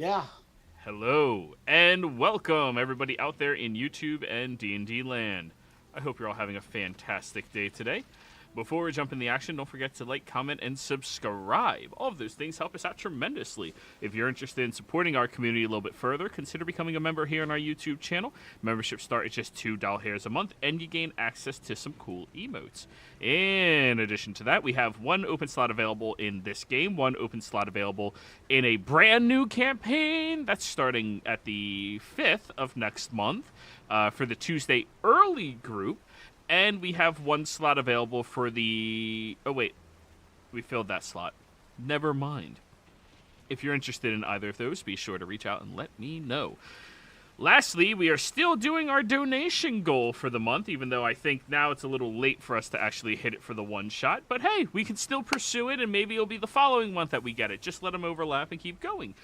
Yeah. Hello and welcome everybody out there in YouTube and D&D land. I hope you're all having a fantastic day today. Before we jump in the action, don't forget to like, comment, and subscribe. All of those things help us out tremendously. If you're interested in supporting our community a little bit further, consider becoming a member here on our YouTube channel. Memberships start at just $2 a month, and you gain access to some cool emotes. In addition to that, we have one open slot available in this game, one open slot available in a brand new campaign that's starting at the 5th of next month for the Tuesday early group. And we have one slot available for the... Oh, wait. We filled that slot. Never mind. If you're interested in either of those, be sure to reach out and let me know. Lastly, we are still doing our donation goal for the month, even though I think now it's a little late for us to actually hit it for the one shot. But hey, we can still pursue it, and maybe it'll be the following month that we get it. Just let them overlap and keep going.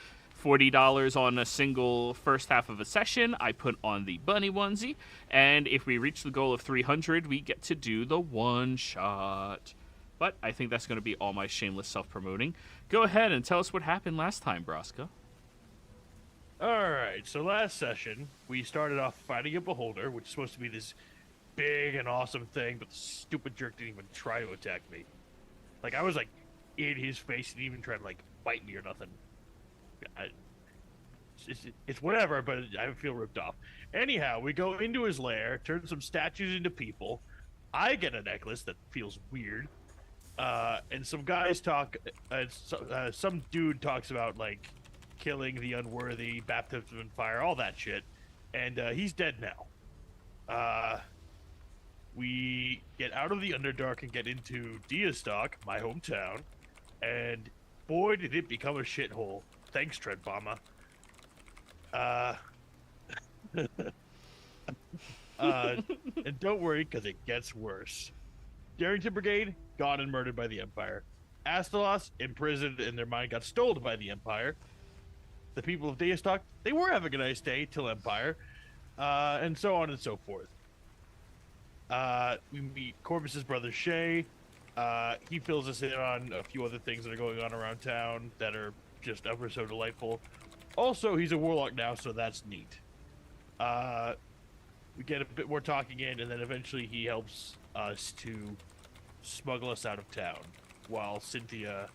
$40 on a single first half of a session. I put on the bunny onesie, and if we reach the goal of 300, we get to do the one shot. But I think that's going to be all my shameless self-promoting. Go ahead and tell us what happened last time, Braska. Alright, so last session, we started off fighting a beholder, which is supposed to be this big and awesome thing, but the stupid jerk didn't even try to attack me. Like, I was, like, in his face and even trying to, like, bite me or nothing. It's whatever, but I feel ripped off. Anyhow, we go into his lair, turn some statues into people. I get a necklace that feels weird. And some guys talk, some dude talks about, like, killing the unworthy, baptism in fire, all that shit. And he's dead now. We get out of the Underdark and get into Diastock, my hometown. And boy, did it become a shithole. Thanks, Treadbama. And don't worry, because it gets worse. Darrington Brigade, gone and murdered by the Empire. Astalos, imprisoned and their mind got stolen by the Empire. The people of Deastock, they were having a nice day till Empire. And so on and so forth. We meet Corvus's brother Shay. He fills us in on a few other things that are going on around town that are just ever so delightful. Also, he's a warlock now, so that's neat. We get a bit more talking in, and then eventually he helps us to smuggle us out of town, while Cynthia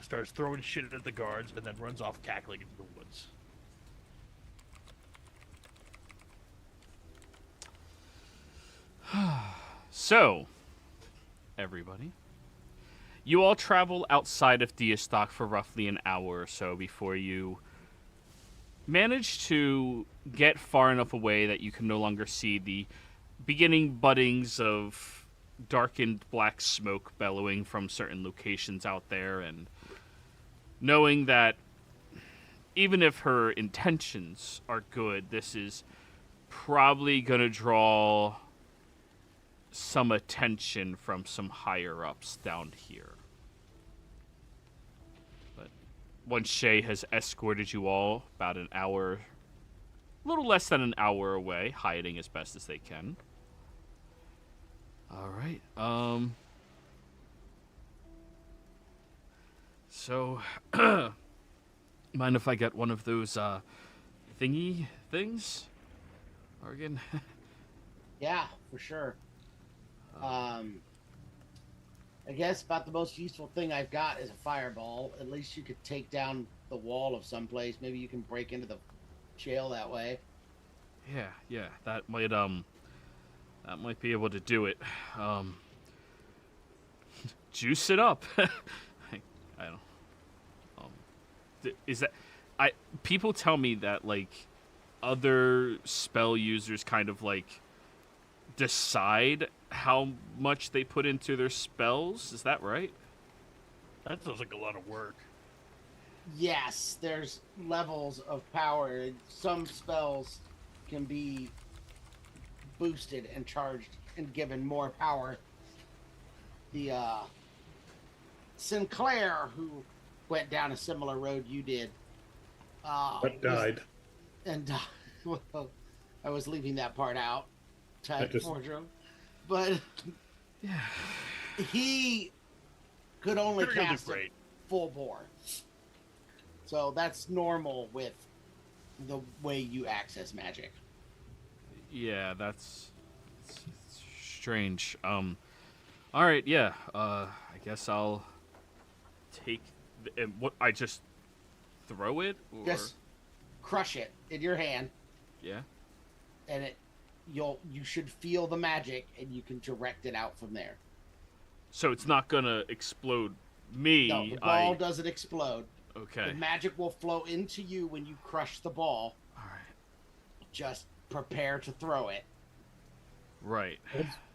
starts throwing shit at the guards and then runs off cackling into the woods. So, everybody, you all travel outside of Diastock for roughly an hour or so before you manage to get far enough away that you can no longer see the beginning buddings of darkened black smoke bellowing from certain locations out there, and knowing that even if her intentions are good, this is probably going to draw some attention from some higher ups down here. But once Shay has escorted you all about an hour, a little less than an hour away, hiding as best as they can. All right. So, mind if I get one of those thingy things, Argan? Yeah, for sure. I guess about the most useful thing I've got is a fireball. At least you could take down the wall of someplace. Maybe you can break into the jail that way. Yeah, that might be able to do it. Juice it up. I don't. Is that? People tell me that like other spell users kind of like decide how much they put into their spells. Is that right? That sounds like a lot of work. Yes, there's levels of power. Some spells can be boosted and charged and given more power. The Sinclair, who went down a similar road you did, But died. Well, I was leaving that part out. just- But Yeah. he could only You're gonna do cast it great. full bore. So that's normal with the way you access magic. Yeah, that's it's strange. All right, yeah. I guess I'll take. What I just throw it, or Just crush it in your hand, yeah. and you should feel the magic, and you can direct it out from there. So it's not gonna explode me. No, the ball doesn't explode. Okay. The magic will flow into you when you crush the ball. All right. Just prepare to throw it. Right.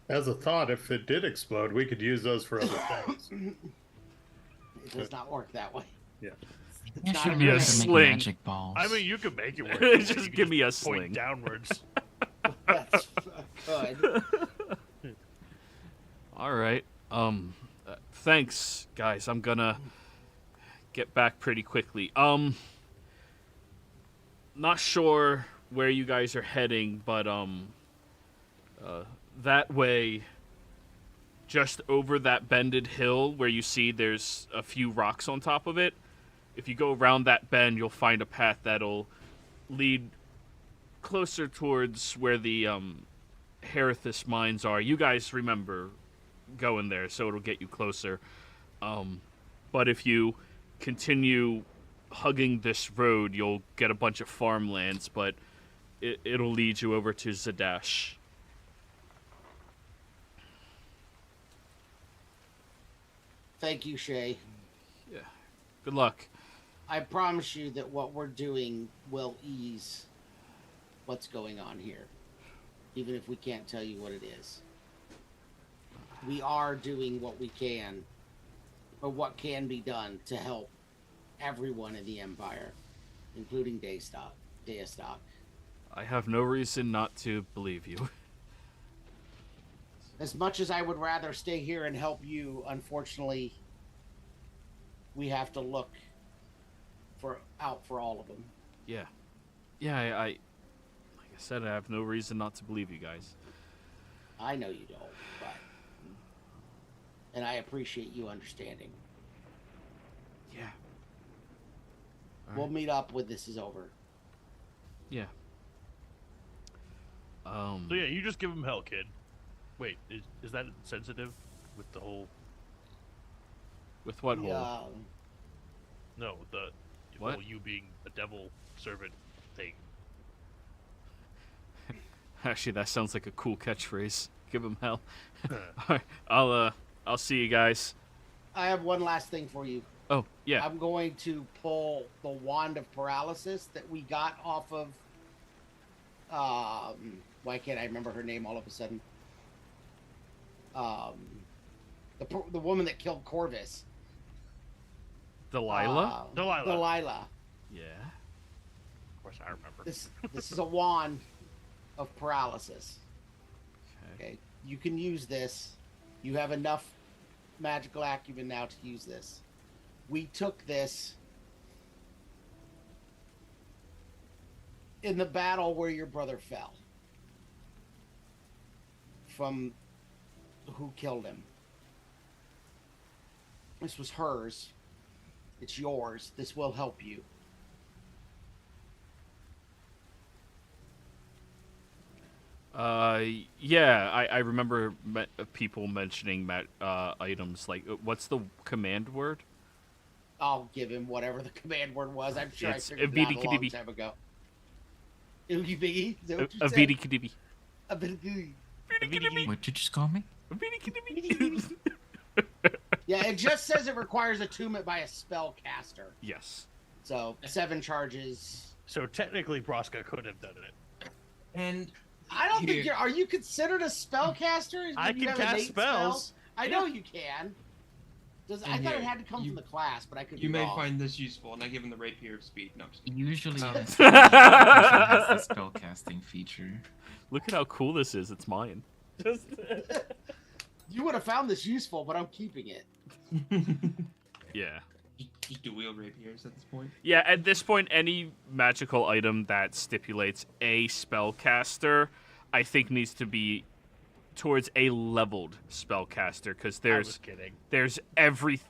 As a thought, if it did explode, we could use those for other things. It does not work that way. Yeah. You not should a be able good- to make sling. magic balls. I mean, you could make it work. Just You could give me a point sling. downwards. That's good. All right. Thanks, guys. I'm gonna get back pretty quickly. Not sure where you guys are heading, but that way, just over that bended hill where you see there's a few rocks on top of it. If you go around that bend, you'll find a path that'll lead closer towards where the Herethus mines are. You guys remember going there, so it'll get you closer. But if you continue hugging this road, you'll get a bunch of farmlands, but it'll lead you over to Zadash. Thank you, Shay. Yeah. Good luck. I promise you that what we're doing will ease what's going on here, even if we can't tell you what it is. We are doing what we can, or what can be done to help everyone in the Empire, including Deastock. I have no reason not to believe you. As much as I would rather stay here and help you, unfortunately, we have to look out for all of them. Yeah. Yeah, I like I said, I have no reason not to believe you guys. I know you don't, but... And I appreciate you understanding. Yeah. We'll meet up when this is over. Yeah. So yeah, you just give him hell, kid. Wait, is that sensitive with the whole? With what hole? Yeah. No, the What? whole you being a devil servant thing. Actually, that sounds like a cool catchphrase. Give him hell. Alright, I'll see you guys. I have one last thing for you. Oh, yeah. I'm going to pull the wand of paralysis that we got off of. Why can't I remember her name all of a sudden? The woman that killed Corvus. Delilah? Delilah. Yeah. Of course, I remember. This is a wand of paralysis. Okay. Okay, you can use this. You have enough magical acumen now to use this. We took this in the battle where your brother fell from who killed him. This was hers. It's yours. This will help you. Yeah, I remember people mentioning items like, what's the command word? I'll give him whatever the command word was. I'm sure It's I figured it out a long Abidi-kidibbi. time ago. Oogie biggie? Is that what you said? Avidi-kidibbi. Abidi-kidibbi. What'd you just call me? Avidi-kidibbi. Yeah, it just says it requires attunement by a spellcaster. Yes. So 7 charges. So technically, Broska could have done it. And I don't think Here. you're. Are you considered a spellcaster? I Do you can have cast innate spells. I know you can. I And thought it here, had to come you- from the class, but I could you be may wrong. find this useful, and I give him the rapier of speed. No, I'm just kidding. Usually, Um, has the spellcasting feature. Look at how cool this is. It's mine. You would have found this useful, but I'm keeping it. Yeah. Just do wield rapiers at this point. Yeah, at this point, any magical item that stipulates a spellcaster, I think needs to be towards a leveled spellcaster, because I was kidding. there's every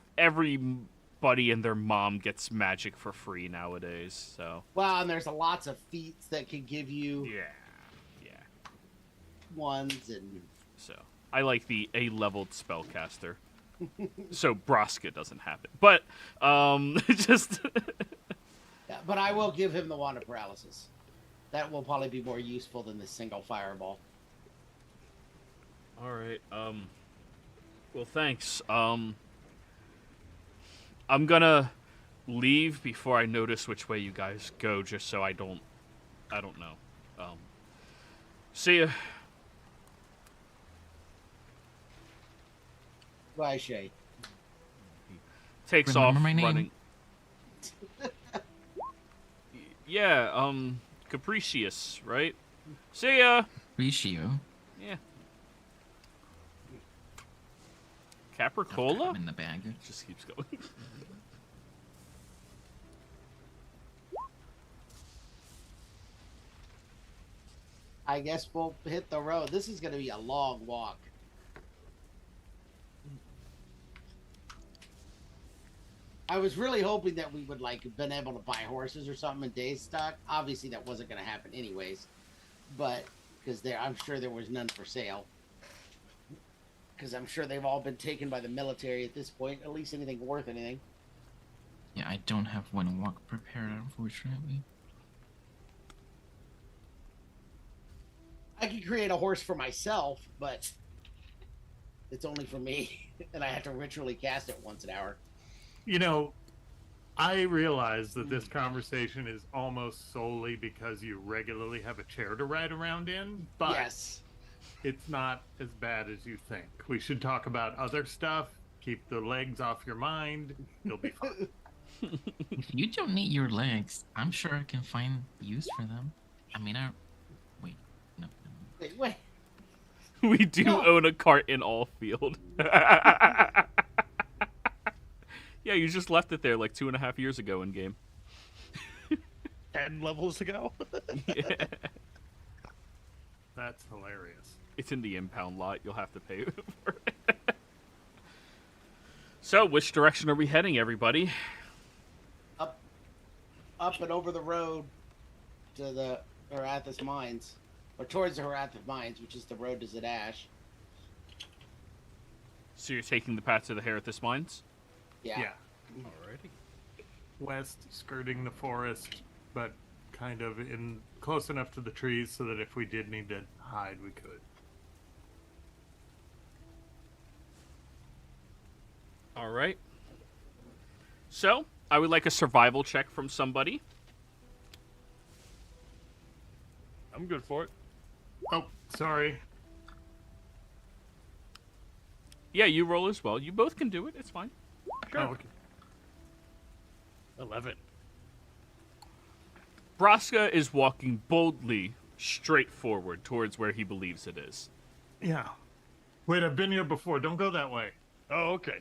everybody and their mom gets magic for free nowadays. So Well, and there's lots of feats that can give you yeah. ones, and So I like the A-leveled spellcaster. So Braska doesn't have it, but just yeah, but I will give him the wand of paralysis. That will probably be more useful than the single fireball. all right. Well, thanks. I'm gonna leave before I notice which way you guys go, just so I don't know. See ya. Bye, Shay. Takes Remember off my name? running. Yeah, Capricious, right? See ya. Ratio. Yeah. I've got Capricola? him in the bag. Just keeps going. I guess we'll hit the road. This is going to be a long walk. I was really hoping that we would like been able to buy horses or something in days stock. Obviously, that wasn't going to happen anyways, but because I'm sure there was none for sale. Because I'm sure they've all been taken by the military at this point. At least anything worth anything. Yeah, I don't have one walk prepared, unfortunately. I could create a horse for myself, but it's only for me, and I have to ritually cast it once an hour. You know, I realize that this conversation is almost solely because you regularly have a chair to ride around in, but Yes. it's not as bad as you think. We should talk about other stuff. Keep the legs off your mind. You'll be fine. If you don't need your legs, I'm sure I can find use for them. I mean, wait, no. Wait. We do No. own a cart in Allfield. Yeah, you just left it there like 2.5 years ago in game. 10 levels ago. Yeah. That's hilarious. It's in the impound lot. You'll have to pay for it. So, which direction are we heading, everybody? Up and over the road to the Herathis Mines, or towards the Herathis Mines, which is the road to Zadash. So you're taking the path to the Herathis Mines? Yeah. Alrighty. West, skirting the forest, but kind of in close enough to the trees so that if we did need to hide, we could. Alright. So, I would like a survival check from somebody. I'm good for it. Oh, sorry. Yeah, you roll as well. You both can do it. It's fine. Sure. Oh, okay. 11. Braska is walking boldly straight forward towards where he believes it is. Yeah. Wait, I've been here before. Don't go that way. Oh, okay.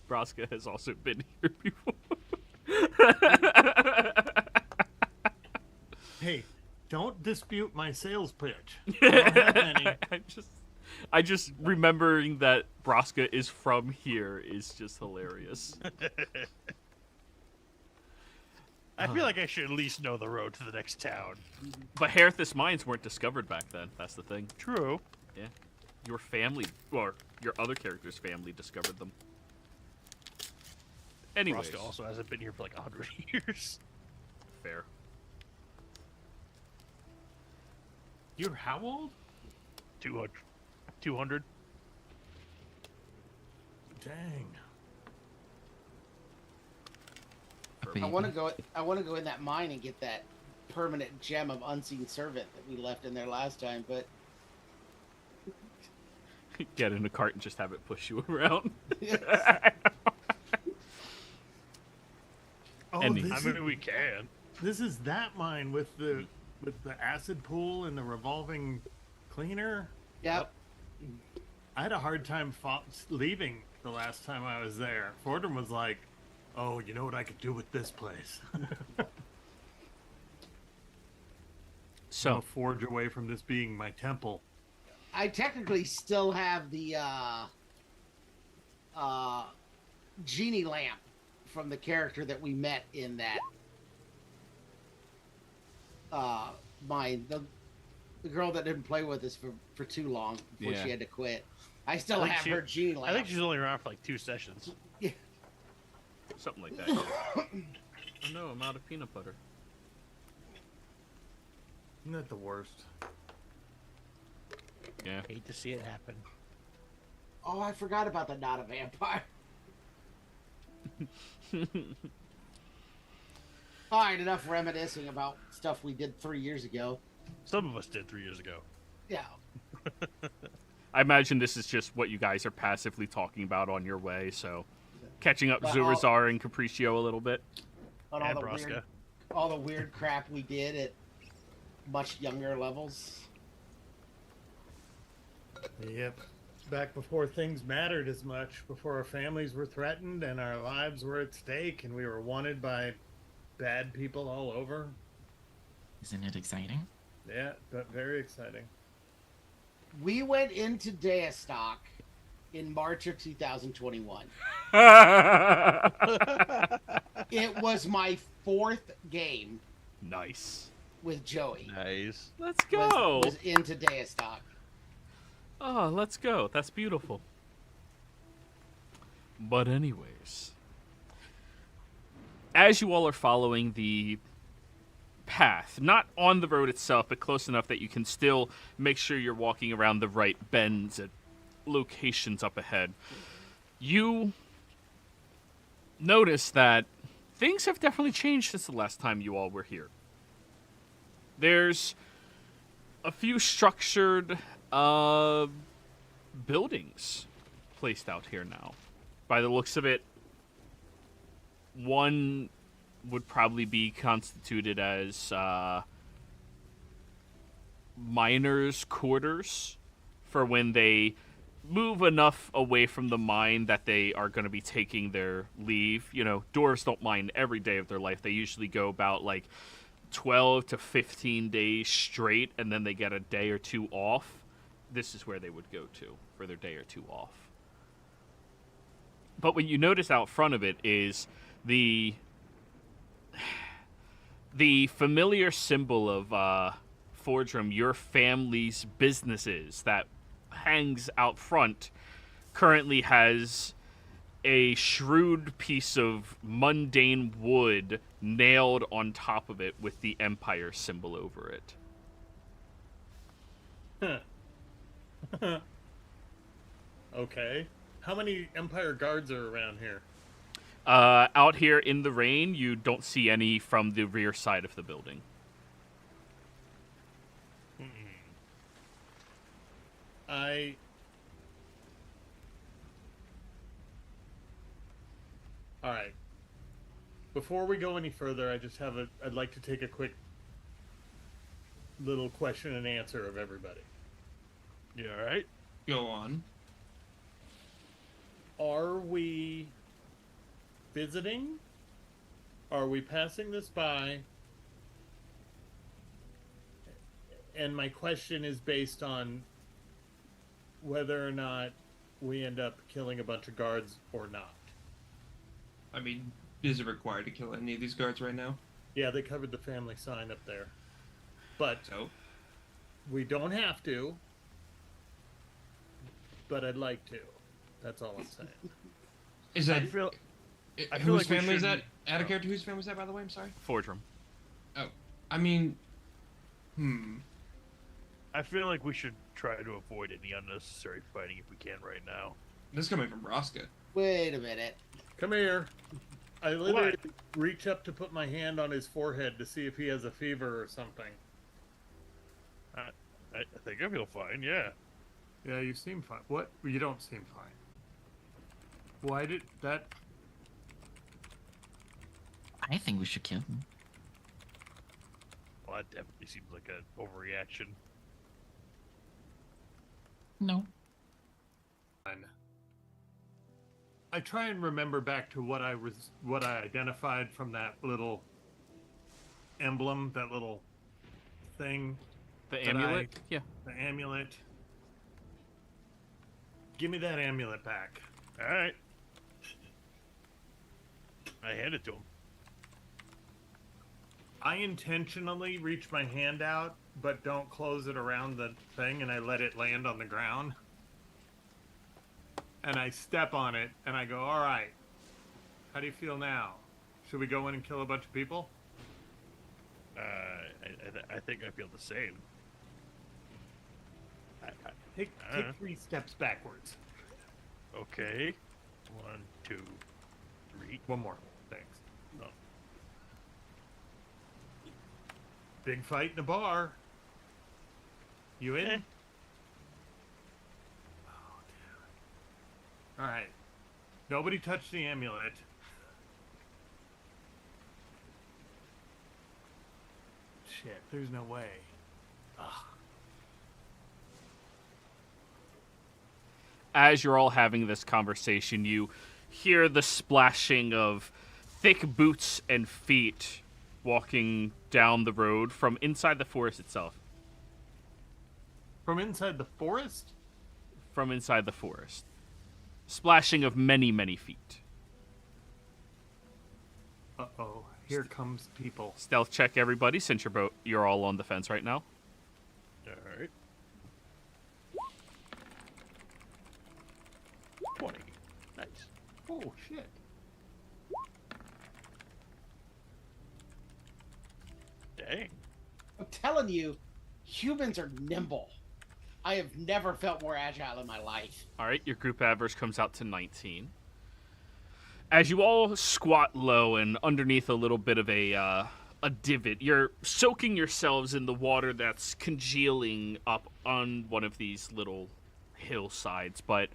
Braska has also been here before. Hey, don't dispute my sales pitch. I don't have any. I just remembering that Braska is from here is just hilarious. I feel like I should at least know the road to the next town. But Herathis Mines weren't discovered back then. That's the thing. True. Yeah. Your family, or your other character's family, discovered them. Anyways. Roscoe also hasn't been here for like 100 years. Fair. You're how old? 200. 200. Dang. I want to go. I want to go in that mine and get that permanent gem of unseen servant that we left in there last time. But Get in a cart and just have it push you around. Oh, Any- this, I is, mean, we can. this is that mine with the acid pool and the revolving cleaner. yep. I had a hard time leaving the last time I was there. Fordham was like, "Oh, you know what I could do with this place? So, I'll forge away from this being my temple." I technically still have the genie lamp from the character that we met in that mine. The girl that didn't play with us for too long before Yeah. she had to quit. I still I think have her genie lamp. I think she's only around for like 2 sessions. Yeah. Something like that. Oh no, I'm out of peanut butter. Isn't that the worst? Yeah. Hate to see it happen. Oh, I forgot about the not a vampire. All right, enough reminiscing about stuff we did 3 years ago. Some of us did 3 years ago. Yeah. I imagine this is just what you guys are passively talking about on your way, so catching up Well, Zurazar and Capriccio a little bit. On And all the weird crap we did at much younger levels. Yep. Back before things mattered as much, before our families were threatened and our lives were at stake and we were wanted by bad people all over. Isn't it exciting? Yeah, but very exciting. We went into Deastock in March of 2021. It was my 4th game Nice. with Joey. Nice. Let's go. Was into Deastock. Oh, let's go. That's beautiful. But anyways, as you all are following the path, not on the road itself, but close enough that you can still make sure you're walking around the right bends at locations up ahead, you notice that things have definitely changed since the last time you all were here. There's a few structured buildings placed out here now. By the looks of it, one would probably be constituted as miners' quarters for when they move enough away from the mine that they are going to be taking their leave. You know, dwarves don't mine every day of their life. They usually go about like 12 to 15 days straight, and then they get a day or two off. This is where they would go to for their day or two off. But what you notice out front of it is the familiar symbol of Fordrum, your family's businesses, that hangs out front, currently has a shrewd piece of mundane wood nailed on top of it with the Empire symbol over it. Okay. How many Empire guards are around here? Out here in the rain, you don't see any from the rear side of the building. All right. Before we go any further, I'd like to take a quick little question and answer of everybody. You all right? Go on. Are we visiting? Are we passing this by? And my question is based on whether or not we end up killing a bunch of guards or not. I mean, is it required to kill any of these guards right now? Yeah, they covered the family sign up there. But So? we don't have to. But I'd like to. That's all I'm saying. Is that... I feel whose like we family is that? shouldn't- Out of character, whose family is that, by the way? I'm sorry. Fordrum. Oh. I mean... I feel like we should try to avoid any unnecessary fighting if we can right now. This is coming from Roska. Wait a minute. Come here. I literally reach up to put my hand on his forehead to see if he has a fever or something. I think I feel fine, yeah. Yeah, you seem fine. What? You don't seem fine. Why did that... I think we should kill him. Well, that definitely seems like an overreaction. No. I try and remember back to what I identified from that little emblem, that little thing. The Did amulet? I- Yeah. The amulet. Give me that amulet back. All right. I hand it to him. I intentionally reach my hand out, but don't close it around the thing, and I let it land on the ground. And I step on it, and I go, all right, how do you feel now? Should we go in and kill a bunch of people? I think I feel the same. Take 3 steps backwards. Okay. 1, 2, 3. One more. Thanks. No. Big fight in a bar. You in? Oh, dude. All right. Nobody touched the amulet. Shit, there's no way. Ugh. As you're all having this conversation, you hear the splashing of thick boots and feet walking down the road from inside the forest itself. From inside the forest? From inside the forest. Splashing of many, many feet. Uh-oh. Here comes people. Stealth check, everybody, since you're all on the fence right now. All right. 20. Nice. Oh, shit. Dang. I'm telling you, humans are nimble. I have never felt more agile in my life. All right, your group average comes out to 19. As you all squat low and underneath a little bit of a divot, you're soaking yourselves in the water that's congealing up on one of these little hillsides, but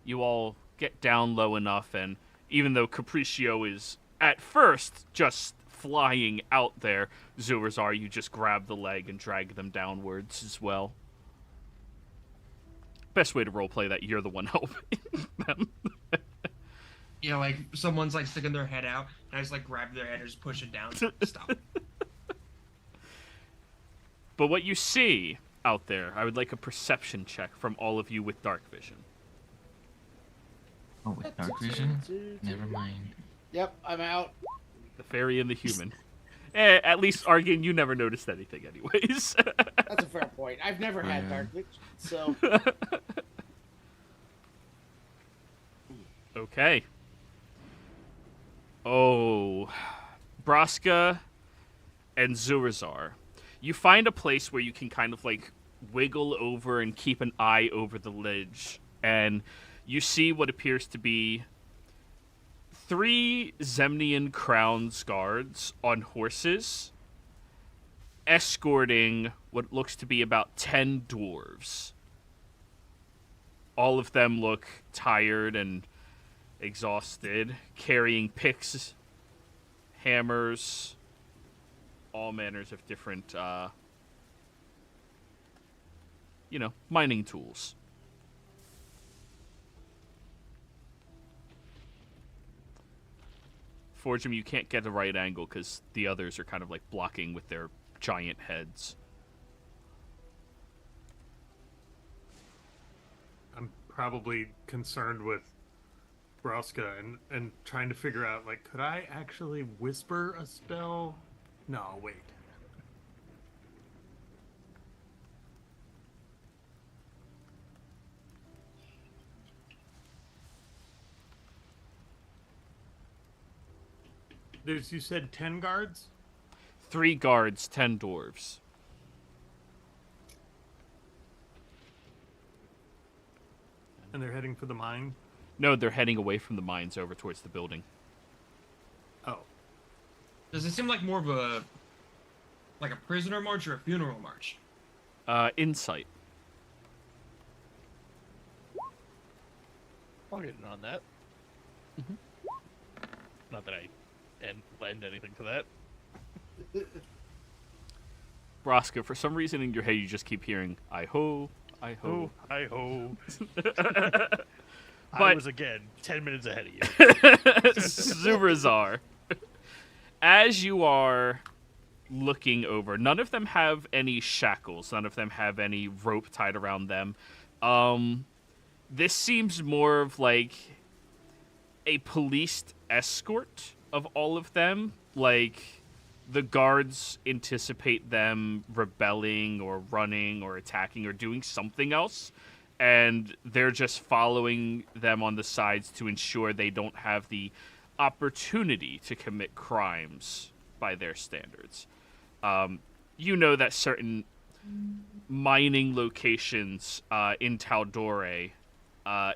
you all get down low enough, and even though Capriccio is at first just flying out there, Zurazar, you just grab the leg and drag them downwards as well. Best way to roleplay that you're the one helping them. Yeah, like someone's like sticking their head out, and I just like grab their head and just push it down. Stop. But what you see out there, I would like a perception check from all of you with dark vision. Oh, with dark vision? Never mind. Yep, I'm out. The fairy and the human. At least, Argan, you never noticed anything anyways. That's a fair point. I've never had dark vision, so... Okay. Oh, Braska and Zurazar. You find a place where you can kind of like wiggle over and keep an eye over the ledge, and you see what appears to be 3 Zemnian Crown's guards on horses escorting what looks to be about 10 dwarves. All of them look tired and exhausted, carrying picks, hammers, all manners of different, mining tools. Forgem, you can't get a right angle because the others are kind of like blocking with their giant heads. I'm probably concerned with Braska and trying to figure out, like, could I actually whisper a spell? No, wait. You said 10 guards? 3 guards, 10 dwarves. And they're heading for the mine? No, they're heading away from the mines over towards the building. Oh. Does it seem like more of a prisoner march or a funeral march? Insight. I'll get in on that. Not that I lend anything to that. Braska, for some reason in your head you just keep hearing, I ho, I ho. Oh, hi ho. But I was, again, 10 minutes ahead of you. Zurazar, as you are looking over, none of them have any shackles. None of them have any rope tied around them. This seems more of like a policed escort of all of them. Like, the guards anticipate them rebelling or running or attacking or doing something else, and they're just following them on the sides to ensure they don't have the opportunity to commit crimes by their standards. You know that certain mining locations in Tal'Dorei,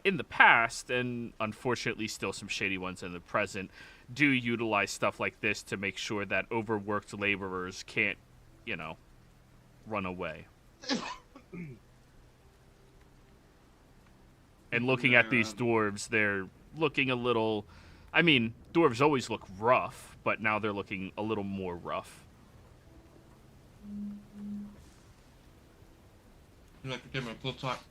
in the past, and unfortunately still some shady ones in the present, do utilize stuff like this to make sure that overworked laborers can't, run away. And looking at these dwarves, they're looking a little... I mean, dwarves always look rough, but now they're looking a little more rough. You like to give him a full talk?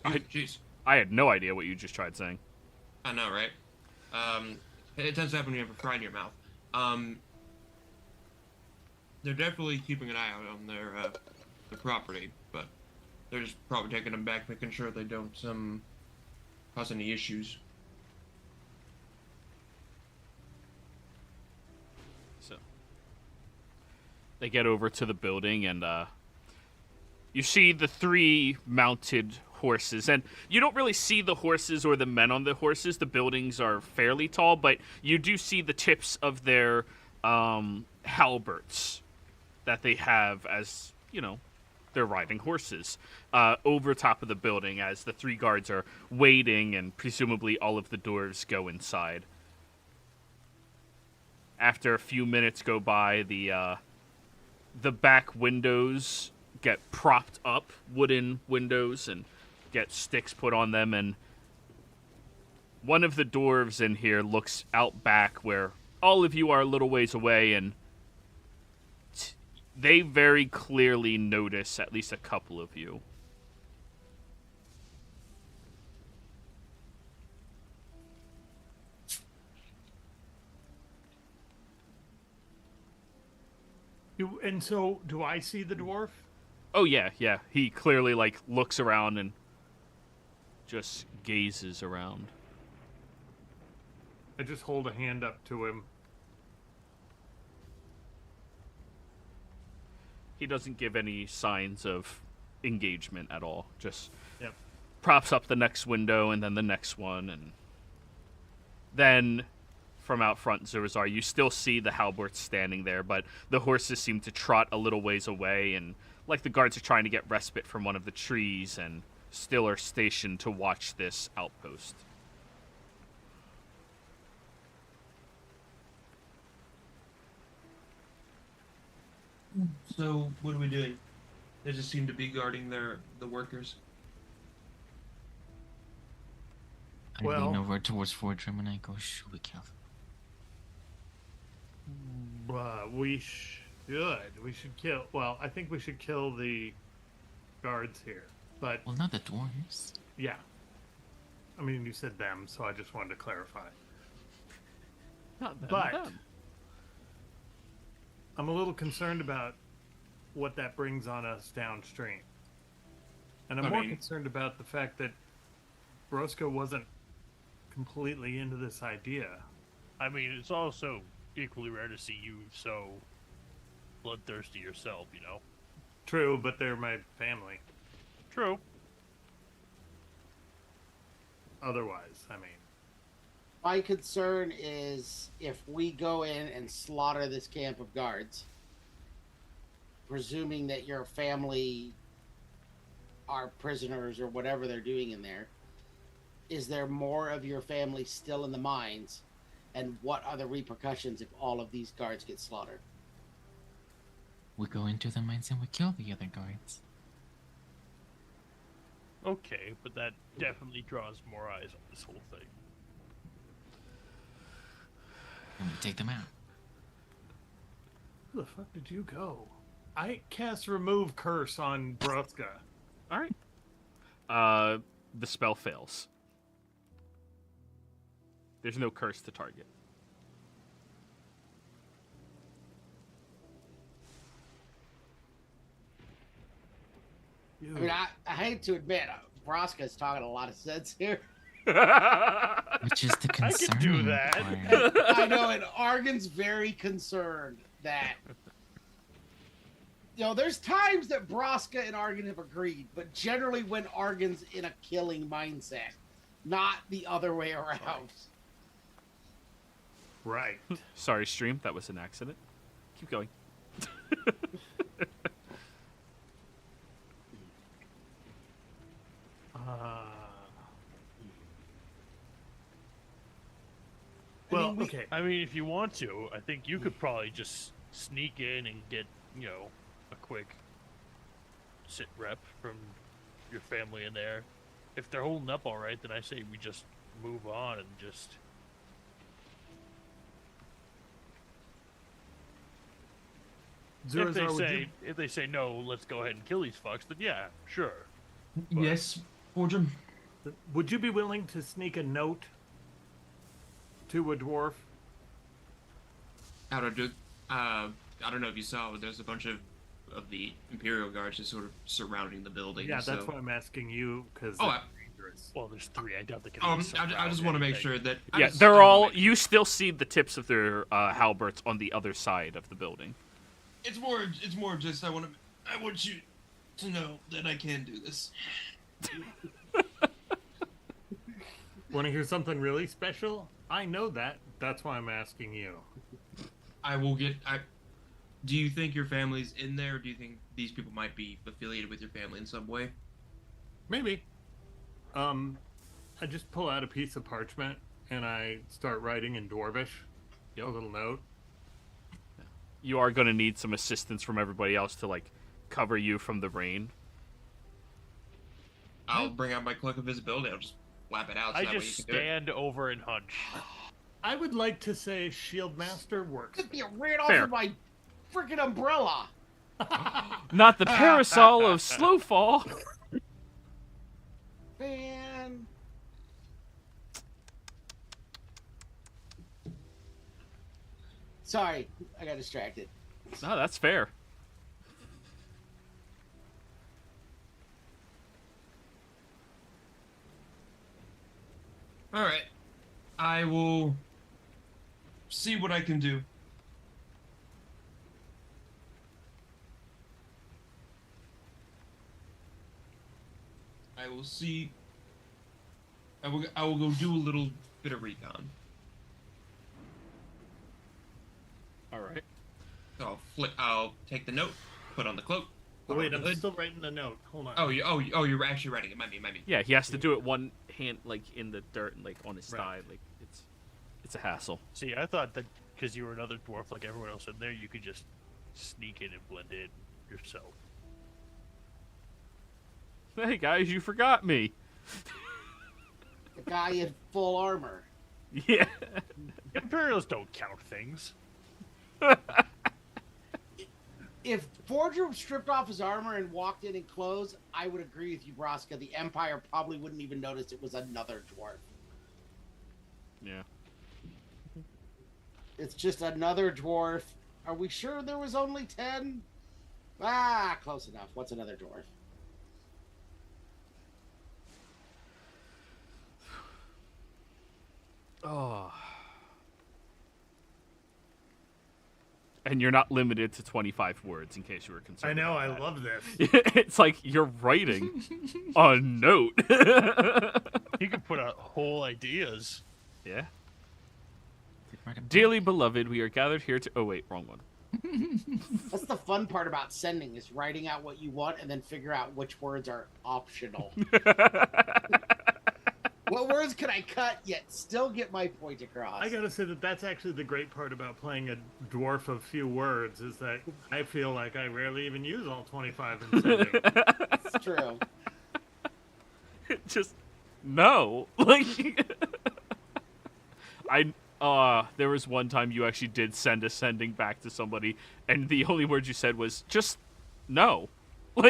Jeez. I had no idea what you just tried saying. I know, right? It tends to happen when you have a fry in your mouth. They're definitely keeping an eye out on their property, but they're just probably taking them back, making sure they don't cause any issues. So they get over to the building, and you see the 3 mounted horses, and you don't really see the horses or the men on the horses. The buildings are fairly tall, but you do see the tips of their halberds that they have as, they're riding horses over top of the building as the 3 guards are waiting, and presumably all of the dwarves go inside. After a few minutes go by, the back windows get propped up, wooden windows, and get sticks put on them, and one of the dwarves in here looks out back where all of you are a little ways away, and they very clearly notice at least a couple of you. And so, do I see the dwarf? Oh, yeah. He clearly, looks around and just gazes around. I just hold a hand up to him. He doesn't give any signs of engagement at all. Just Yep. props up the next window and then the next one. And then from out front, Zurazar, you still see the halberds standing there, but the horses seem to trot a little ways away, and like the guards are trying to get respite from one of the trees and still are stationed to watch this outpost. So, what are we doing? They just seem to be guarding the workers. I lean over towards Fordrum and I go, should we kill them? We should kill... Well, I think we should kill the guards here. But, Well, not the dwarves. yeah. I mean, you said them, so I just wanted to clarify. Not them, But them. I'm a little concerned about what that brings on us downstream. And I'm more concerned about the fact that Brosko wasn't completely into this idea. I mean, it's also equally rare to see you so bloodthirsty yourself, True, but they're my family. True. Otherwise, I mean... My concern is if we go in and slaughter this camp of guards, presuming that your family are prisoners or whatever they're doing in there, is there more of your family still in the mines? And what are the repercussions if all of these guards get slaughtered? We go into the mines and we kill the other guards. Okay, but that definitely draws more eyes on this whole thing. And we take them out. Where the fuck did you go? I cast Remove Curse on Broska. All right. The spell fails. There's no curse to target. I mean, I hate to admit, Broska's talking a lot of sense here. Which is the I concerning can do that. part. I know, and Argon's very concerned that. There's times that Braska and Argon have agreed, but generally when Argon's in a killing mindset, not the other way around. Right. Sorry, stream. That was an accident. Keep going. Well, okay. I mean, if you want to, I think you could probably just sneak in and get, a quick sit rep from your family in there. If they're holding up all right, then I say we just move on and just. Zurazar, If they say no, let's go ahead and kill these fucks, then yeah, sure. Yes, Fortune. would you be willing to sneak a note to a dwarf? I don't know if you saw, but there's a bunch of the Imperial Guards just sort of surrounding the building. Yeah, so. that's why I'm asking you, because Oh, dangerous. Well, there's 3. I doubt they can. I just want to make sure that. Yeah, they're all. You still see the tips of their halberds on the other side of the building. It's more just I want you to know that I can do this. Want to hear something really special? I know that. That's why I'm asking you. I will get. Do you think your family's in there, or do you think these people might be affiliated with your family in some way? Maybe. I just pull out a piece of parchment and I start writing in Dwarvish. A little note. You are going to need some assistance from everybody else to cover you from the rain. I'll bring out my cloak of visibility. I'll just flap it out. So I that way just you can do it. stand over and hunch. I would like to say Shieldmaster works. Just be ran off Fair. of my freaking umbrella. Not the parasol of Slowfall. Man. Sorry, I got distracted. No, that's fair. All right, I will see what I can do. I will see. I will go do a little bit of recon. All right. So I'll take the note, put on the cloak. Oh, put wait, on the I'm hood. still writing the note. Hold on. Oh, you're actually writing it. Might be. Yeah, he has to do it one hand in the dirt and on his Right. thigh. It's a hassle. See, I thought that because you were another dwarf like everyone else in there, you could just sneak in and blend in yourself. Hey guys, you forgot me. The guy in full armor. Yeah. Imperials don't count things. If Forger stripped off his armor and walked in clothes, I would agree with you, Braska. The Empire probably wouldn't even notice it was another dwarf. Yeah. It's just another dwarf. Are we sure there was only 10? Ah, close enough. What's another dwarf? Oh. And you're not limited to 25 words, in case you were concerned. I know, I about love this. that. It's like you're writing a note. You could put out whole ideas. Yeah. Write a book. Dearly beloved, we are gathered here to. Oh wait, wrong one. That's the fun part about sending, is writing out what you want and then figure out which words are optional. What words can I cut yet still get my point across? I gotta say that that's actually the great part about playing a dwarf of few words, is that I feel like I rarely even use all 25 in sending. It's true. Just no. There was one time you actually did send a sending back to somebody, and the only word you said was just no. All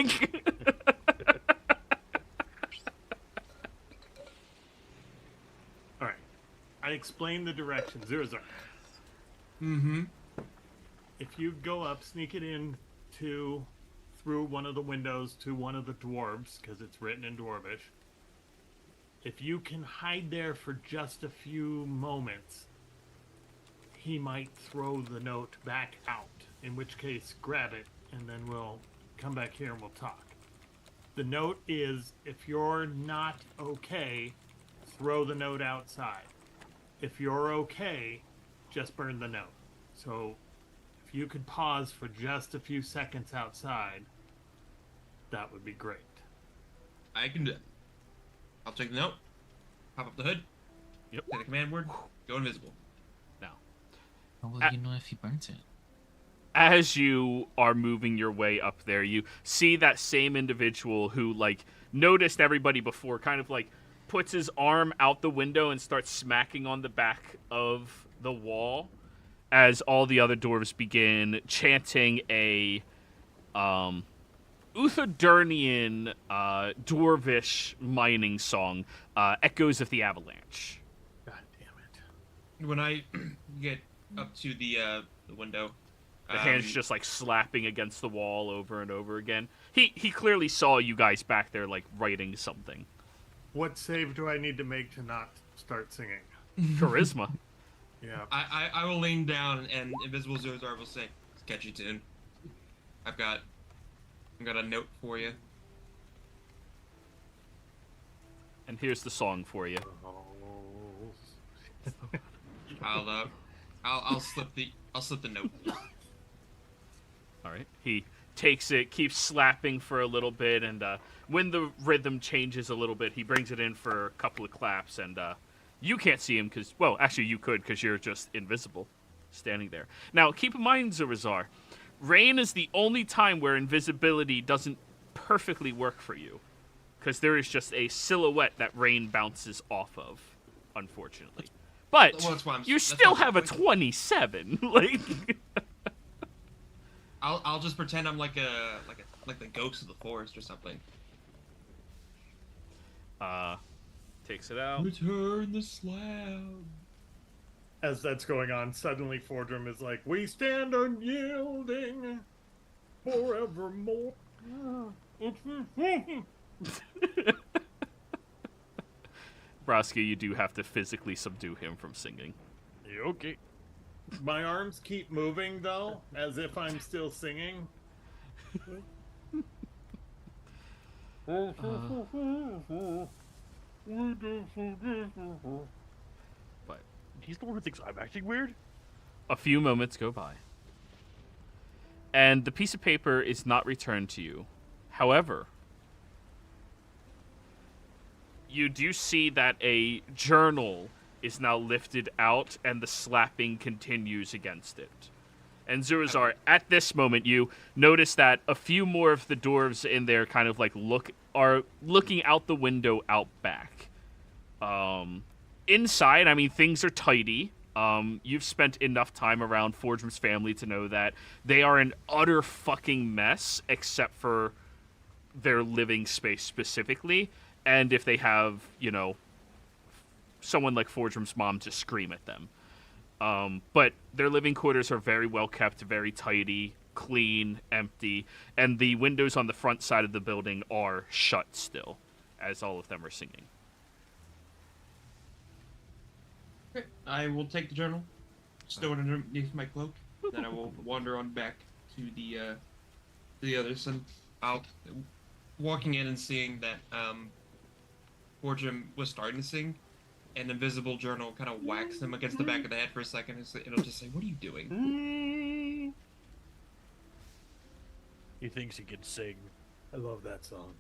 right. I explained the directions. Zurazar. Mm-hmm. If you go up, sneak it in through one of the windows to one of the dwarves, because it's written in Dwarvish. if you can hide there for just a few moments, he might throw the note back out. In which case, grab it, and then we'll come back here and we'll talk. The note is, if you're not okay, throw the note outside. If you're okay, just burn the note. So, if you could pause for just a few seconds outside, that would be great. I can do it. I'll take the note, pop up the hood, Yep. say the command word, go invisible. Now, How will you know if he burns it? as you are moving your way up there, you see that same individual who, like, noticed everybody before, kind of, like, puts his arm out the window and starts smacking on the back of the wall as all the other dwarves begin chanting a, Uthodurnian, dwarvish mining song, Echoes of the Avalanche. God damn it. When I get up to the window, The hand's just, like, slapping against the wall over and over again. He clearly saw you guys back there, like, writing something. What save do I need to make to not start singing? Charisma. Yeah. I will lean down and Invisible Zozar will say, "Catchy tune. I've got a note for you." And here's the song for you. I'll slip the note. All right. He takes it, keeps slapping for a little bit, and when the rhythm changes a little bit, he brings it in for a couple of claps, and you can't see him because, well, actually you could because you're just invisible, standing there. Now, keep in mind, Zurazar, rain is the only time where invisibility doesn't perfectly work for you, because there is just a silhouette that rain bounces off of, unfortunately. But Well, that's why I'm- you that's still why I'm have a thinking. 27. Like, I'll just pretend I'm like the ghost of the forest or something. takes it out. Return the slab. As that's going on, suddenly Fordrum is like, "We stand unyielding forevermore." Broski, you do have to physically subdue him from singing. Okay. My arms keep moving, though, as if I'm still singing. But He's the one who thinks I'm acting weird. a few moments go by, and the piece of paper is not returned to you. However, you do see that a journal is now lifted out, and the slapping continues against it. And Zurazar, at this moment, you notice that a few more of the dwarves in there kind of like are looking out the window out back. Inside, I mean, things are tidy. You've spent enough time around Fordrum's family to know that they are an utter fucking mess, except for their living space specifically, and if they have, you know, someone like Fordrum's mom to scream at them. But their living quarters are very well kept, very tidy, clean, empty, and the windows on the front side of the building are shut still, as all of them are singing. Okay. I will take the journal, stow it underneath my cloak, then I will wander on back to the others, and I'll walking in and seeing that Fordrum was starting to sing. An invisible journal kind of whacks him against the back of the head for a second. It'll just say, "What are you doing?" He thinks he can sing. I love that song.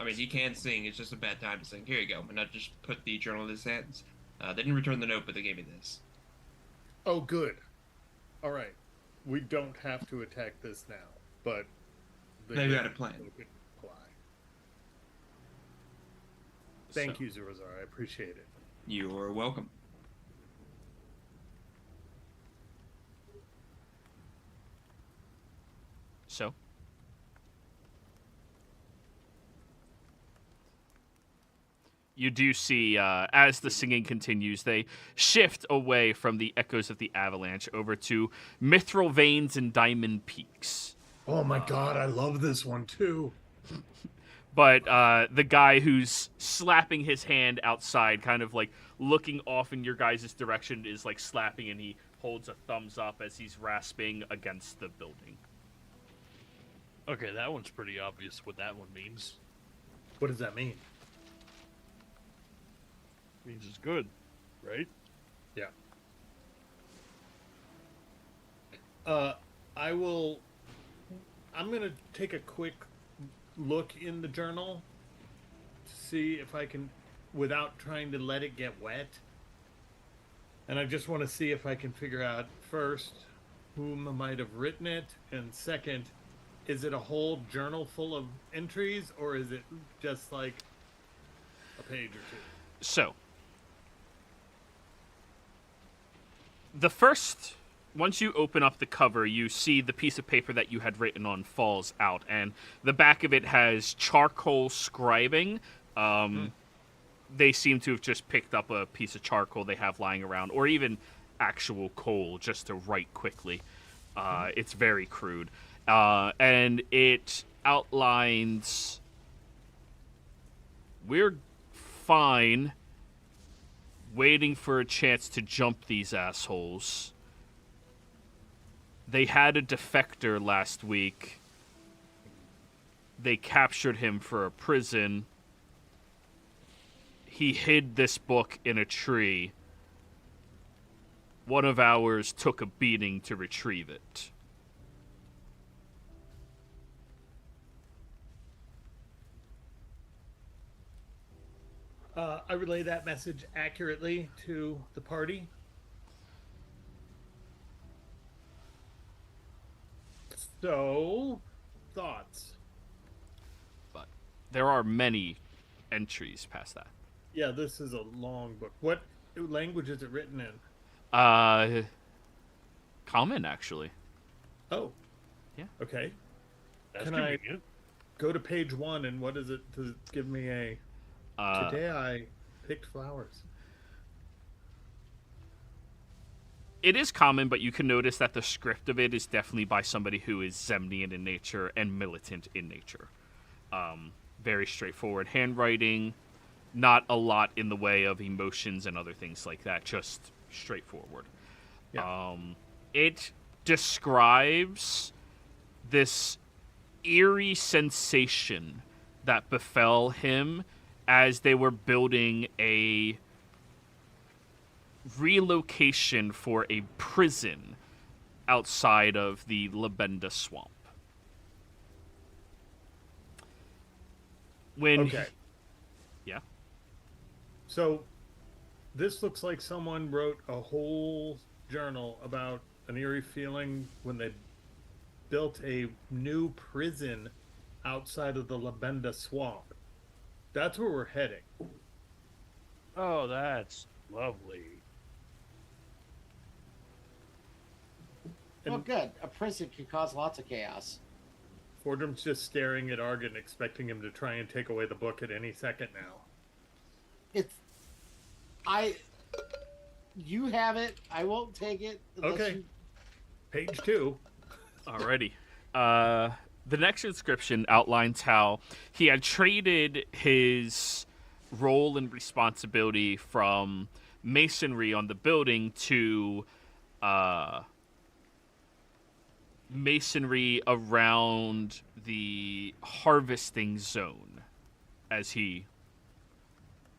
I mean, he can sing. It's just a bad time to sing. Here you go. And I just put the journal in his hands. They didn't return the note, but they gave me this. Oh, good. All right. We don't have to attack this now, but They've got a plan. Apply. Thank you, Zurazar. I appreciate it. You're welcome. So, you do see, as the singing continues, they shift away from the echoes of the avalanche over to mithril veins and diamond peaks. Oh my god, I love this one too. But the guy who's slapping his hand outside, kind of like looking off in your guys' direction, is like slapping, and he holds a thumbs up as he's rasping against the building. Okay, that one's pretty obvious what that one means. What does that mean? Means it's good, right? Yeah. I'm gonna take a quick look in the journal to see if I can, without trying to let it get wet. And I just want to see if I can figure out, first, whom might have written it, and second, is it a whole journal full of entries, or is it just like a page or two? So, once you open up the cover, you see the piece of paper that you had written on falls out, and the back of it has charcoal scribing. They seem to have just picked up a piece of charcoal they have lying around, or even actual coal, just to write quickly. It's very crude. And it outlines, we're fine, waiting for a chance to jump these assholes. They had a defector last week. They captured him for a prison. He hid this book in a tree. One of ours took a beating to retrieve it. I relay that message accurately to the party. So, thoughts? But there are many entries past that. Yeah, this is a long book. What language is it written in? Common, actually. Oh. Yeah. Okay. That's Can convenient. Go to page 1, and what is it? Does it give me a... Today I picked flowers. It is common, but you can notice that the script of it is definitely by somebody who is Zemnian in nature and militant in nature. Very straightforward handwriting, not a lot in the way of emotions and other things like that, just straightforward. Yeah. It describes this eerie sensation that befell him as they were building a relocation for a prison outside of the Labenda swamp. Okay. Yeah. So, this looks like someone wrote a whole journal about an eerie feeling when they built a new prison outside of the Labenda swamp. That's where we're heading. Oh, that's lovely. Well, good. A prison can cause lots of chaos. Fordham's just staring at Argon, expecting him to try and take away the book at any second now. You have it. I won't take it. Okay. Page 2. Alrighty. The next inscription outlines how he had traded his role and responsibility from masonry on the building to masonry around the harvesting zone, as he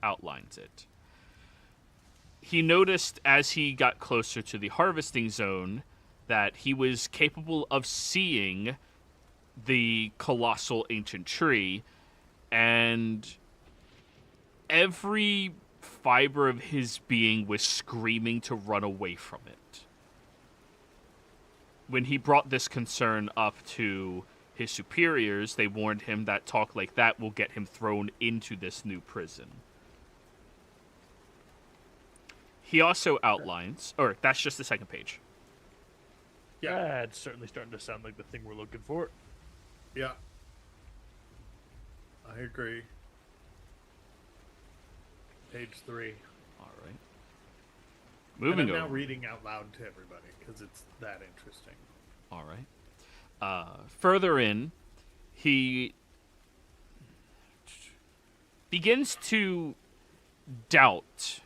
outlines it. He noticed as he got closer to the harvesting zone that he was capable of seeing the colossal ancient tree, and every fiber of his being was screaming to run away from it. When he brought this concern up to his superiors, they warned him that talk like that will get him thrown into this new prison. He also outlines, or that's just the second page. Yeah, it's certainly starting to sound like the thing we're looking for. Yeah. I agree. Page 3. All right. Moving and I'm over. now reading out loud to everybody because it's that interesting. All right. Further in, he begins to doubt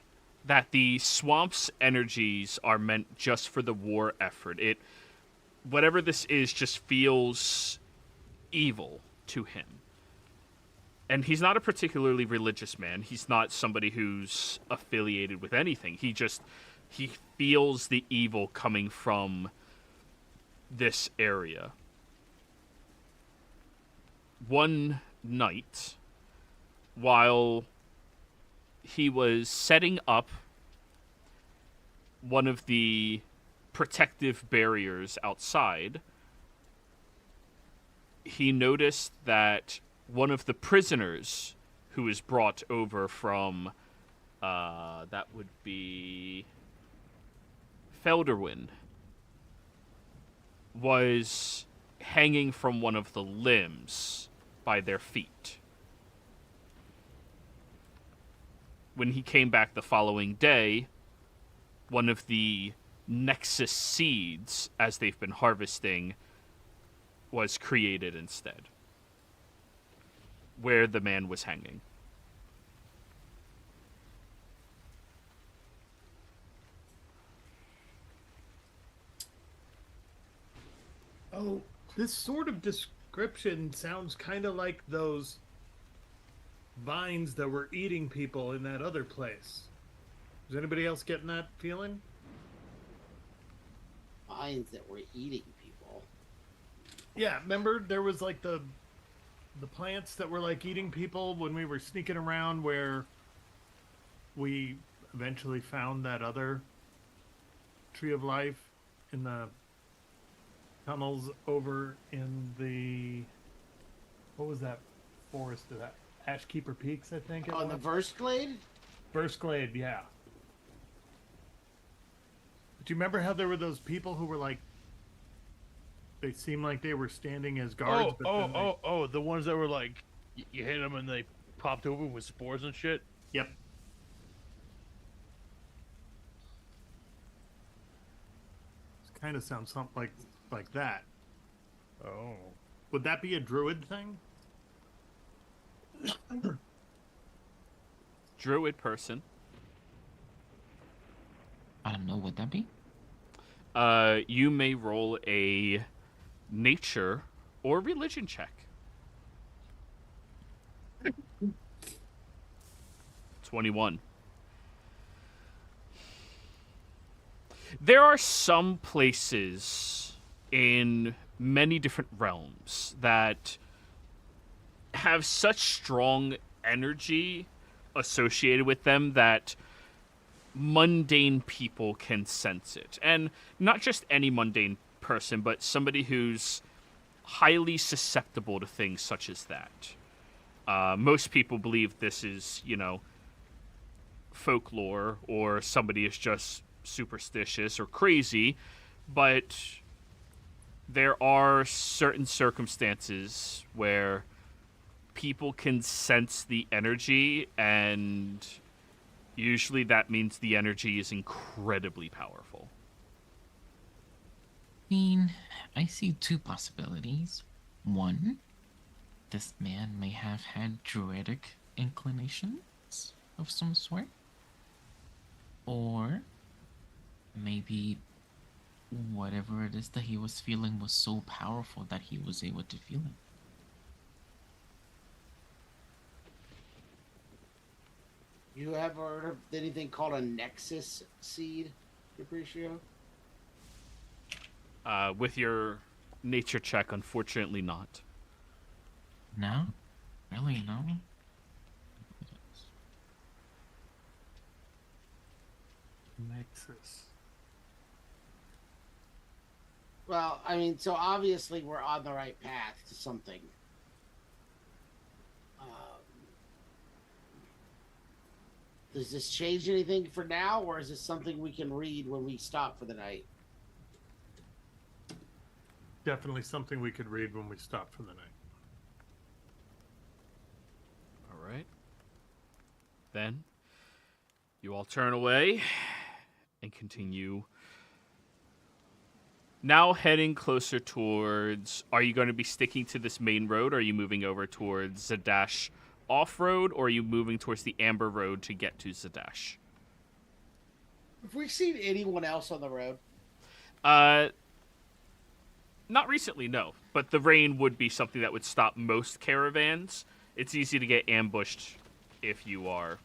that the swamp's energies are meant just for the war effort. Whatever this is, just feels evil to him. And he's not a particularly religious man. He's not somebody who's affiliated with anything. He feels the evil coming from this area. One night, while he was setting up one of the protective barriers outside, he noticed that one of the prisoners who was brought over from, that would be Felderwin, was hanging from one of the limbs by their feet. When he came back the following day, one of the Nexus seeds, as they've been harvesting, was created instead, where the man was hanging. Oh, this sort of description sounds kind of like those vines that were eating people in that other place. Is anybody else getting that feeling? Vines that were eating people. Yeah, remember there was like the plants that were like eating people when we were sneaking around, where we eventually found that other tree of life in the tunnels over in the, what was that forest of that? Ashkeeper Peaks, I think. On the Verstglade? Verstglade, yeah. Do you remember how there were those people who were like, they seemed like they were standing as guards? The ones that were like, you hit them and they popped over with spores and shit? Yep. This kind of sounds something like that. Oh. Would that be a druid thing? Druid person. I don't know. Would that be? You may roll a nature or religion check. 21. There are some places in many different realms that have such strong energy associated with them that mundane people can sense it. And not just any mundane person, but somebody who's highly susceptible to things such as that. Most people believe this is, folklore, or somebody is just superstitious or crazy, but there are certain circumstances where people can sense the energy, and usually that means the energy is incredibly powerful. I mean, I see two possibilities. One, this man may have had druidic inclinations of some sort. Or maybe whatever it is that he was feeling was so powerful that he was able to feel it. You ever heard of anything called a Nexus seed, Capriccio? With your nature check, unfortunately not. No? Really, no? Nexus. Well, I mean, so obviously we're on the right path to something. Does this change anything for now, or is this something we can read when we stop for the night? Definitely something we could read when we stop for the night. All right. Then you all turn away and continue. Now heading closer towards... Are you going to be sticking to this main road, or are you moving over towards Zadash off-road, or are you moving towards the Amber Road to get to Zadash? Have we seen anyone else on the road? Not recently, no. But the rain would be something that would stop most caravans. It's easy to get ambushed if you are,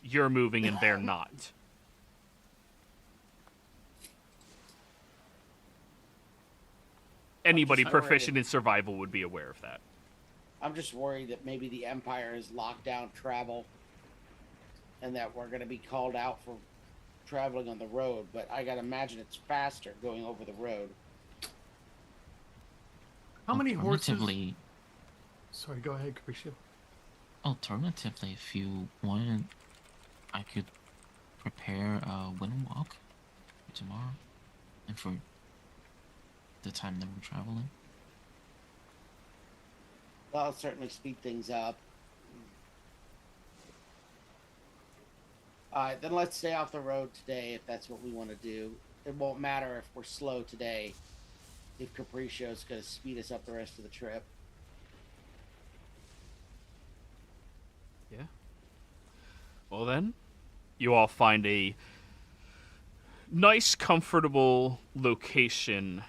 you're moving and they're not. Anybody proficient in survival would be aware of that. I'm just worried that maybe the Empire has locked down travel and that we're going to be called out for traveling on the road, but I got to imagine it's faster going over the road. How many horses? Alternatively, Sorry, go ahead, Capriccio. Alternatively, if you want, I could prepare a wind walk for tomorrow and for the time that we're traveling. Well, it'll certainly speed things up. Alright, then let's stay off the road today if that's what we want to do. It won't matter if we're slow today, if Capriccio's going to speed us up the rest of the trip. Yeah. Well then, you all find a nice, comfortable location.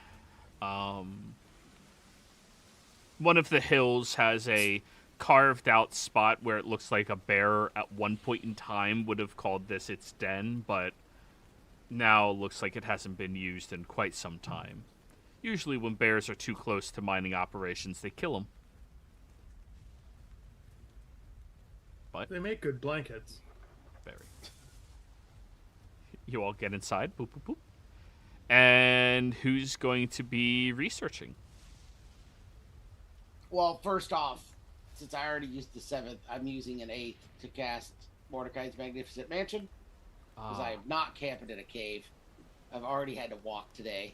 One of the hills has a carved out spot where it looks like a bear at one point in time would have called this its den, but now looks like it hasn't been used in quite some time. Usually when bears are too close to mining operations, they kill them. But They make good blankets. very. You all get inside. Boop, boop, boop. And who's going to be researching? Well, first off, since I already used the 7th, I'm using an 8th to cast Mordecai's Magnificent Mansion. Because I am not camping in a cave. I've already had to walk today.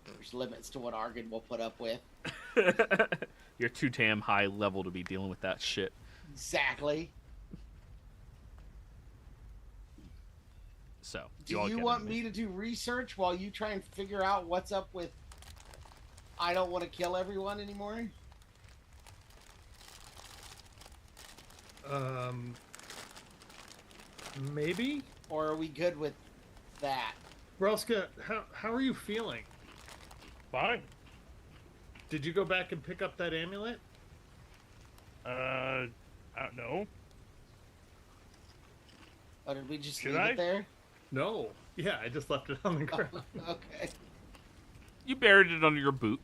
There's limits to what Argon will put up with. You're too damn high level to be dealing with that shit. Exactly. So, Do you want me to do research while you try and figure out what's up with I don't want to kill everyone anymore? Maybe? Or are we good with that? Broska, how are you feeling? Fine. Did you go back and pick up that amulet? I don't know. Or did we just Should leave I? it there? No. Yeah, I just left it on the ground. Okay. You buried it under your boot.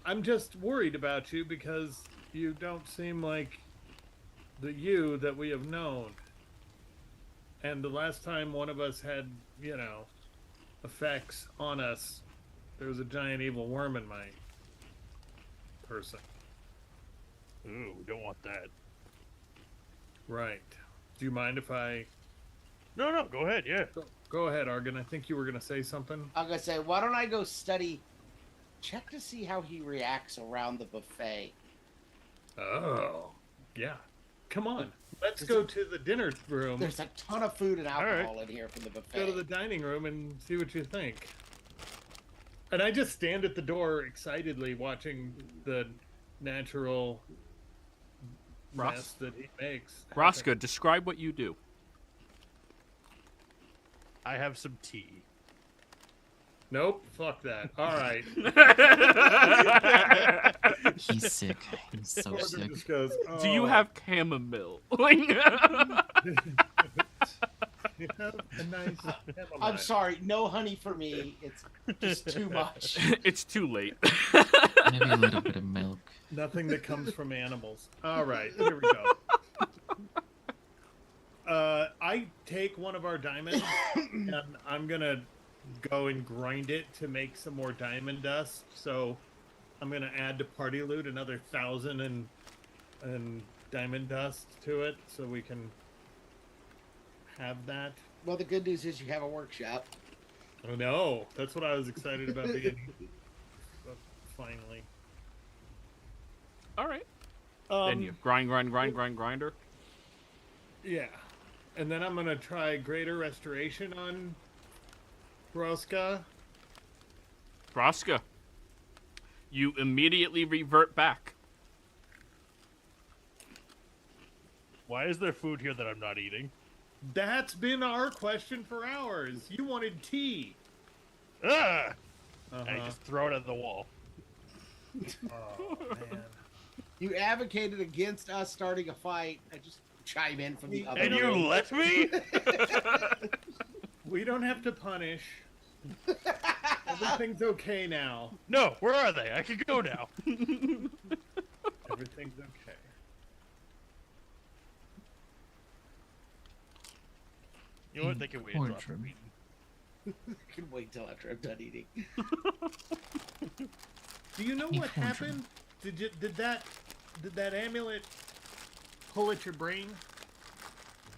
I'm just worried about you because you don't seem like the you that we have known. And the last time one of us had, effects on us, there was a giant evil worm in my person. Ooh, we don't want that. Right. Do you mind if I... No, go ahead, yeah. Go ahead, Argon. I think you were going to say something. I'm going to say, why don't I go check to see how he reacts around the buffet. Oh, yeah. Come on. Let's go to the dinner room. There's a ton of food and alcohol in here from the buffet. Go to the dining room and see what you think. And I just stand at the door excitedly watching the natural mess that he makes. Roscoe, describe what you do. I have some tea. Nope, fuck that. All right. He's sick. He's so Gordon sick. just goes, Do you "Oh, have chamomile? you have a nice chamomile." I'm sorry, no honey for me. It's just too much. It's too late. Maybe a little bit of milk. Nothing that comes from animals. All right, here we go. I take one of our diamonds, and I'm going to go and grind it to make some more diamond dust. So I'm going to add to party loot another 1,000 and diamond dust to it so we can have that. Well, the good news is you have a workshop. Oh, no. That's what I was excited about being. Finally. All right. Then you grinder. Yeah. And then I'm going to try Greater Restoration on Broska. Roscoe, you immediately revert back. Why is there food here that I'm not eating? That's been our question for hours. You wanted tea. Ah! Uh-huh. I just throw it at the wall. Oh, man. You advocated against us starting a fight. I just chime in from the other And you room. let me? We don't have to punish. Everything's okay now. No, where are they? I can go now. Everything's okay. You know what? They can wait until after I'm eating. I can wait till after I'm done eating. Do you know what happened? Did that amulet pull at your brain?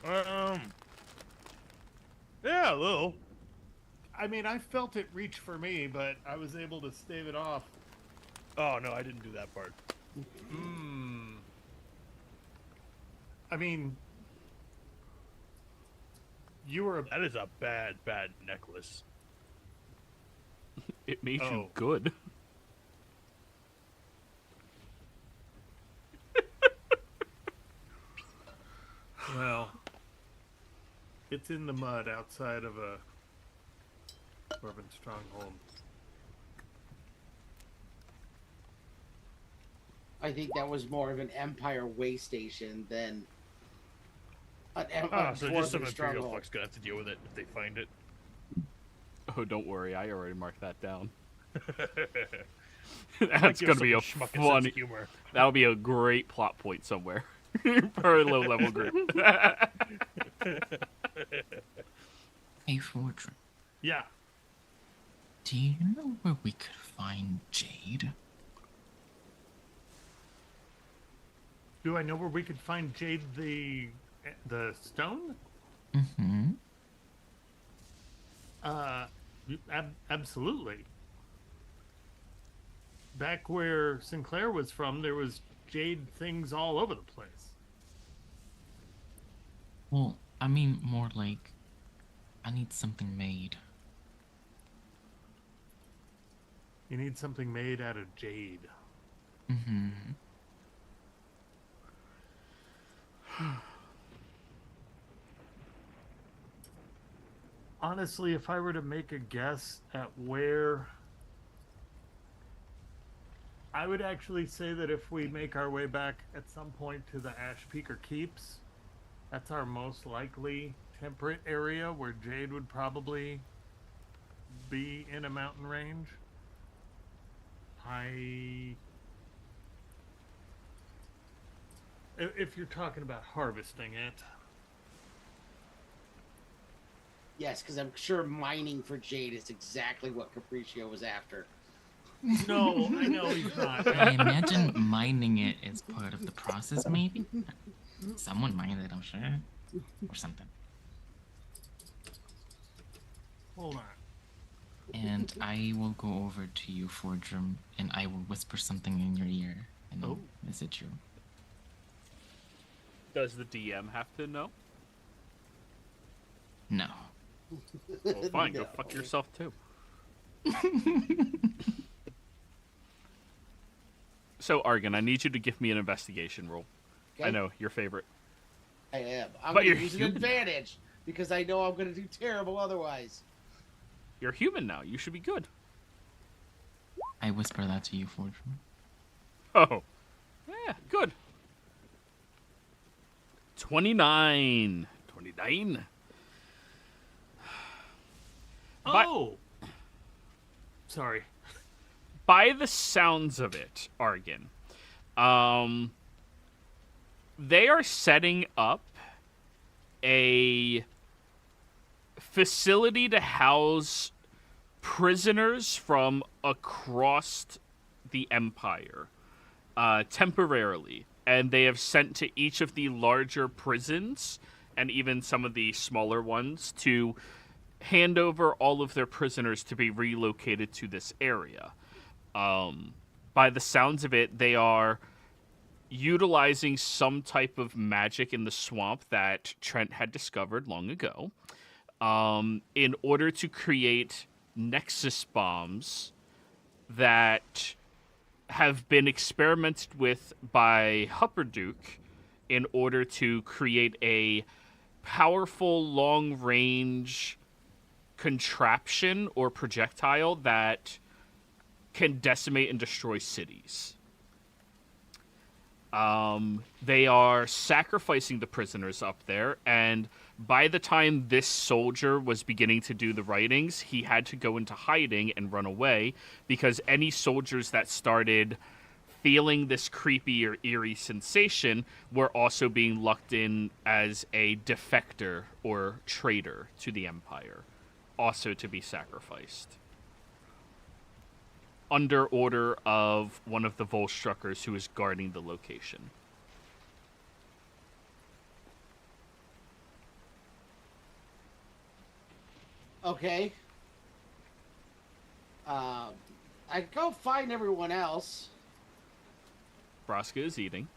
Yeah, a little. I mean, I felt it reach for me, but I was able to stave it off. Oh no, I didn't do that part. I mean, you were That is a bad necklace. It made you Oh. good. well. It's in the mud outside of a Dwarven stronghold. I think that was more of an Empire way station than an So just some Imperial stronghold. folks gonna have to deal with it if they find it. Oh, don't worry. I already marked that down. Might That's give going to be a some schmuck a sense of funny... humor. That'll be a great plot point somewhere. For a low-level group. Hey, Fortune, Yeah. do you know where we could find Jade? Do I know where we could find Jade the stone? Mm-hmm. Absolutely. Back where Sinclair was from, there was jade things all over the place. Well, I mean more like, I need something made. You need something made out of jade. Mm-hmm. Honestly, if I were to make a guess at where, I would actually say that if we make our way back at some point to the Ash Peaker Keeps, that's our most likely temperate area where jade would probably be in a mountain range. If you're talking about harvesting it. Yes, because I'm sure mining for jade is exactly what Capriccio was after. No, I know he's not. I imagine mining it is part of the process, maybe? Someone mined it, I'm sure. Or something. Hold on. And I will go over to you, Fordrum, and I will whisper something in your ear. And Oh. is it true? Does the DM have to know? No. Well, fine. Go No. fuck yourself, too. So, Argon, I need you to give me an investigation roll. Okay? I know, your favorite. I am. I'm But going you're to use an human. advantage because I know I'm going to do terrible otherwise. You're human now. You should be good. I whisper that to you, Fordrum. Oh. Yeah, good. 29. 29. But- Oh! Sorry. By the sounds of it, Argon, they are setting up a facility to house prisoners from across the Empire, temporarily. And they have sent to each of the larger prisons, and even some of the smaller ones, to hand over all of their prisoners to be relocated to this area. By the sounds of it, they are utilizing some type of magic in the swamp that Trent had discovered long ago, in order to create nexus bombs that have been experimented with by Ivan Duch in order to create a powerful long-range contraption or projectile that can decimate and destroy cities. They are sacrificing the prisoners up there, and by the time this soldier was beginning to do the writings, he had to go into hiding and run away, because any soldiers that started feeling this creepy or eerie sensation were also being lucked in as a defector or traitor to the Empire, also to be sacrificed. Under order of one of the Volstruckers who is guarding the location. Okay. I go find everyone else. Braska is eating.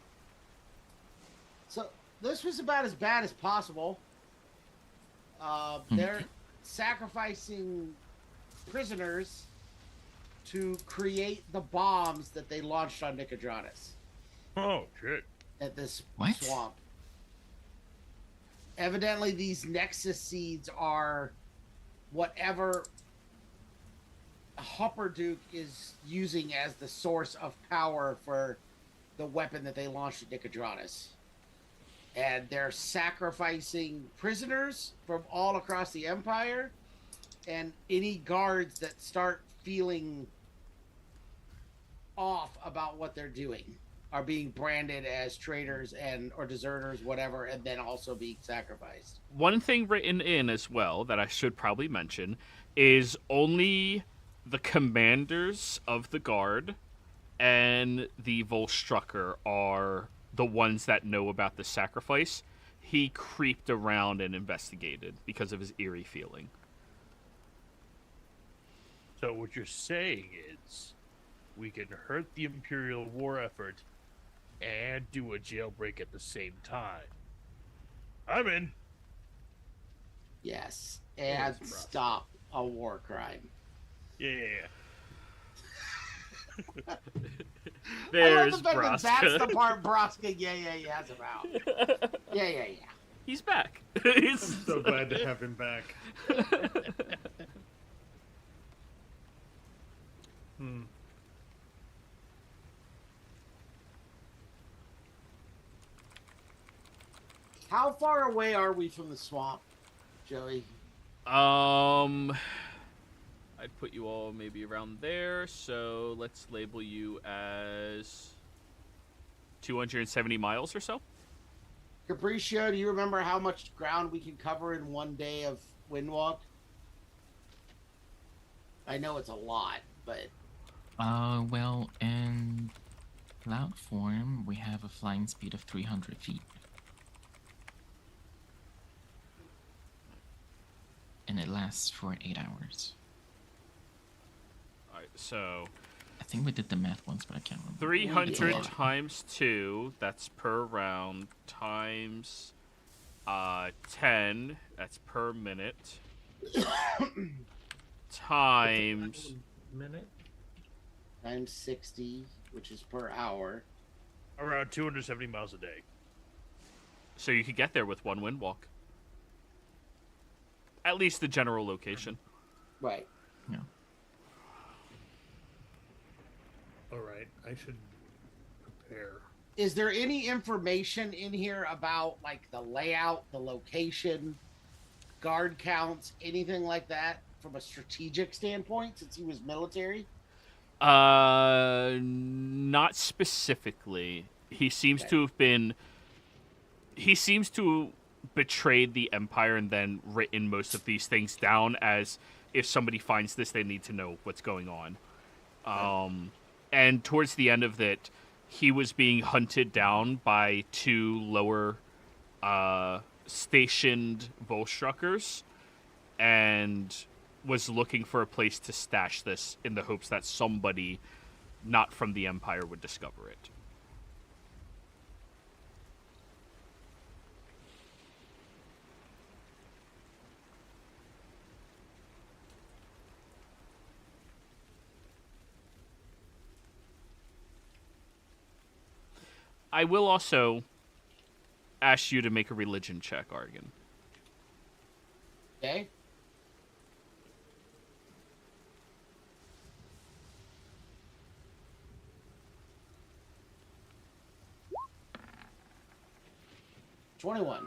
So this was about as bad as possible. They're sacrificing prisoners to create the bombs that they launched on Nicodranus Oh, shit. at this What? swamp. Evidently, these Nexus seeds are whatever Ivan Duch is using as the source of power for the weapon that they launched at Nicodranus. And they're sacrificing prisoners from all across the Empire, and any guards that start feeling off about what they're doing are being branded as traitors and or deserters, whatever, and then also being sacrificed. One thing written in as well that I should probably mention is only the commanders of the guard and the Volstrucker are the ones that know about the sacrifice. He creeped around and investigated because of his eerie feeling. So what you're saying is we can hurt the Imperial war effort and do a jailbreak at the same time. I'm in. Yes, and stop a war crime. Yeah. There's I love the fact that that's the Braska. part Braska has about. Yeah. He's back. I'm so glad to have him back. How far away are we from the swamp, Joey? I'd put you all maybe around there, so let's label you as 270 miles or so. Capriccio, do you remember how much ground we can cover in one day of Windwalk? I know it's a lot, but... Well, in cloud form, we have a flying speed of 300 feet. And it lasts for 8 hours. Alright, so I think we did the math once, but I can't remember. 300 Yeah. times 2, that's per round, times 10, that's per minute, times... Minute? Times 60, which is per hour. Around 270 miles a day. So you could get there with one wind walk. At least the general location. Right. Yeah. All right, I should prepare. Is there any information in here about, like, the layout, the location, guard counts, anything like that from a strategic standpoint, since he was military? Not specifically. He seems to have been... He seems to betrayed the Empire and then written most of these things down as if somebody finds this, they need to know what's going on. And towards the end of it, he was being hunted down by 2 lower stationed Volstruckers and was looking for a place to stash this in the hopes that somebody not from the Empire would discover it. I will also ask you to make a religion check, Argan. Okay. $21.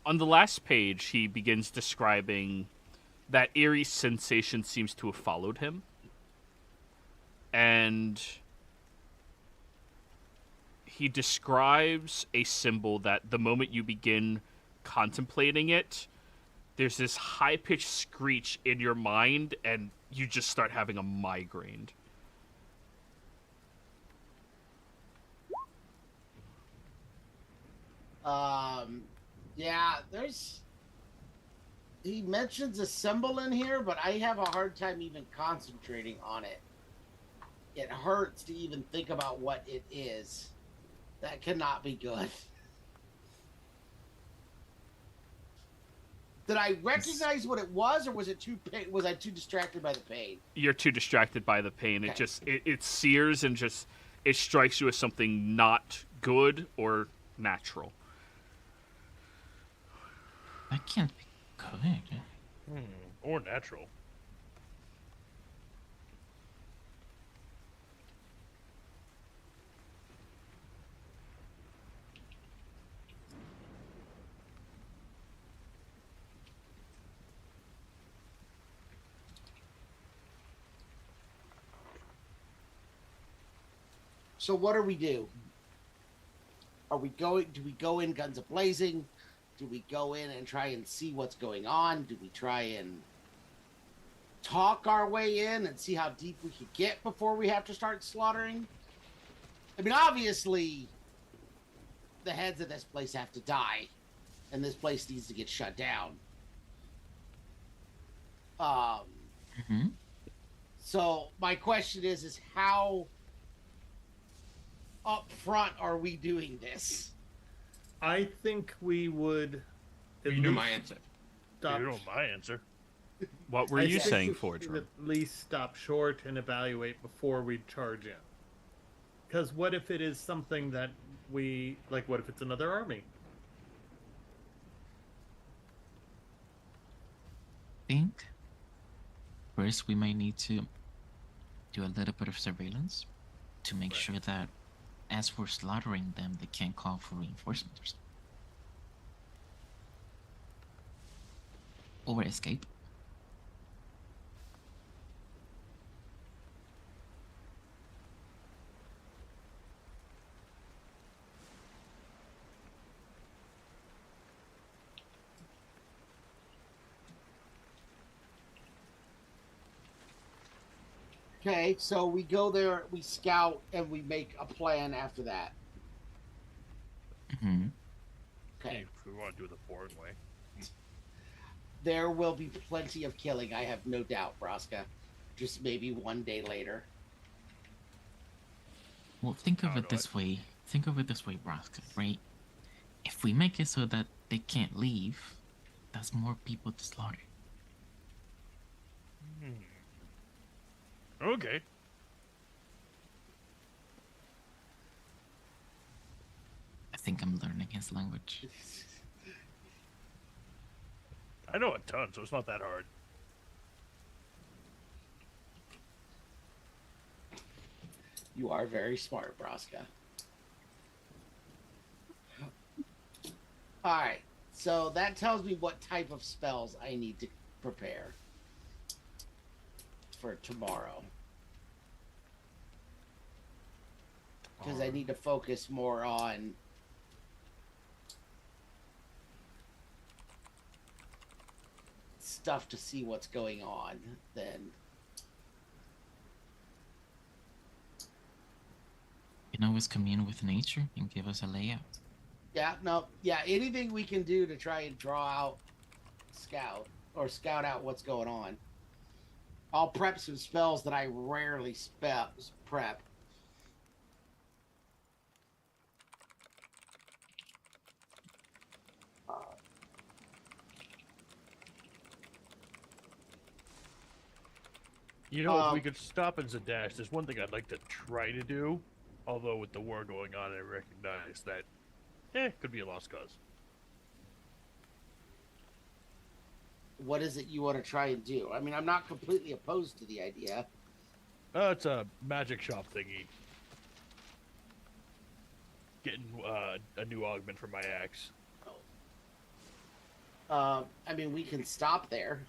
On the last page, he begins describing that eerie sensation seems to have followed him. And he describes a symbol that the moment you begin contemplating it, there's this high-pitched screech in your mind, and you just start having a migraine. Yeah, he mentions a symbol in here, but I have a hard time even concentrating on it. It hurts to even think about what it is. That cannot be good. Did I recognize what it was, or was I too distracted by the pain? You're too distracted by the pain. Okay. It just it sears and just it strikes you as something not good or natural. That can't be good. Or natural. So what do we do? Do we go in guns a-blazing? Do we go in and try and see what's going on? Do we try and talk our way in and see how deep we could get before we have to start slaughtering? I mean, obviously, the heads of this place have to die, and this place needs to get shut down. So my question is how up front are we doing this? I think we would. You knew my answer. Stop. You know my answer. What were I you think saying, we should Fortran? At least stop short and evaluate before we charge in. Because what if it is something that what if it's another army? Think first we might need to do a little bit of surveillance to make sure that as we're slaughtering them, they can't call for reinforcements or something. Or escape. Okay, so we go there, we scout, and we make a plan after that. Okay. If we want to do it the foreign way. There will be plenty of killing, I have no doubt, Braska. Just maybe one day later. Well, think of it this way. Think of it this way, Braska, right? If we make it so that they can't leave, that's more people to slaughter. Okay. I think I'm learning his language. I know a ton, so it's not that hard. You are very smart, Braska. Alright, so that tells me what type of spells I need to prepare for tomorrow. Because I need to focus more on stuff to see what's going on than... You can always commune with nature and give us a layout. Yeah, anything we can do to try and draw out scout out what's going on. I'll prep some spells that I rarely prep. You know, if we could stop in Zadash, there's one thing I'd like to try to do Although with the war going on, I recognize that, could be a lost cause. What is it you want to try and do? I mean, I'm not completely opposed to the idea. It's a magic shop thingy. Getting a new augment for my axe. I mean, we can stop there.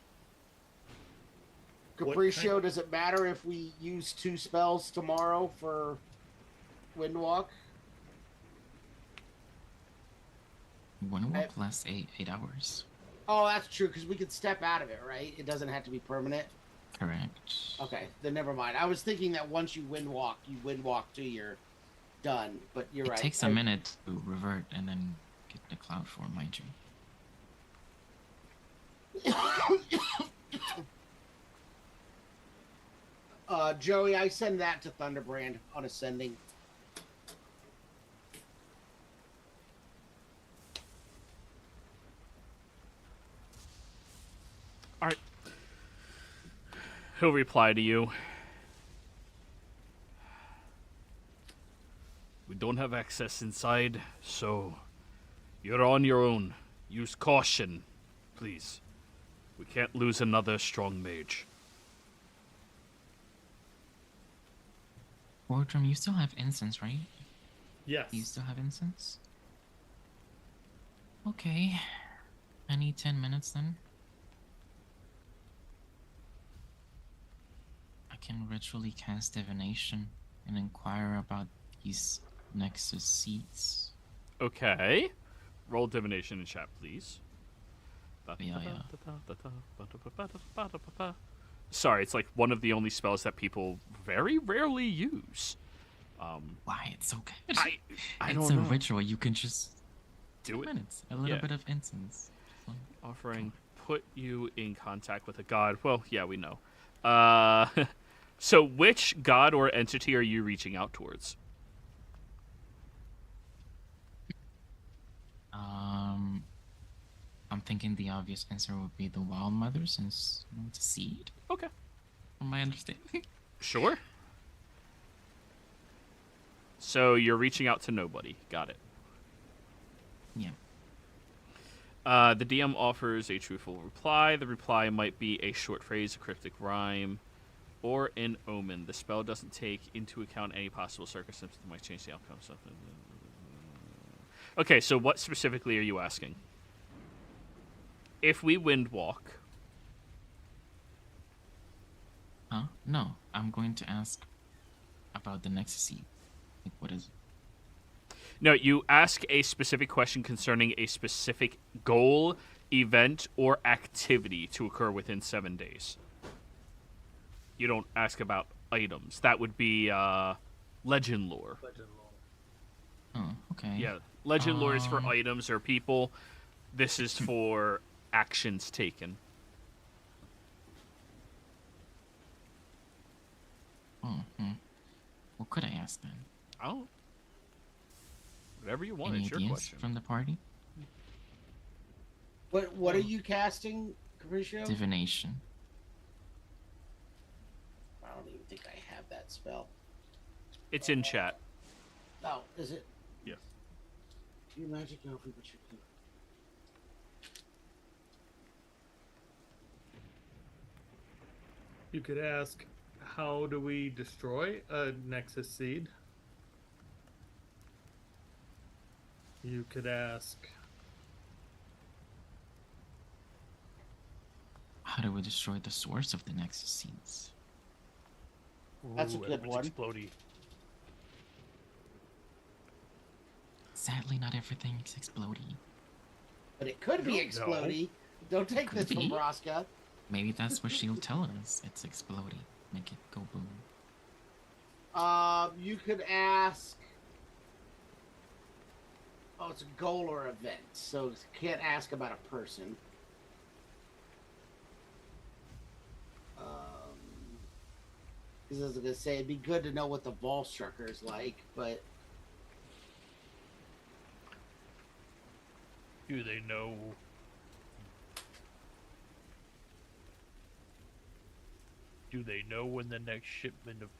Capriccio, does it matter if we use 2 spells tomorrow for Windwalk? Windwalk lasts 8 hours. Oh, that's true, because we could step out of it, right? It doesn't have to be permanent? Correct. Okay, then never mind. I was thinking that once you windwalk till you're done, but you're right. It takes a minute to revert and then get the cloud form, mind you. Joey, I send that to Thunderbrand on ascending. All right. He'll reply to you. We don't have access inside, so you're on your own. Use caution, please. We can't lose another strong mage. Wardrum, you still have incense, right? Yes. You still have incense? Okay. I need 10 minutes then. I can ritually cast divination and inquire about these Nexus seats. Okay. Roll divination in chat, please. Yeah. Sorry, it's like one of the only spells that people very rarely use. Why? It's so good. I it's don't a know. ritual. You can just Do it. minutes. A little Yeah. bit of incense. Offering put you in contact with a god. Well, yeah, we know. So which god or entity are you reaching out towards? I'm thinking the obvious answer would be the Wild Mother, since it's a seed, Okay. from my understanding. Sure. So you're reaching out to nobody. Got it. Yeah. The DM offers a truthful reply. The reply might be a short phrase, a cryptic rhyme, or an omen. The spell doesn't take into account any possible circumstances that might change the outcome. Okay, so what specifically are you asking? If we windwalk... Huh? No, I'm going to ask about the Nexus seed. Like, what is it? No, you ask a specific question concerning a specific goal, event, or activity to occur within 7 days. You don't ask about items. That would be legend lore. Oh, okay. Yeah, legend lore is for items or people. This is for actions taken. What could I ask then? Oh. Whatever you want, Any it's your ideas question. from the party? What are you casting, Capriccio? Divination. I don't even think I have that spell. It's in chat. Oh, is it? Yes. Do magic now for what you do. You could ask, how do we destroy a Nexus seed? You could ask, How do we destroy the source of the Nexus seeds? That's a good everything's one. Explodey. Sadly, not everything's exploding. But it could be don't know. explodey. Don't take Could this from be. Braska. Maybe that's what she'll tell us. It's exploding. Make it go boom. You could ask. Oh, it's a goal or event, so you can't ask about a person. Because I was gonna say it'd be good to know what the ball striker is like, but Do they know? Do they know when the next shipment of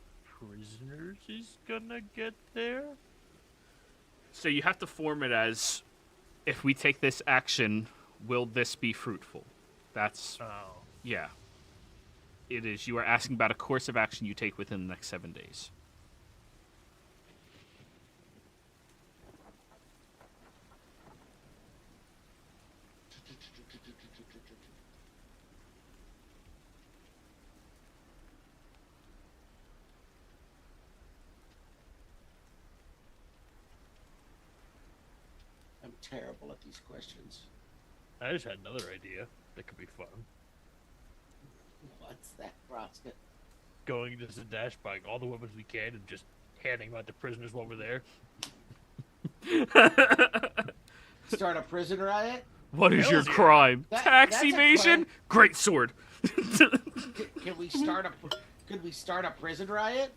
prisoners he's gonna get there? So you have to form it as, if we take this action, will this be fruitful? That's, Oh. yeah. It is, you are asking about a course of action you take within the next 7 days. I'm terrible at these questions. I just had another idea that could be fun. What's that, Roscoe? Going to Zadash, buying all the weapons we can, and just handing them out to prisoners while we're there. Start a prison riot? What is your Hells yeah. crime? That- Tax that's a evasion? plan. Great sword. Can we start a? Could we start a prison riot?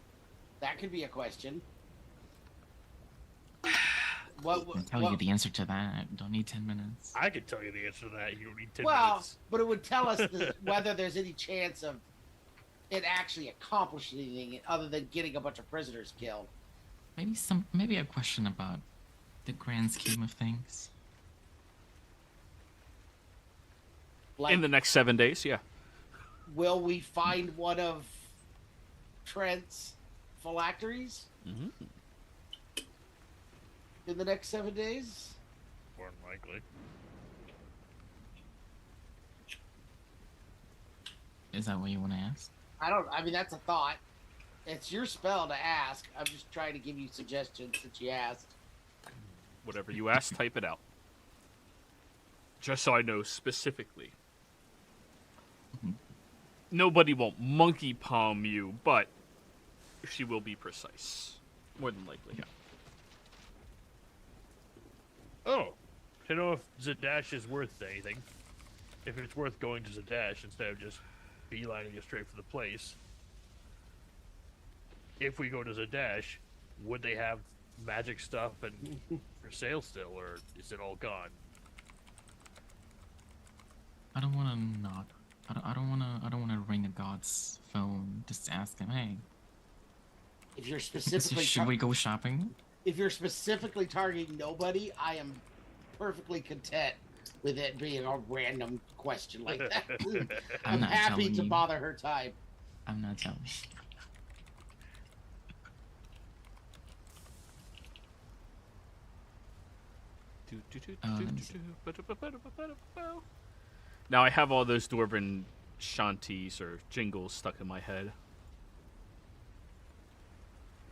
That could be a question. I can tell you the answer to that. Don't need 10 minutes. I could tell you the answer to that. You don't need 10 Well, minutes. but it would tell us whether there's any chance of it actually accomplishing anything other than getting a bunch of prisoners killed. Maybe a question about the grand scheme of things. Like, In the next 7 days, yeah. will we find one of Trent's phylacteries Mm-hmm. in the next 7 days? More than likely. Is that what you want to ask? I mean, that's a thought. It's your spell to ask. I'm just trying to give you suggestions since you asked. Whatever you ask, type it out. Just so I know specifically. Nobody won't monkey palm you, but she will be precise. More than likely, yeah. Oh, to know if Zadash is worth anything. If it's worth going to Zadash instead of just beelining it straight for the place. If we go to Zadash, would they have magic stuff and for sale still, or is it all gone? I don't want to knock. I don't want to ring a god's phone just to ask him, hey, If you're specifically should we go shopping? if you're specifically targeting nobody, I am perfectly content with it being a random question like that. I'm not happy telling to you. bother her time. I'm not telling. Now I have all those Dwarven shanties or jingles stuck in my head.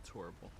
It's horrible.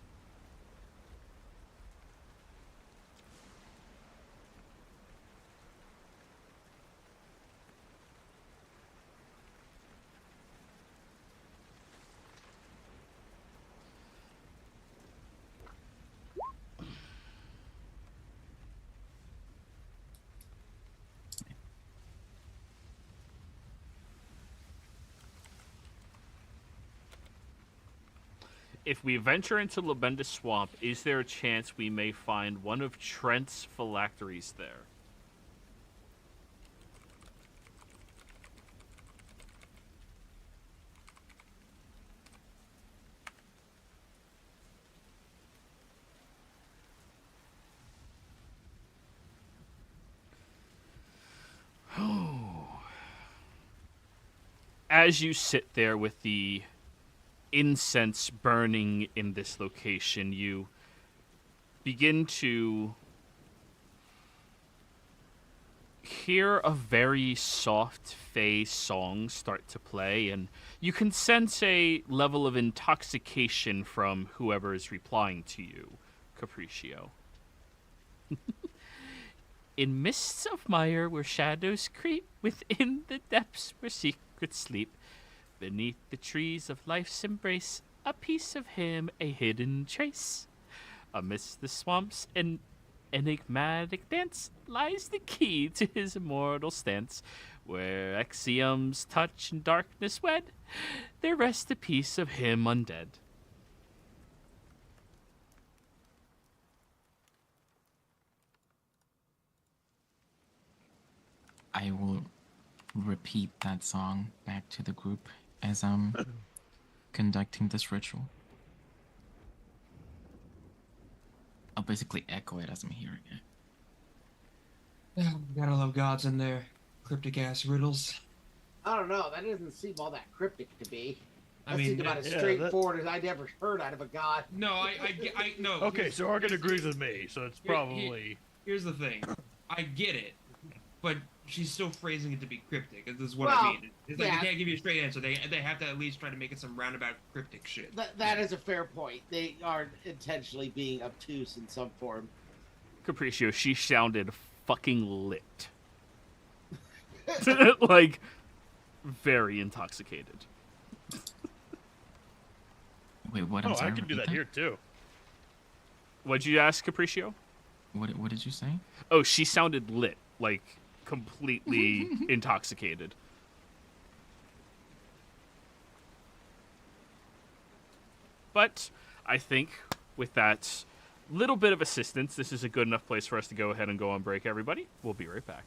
If we venture into Labenda Swamp, is there a chance we may find one of Trent's phylacteries there? As you sit there with the incense burning in this location, you begin to hear a very soft Fey song start to play, and you can sense a level of intoxication from whoever is replying to you, Capriccio. In mists of mire where shadows creep, within the depths where secrets sleep, beneath the trees of life's embrace, a piece of him, a hidden trace. Amidst the swamps and enigmatic dance lies the key to his immortal stance. Where Exium's touch and darkness wed, there rests a piece of him undead. I will repeat that song back to the group as I'm conducting this ritual. I'll basically echo it as I'm hearing it. Gotta love gods in their cryptic ass riddles. I don't know. That doesn't seem all that cryptic to me. I That mean, seemed about as yeah, straightforward as I'd ever heard out of a god. no, I no. Okay, so Argon agrees with me, so it's probably. Here's the thing, I get it, but she's still phrasing it to be cryptic. This is what Well, I mean. It's like yeah. they can't give you a straight answer. They have to at least try to make it some roundabout cryptic shit. That is a fair point. They are intentionally being obtuse in some form. Capriccio, she sounded fucking lit. Like, very intoxicated. Wait, what? Oh, I'm sorry, I can do repeat that here too. What'd you ask, Capriccio? What did you say? Oh, she sounded lit, like completely intoxicated. But I think with that little bit of assistance, this is a good enough place for us to go ahead and go on break, everybody. We'll be right back.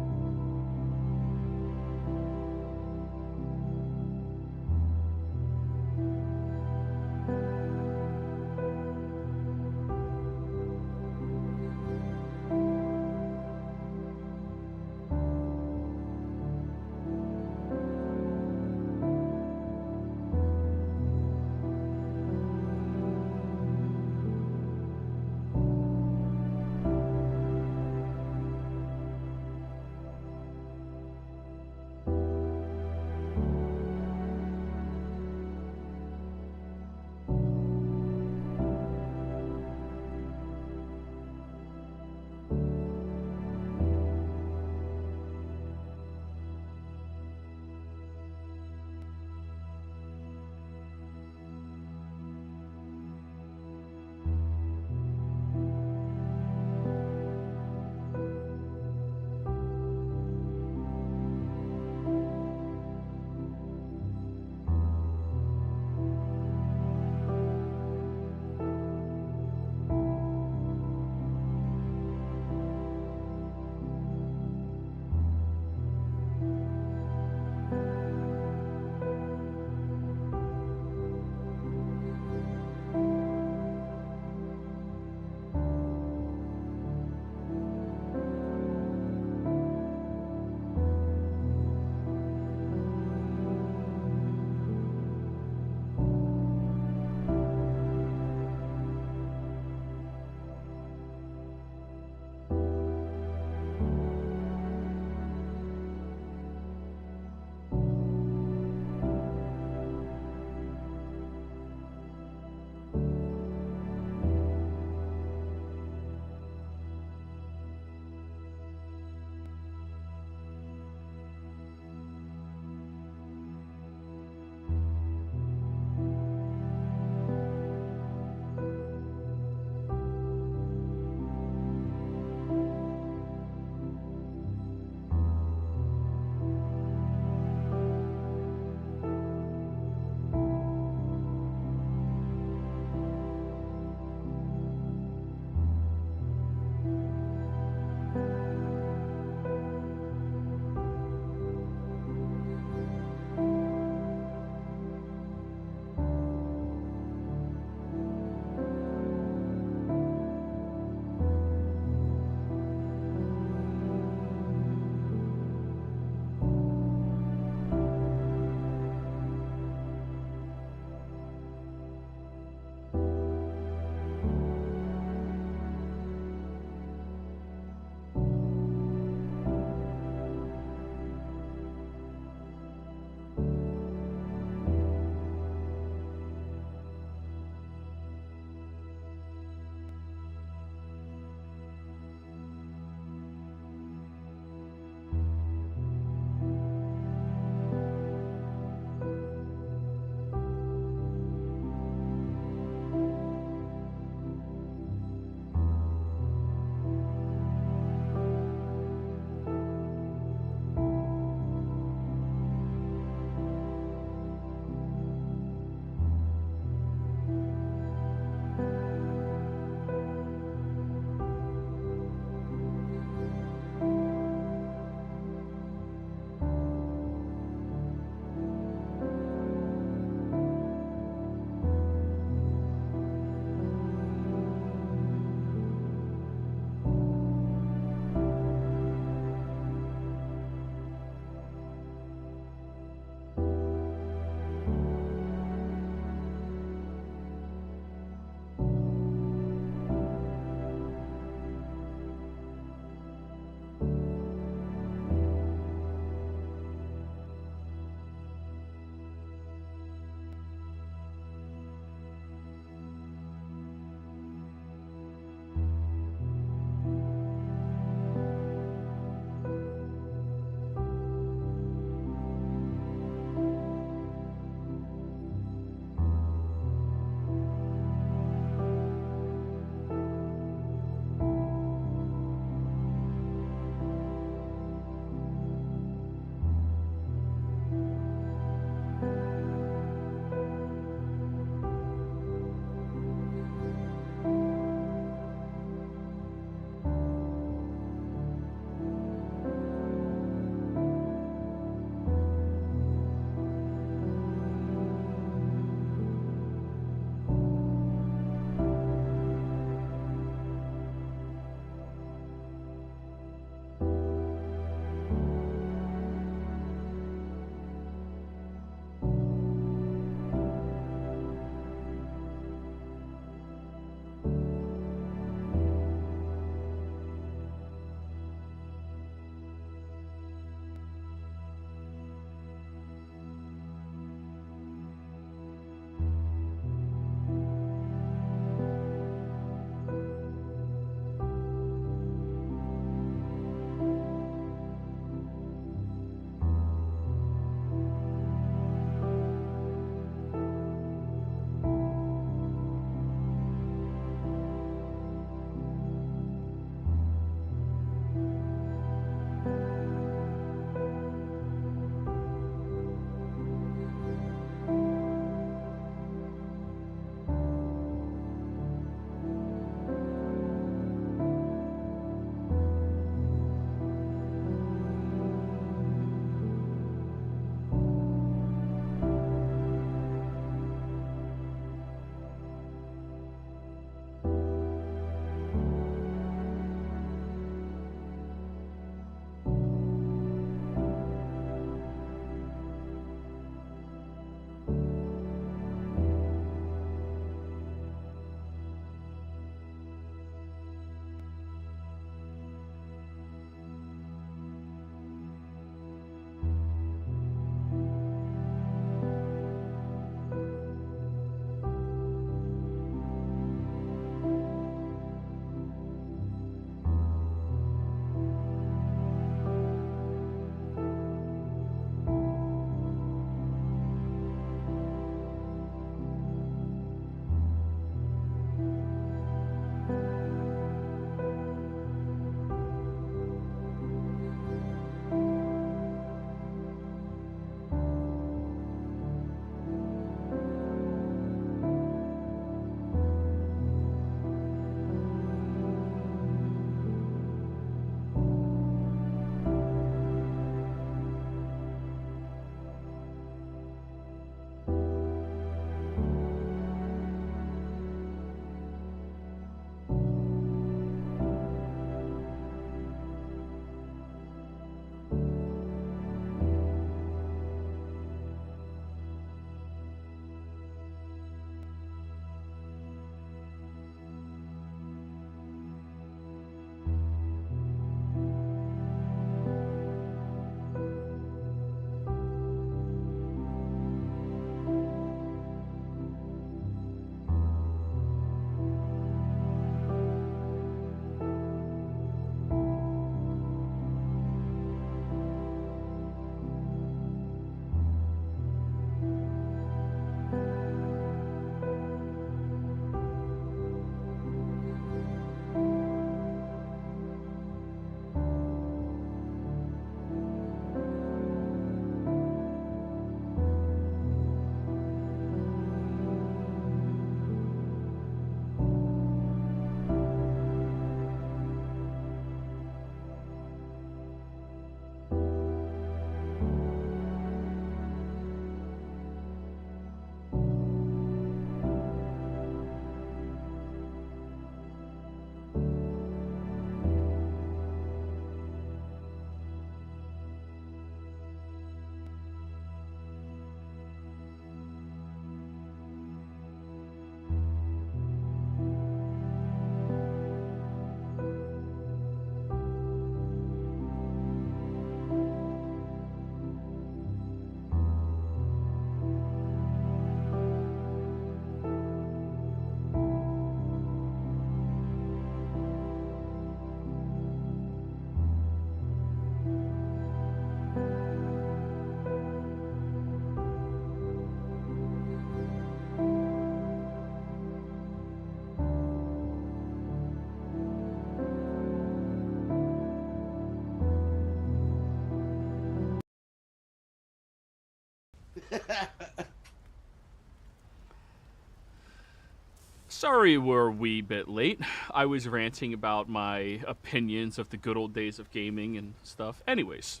Sorry we're a wee bit late. I was ranting about my opinions of the good old days of gaming and stuff. Anyways.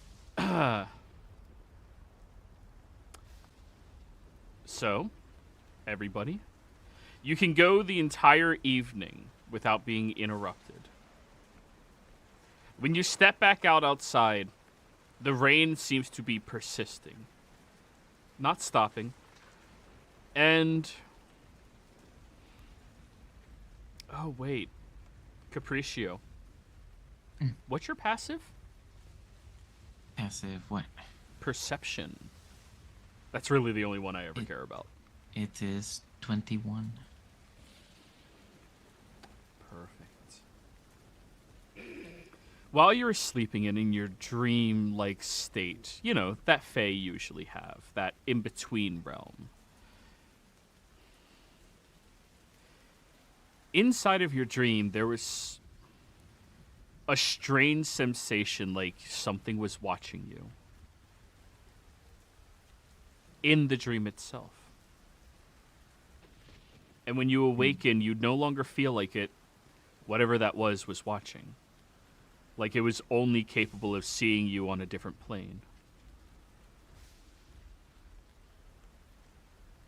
So, everybody, you can go the entire evening without being interrupted. When you step back outside, the rain seems to be persisting, not stopping. And oh wait, Capriccio, what's your passive? Passive what? Perception. That's really the only one I ever care about. It is 21. Perfect. While you're sleeping and in your dream-like state, you know, that Fae usually have, that in-between realm. Inside of your dream, there was a strange sensation like something was watching you. In the dream itself. And when you awaken, you'd no longer feel like it, whatever that was watching. Like it was only capable of seeing you on a different plane.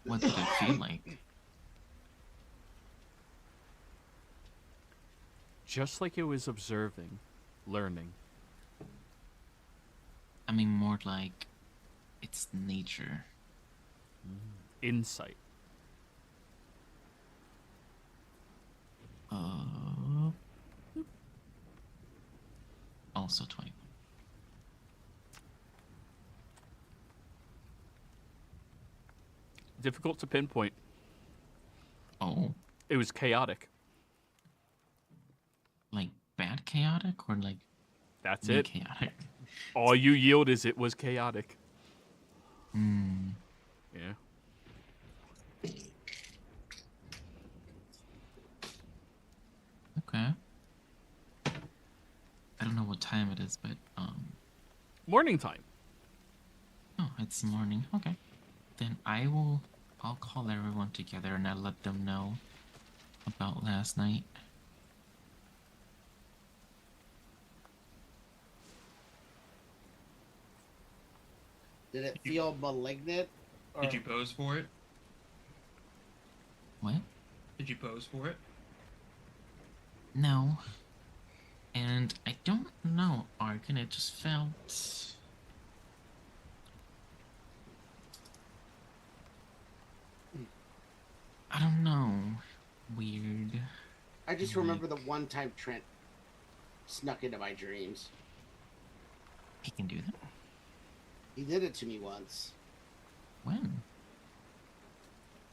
What did it feel like? Just like it was observing, learning. I mean, more like it's nature. Insight. Also 21. Difficult to pinpoint. Oh, It was chaotic. like bad chaotic or like That's me it. chaotic? All you yield is it was chaotic. Hmm. Yeah. Okay. I don't know what time it is, but Morning time. oh, it's morning. Okay. Then I'll call everyone together and I'll let them know about last night. Did it feel malignant? Or... Did you pose for it? What? Did you pose for it? No. And I don't know, Arkin, it just felt... I don't know. Weird. I just remember the one time Trent snuck into my dreams. He can do that? He did it to me once. When?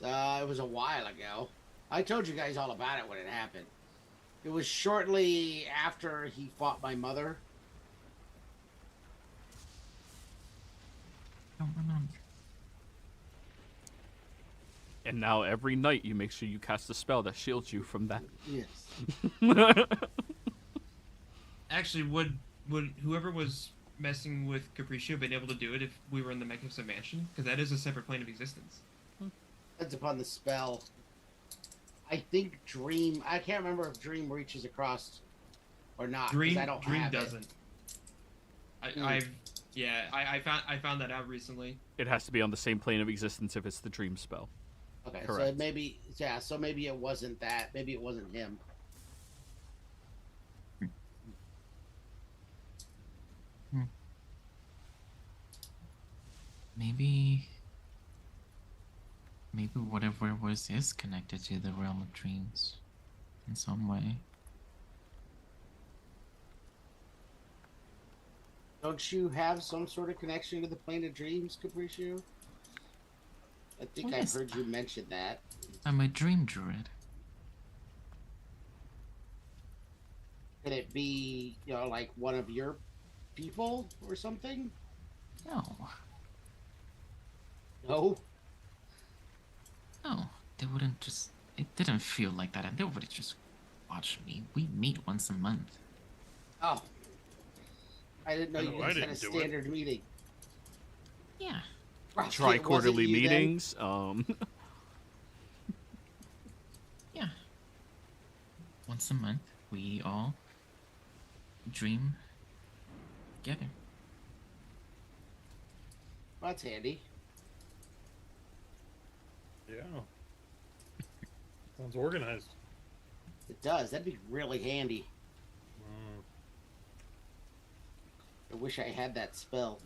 It was a while ago. I told you guys all about it when it happened. It was shortly after he fought my mother. I don't remember. And now every night you make sure you cast a spell that shields you from that. Yes. Actually, would whoever was messing with Capriccio been able to do it if we were in the Magnificent Mansion? Because that is a separate plane of existence. Depends upon the spell. I think Dream. I can't remember if Dream reaches across or not. 'Cause Dream I don't Dream have doesn't. I found that out recently. It has to be on the same plane of existence if it's the dream spell. It. Okay, Correct. so maybe so maybe it wasn't that. Maybe it wasn't him. Maybe whatever it was is connected to the realm of dreams in some way. Don't you have some sort of connection to the plane of dreams, Capriccio? I think What I've is heard you mention that. I'm a dream druid. Could it be, like one of your people or something? No. No. No. They wouldn't just... It didn't feel like that, and they would just watch me. We meet once a month. Oh. I didn't know I you know I guys had a didn't do it. standard meeting. Yeah. tri-quarterly Was it you then? meetings. Yeah. Once a month, we all dream together. That's handy. Yeah. Sounds organized. It does. That'd be really handy. I wish I had that spell.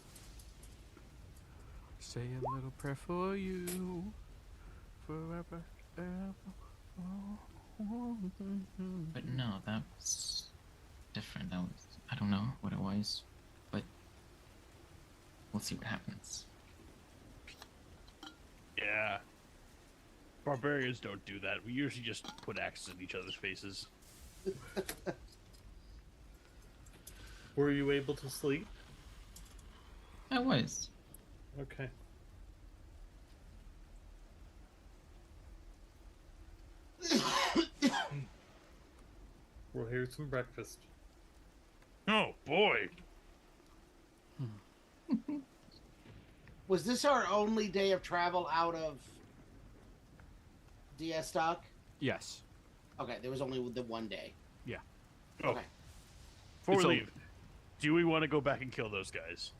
Say a little prayer for you. Forever. But no, that was different. That was, I don't know what it was, but we'll see what happens. Yeah. Barbarians don't do that. We usually just put axes in each other's faces. Were you able to sleep? I was. Okay. Well, here's some breakfast. Oh, boy. Was this our only day of travel out of DS stock? Yes. Okay, there was only the one day. Yeah. Oh, Okay. before It's we a- leave, do we want to go back and kill those guys?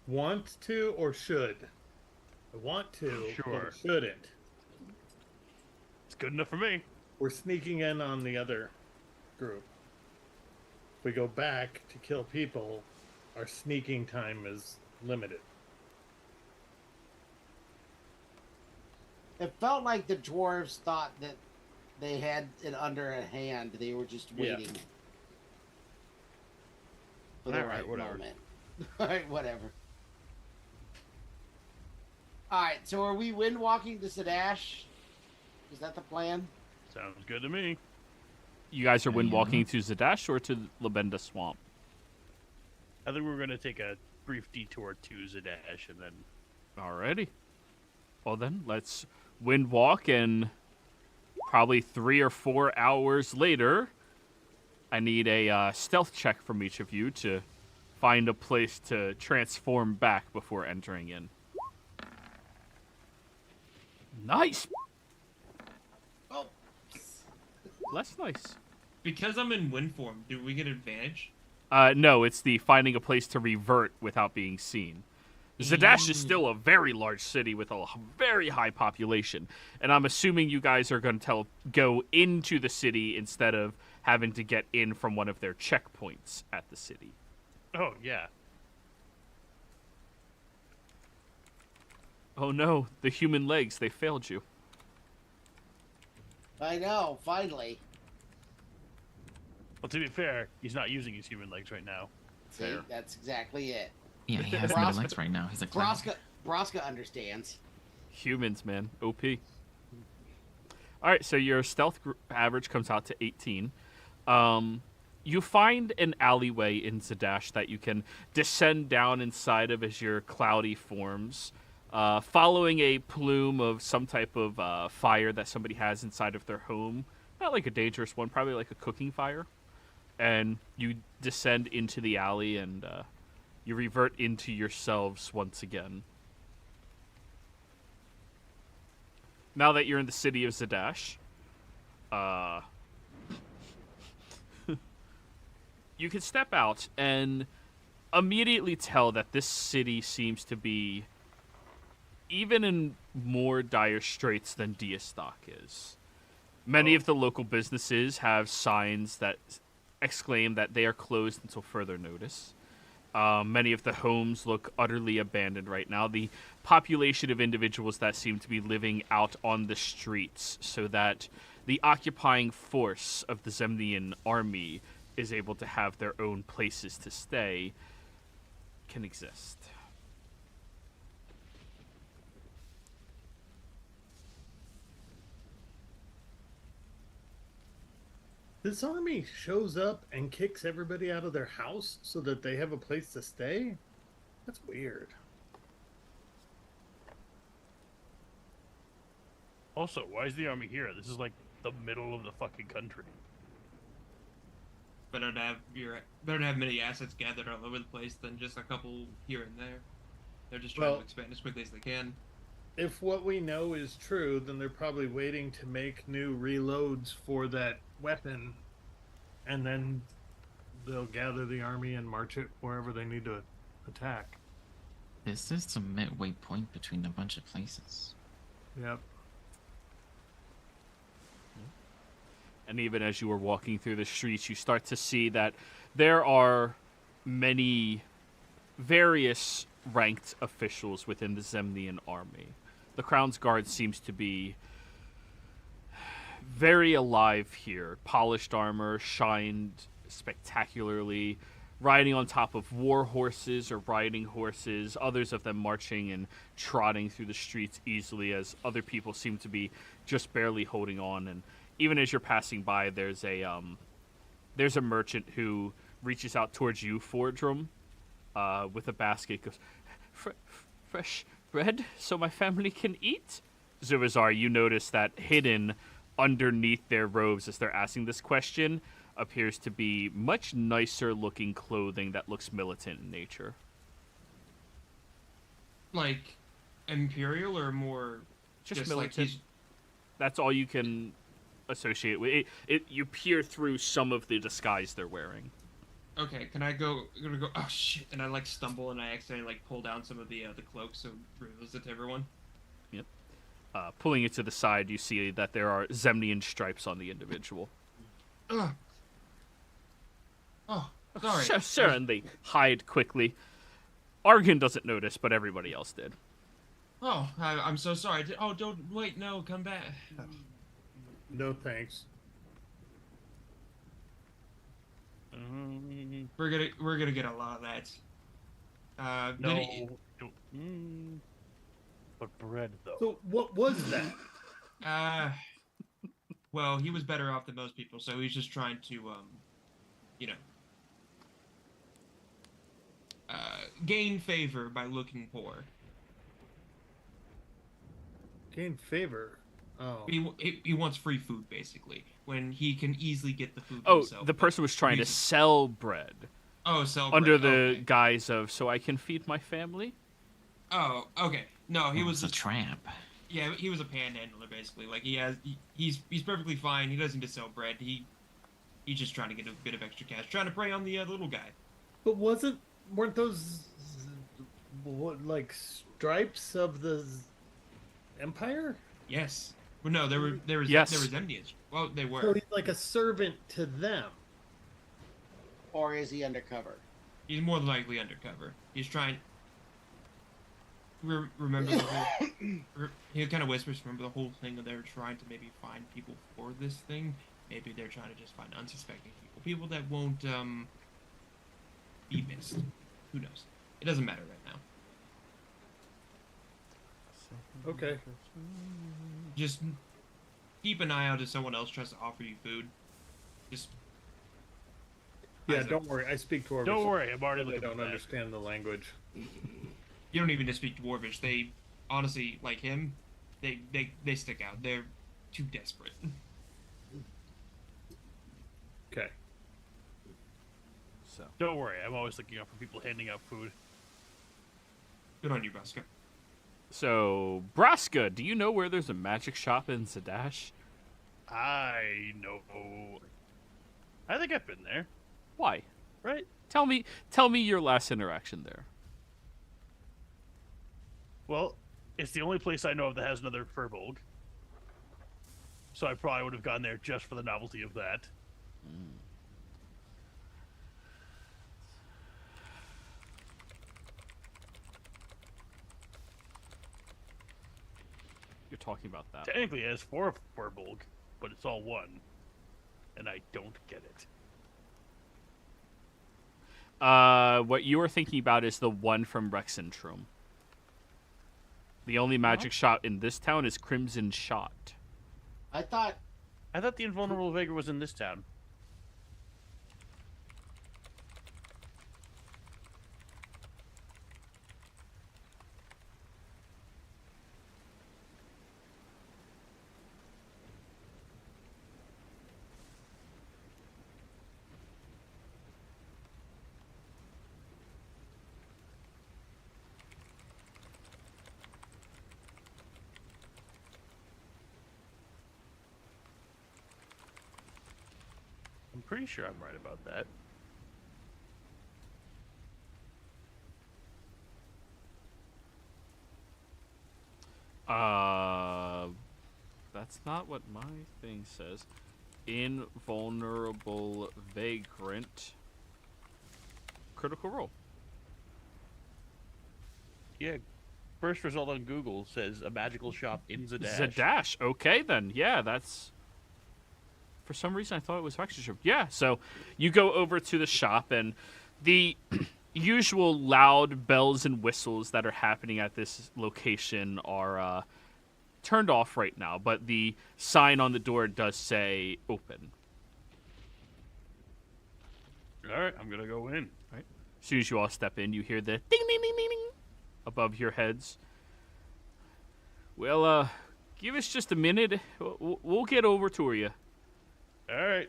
Want to or should? I want to, Sure. but shouldn't. It's good enough for me. We're sneaking in on the other group. If we go back to kill people, our sneaking time is limited. It felt like the dwarves thought that they had it under a hand. They were just Yeah. waiting for the All right, right whatever. moment. All right, whatever. All right, so are we wind walking to Zadash? Is that the plan? Sounds good to me. You guys are wind Yeah. walking to Zadash or to Labenda Swamp? I think we're going to take a brief detour to Zadash and then... Alrighty. Well then, let's wind walk, and probably 3 or 4 hours later, I need a stealth check from each of you to find a place to transform back before entering in. Nice! Oh, Less nice. Because I'm in wind form, do we get advantage? No, it's the finding a place to revert without being seen. Zadash is still a very large city with a very high population, and I'm assuming you guys are going to go into the city instead of having to get in from one of their checkpoints at the city. Oh, yeah. Oh no, the human legs, they failed you. I know, finally. Well, to be fair, he's not using his human legs right now. See, Fair. that's exactly it. Yeah, he has no legs right now. He's a clown. Broska understands. Humans, man. OP. Alright, so your stealth average comes out to 18. You find an alleyway in Zadash that you can descend down inside of as your cloudy forms, following a plume of some type of fire that somebody has inside of their home. Not like a dangerous one, probably like a cooking fire. And you descend into the alley and you revert into yourselves once again. Now that you're in the city of Zadash, you can step out and immediately tell that this city seems to be even in more dire straits than Diastock is. Many of the local businesses have signs that exclaim that they are closed until further notice. Many of the homes look utterly abandoned right now. The population of individuals that seem to be living out on the streets so that the occupying force of the Zemnian army is able to have their own places to stay can exist. This army shows up and kicks everybody out of their house so that they have a place to stay? That's weird. Also, why is the army here? This is like the middle of the fucking country. better to have many assets gathered all over the place than just a couple here and there. They're just trying to expand as quickly as they can. If what we know is true, then they're probably waiting to make new reloads for that weapon, and then they'll gather the army and march it wherever they need to attack. This is the midway point between a bunch of places. Yep. And even as you were walking through the streets, you start to see that there are many various ranked officials within the Zemnian army. The Crown's Guard seems to be very alive here. Polished armor, shined spectacularly, riding on top of war horses or riding horses, others of them marching and trotting through the streets easily, as other people seem to be just barely holding on. And even as you're passing by, there's a merchant who reaches out towards you, Fordrum, with a basket, goes, fresh bread so my family can eat? Zuvazar, you notice that hidden underneath their robes as they're asking this question appears to be much nicer looking clothing that looks militant in nature. Like imperial or more Just militant? militant. That's all you can associate with it. You peer through some of the disguise they're wearing. Okay, can I go? I'm gonna go. Oh shit! And I like stumble and I accidentally like pull down some of the cloak, so reveals it to everyone. Yep. Pulling it to the side, you see that there are Zemnian stripes on the individual. Ugh. Oh, sorry. Sure, and they hide quickly. Argon doesn't notice, but everybody else did. Oh, I'm so sorry. Oh, don't wait. No, come back. No thanks. We're gonna get a lot of that. No. Did he- But bread, though. So what was that? Well, he was better off than most people, so he's just trying to, you know, gain favor by looking poor. Gain favor. Oh. He wants free food, basically, when he can easily get the food Oh, himself. the person was trying to sell bread. Oh, sell Under bread. the Okay. guise of, so I can feed my family? Oh, okay. No, he was a tramp. Yeah, he was a panhandler, basically. Like, he's perfectly fine. He doesn't need to sell bread. He's just trying to get a bit of extra cash, trying to prey on the little guy. But weren't those like stripes of the Empire? Yes. Well, no, there were Yes. Zemnians. Well, they were. So he's like a servant to them. Or is he undercover? He's more than likely undercover. He's trying. Remember the whole. He kind of whispers. Remember the whole thing that they're trying to maybe find people for this thing. Maybe they're trying to just find unsuspecting people that won't be missed. Who knows? It doesn't matter right now. Okay. Just keep an eye out if someone else tries to offer you food. Just. Yeah, eyes up. don't worry. I speak Dwarvish. Don't worry, I'm already I looking don't for that. understand the language. You don't even just speak Dwarvish. They honestly, like him, they stick out. They're too desperate. Okay. So, Don't worry, I'm always looking out for people handing out food. Good on you, Braska. so Braska, do you know where there's a magic shop in Zadash? I know. I think I've been there, Why? right? Tell me your last interaction there. Well, it's the only place I know of that has another Furbolg. So I probably would have gone there just for the novelty of that. You're talking about that. Technically, it has 4 Furbolg, but it's all one. And I don't get it. What you were thinking about is the one from Rexentrum. The only magic shot in this town is Crimson Shot. I thought I thought the Invulnerable Vigor was in this town. I'm pretty sure I'm right about that. That's not what my thing says. Invulnerable vagrant. Critical role. Yeah. First result on Google says a magical shop in Zadash. Zadash. Okay, then. Yeah, that's... For some reason, I thought it was Vextra. Yeah, so you go over to the shop, and the usual loud bells and whistles that are happening at this location are turned off right now, but the sign on the door does say open. All right, I'm going to go in. Right. As soon as you all step in, you hear the ding, ding, ding, ding, ding above your heads. Well, give us just a minute. We'll get over to you. All right.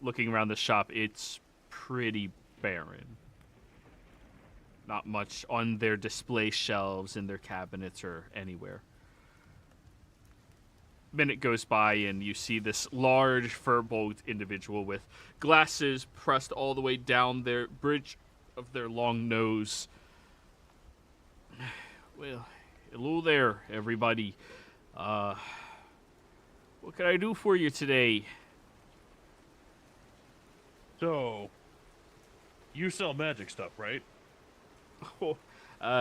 Looking around the shop, it's pretty barren. Not much on their display shelves, in their cabinets, or anywhere. Minute goes by, and you see this large, fur-bowled individual with glasses pressed all the way down their bridge of their long nose. Well, hello there, everybody. What can I do for you today? So, you sell magic stuff, right?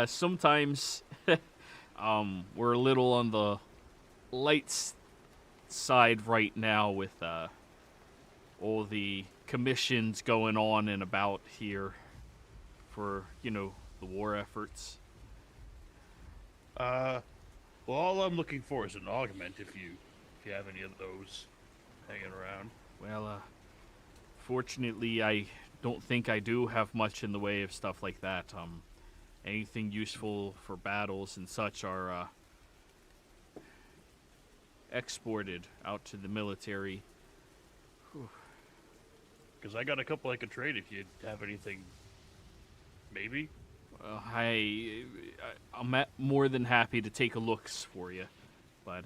Sometimes we're a little on the light side right now with all the commissions going on and about here for, the war efforts. Well, all I'm looking for is an augment if you have any of those hanging around. Well, fortunately, I don't think I do have much in the way of stuff like that. Anything useful for battles and such are exported out to the military. Because I got a couple I could trade if you have anything. Maybe? I'm more than happy to take a look for you. But,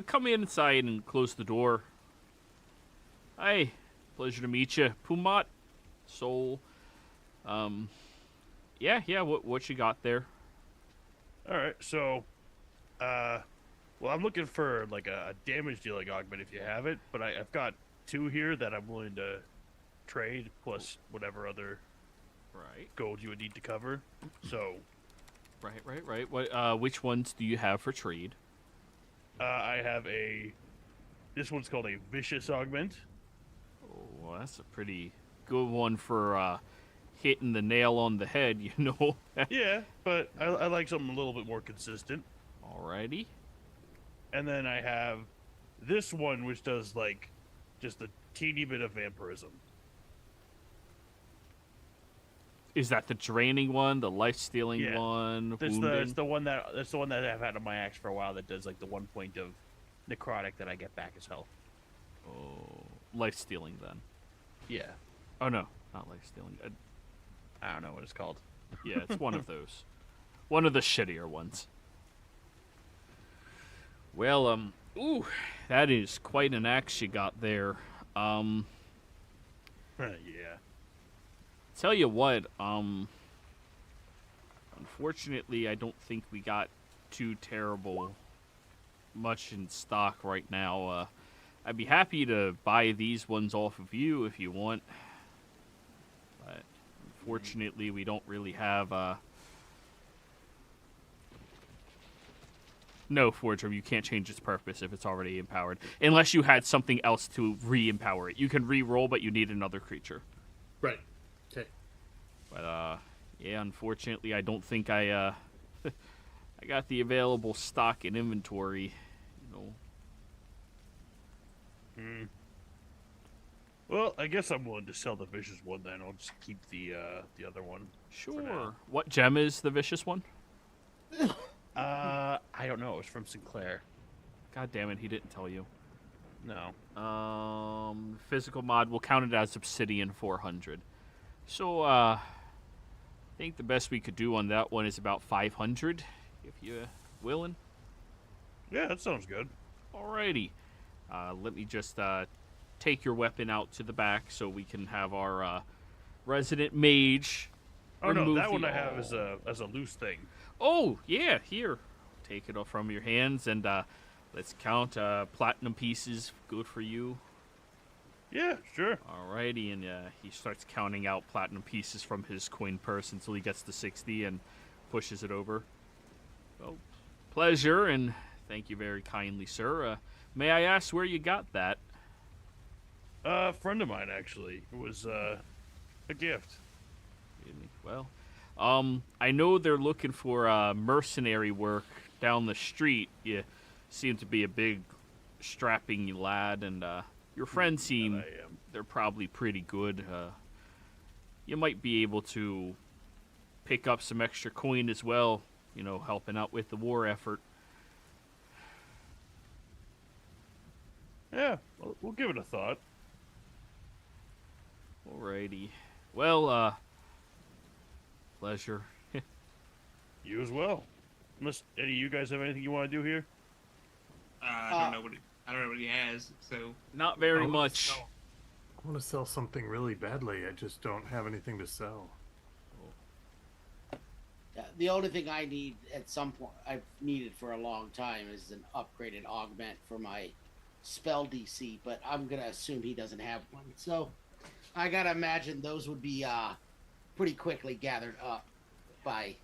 come inside and close the door. Hi, pleasure to meet you. Pumat, Soul. Yeah, what you got there? Alright, so, well, I'm looking for, like, a damage-dealing augment if you have it, but I've got 2 here that I'm willing to trade, plus whatever other gold you would need to cover, so... Right. What, which ones do you have for trade? I have this one's called a Vicious Augment. Oh, well, that's a pretty good one for, hitting the nail on the head, Yeah, but I like something a little bit more consistent. Alrighty. And then I have this one, which does, like, just a teeny bit of vampirism. Is that the draining one, the life-stealing one? It's the one that I've had on my axe for a while that does, like, the 1 point of necrotic that I get back as health. Oh, life-stealing then. Yeah. Oh, no, not life-stealing. I don't know what it's called. Yeah, it's one of those. One of the shittier ones. Well, ooh, that is quite an axe you got there. Yeah. Tell you what, unfortunately, I don't think we got too terrible much in stock right now. I'd be happy to buy these ones off of you if you want. But unfortunately, we don't really have, No, Forger, you can't change its purpose if it's already empowered. Unless you had something else to re-empower it. You can re-roll, but you need another creature. Right. Okay. But, yeah, unfortunately, I don't think I got the available stock in inventory, Well, I guess I'm willing to sell the vicious one then. I'll just keep the other one. Sure. What gem is the vicious one? I don't know. It was from Sinclair. God damn it, he didn't tell you. No. Physical mod will count it as Obsidian 400. So, I think the best we could do on that one is about 500, if you're willing. Yeah, that sounds good. Alrighty. Let me just take your weapon out to the back so we can have our resident mage. Oh no, remove that one the- I have as a loose thing. Oh yeah, here. Take it off from your hands and let's count platinum pieces. Good for you. Yeah, sure. Alrighty, and he starts counting out platinum pieces from his coin purse until he gets to 60 and pushes it over. Well, pleasure, and thank you very kindly, sir. May I ask where you got that? A friend of mine, actually. It was a gift. Well, I know they're looking for mercenary work down the street. You seem to be a big, strapping lad, and your friends seem they're probably pretty good. You might be able to pick up some extra coin as well, you know, helping out with the war effort. Yeah, we'll give it a thought. Alrighty. Well, pleasure. You as well. Unless any of you guys have anything you want to do here? I don't know what he has. So Not very Oh, much. no. I want to sell something really badly. I just don't have anything to sell. The only thing I need at some point, I've needed for a long time, is an upgraded augment for my spell DC, but I'm going to assume he doesn't have one. So I got to imagine those would be pretty quickly gathered up by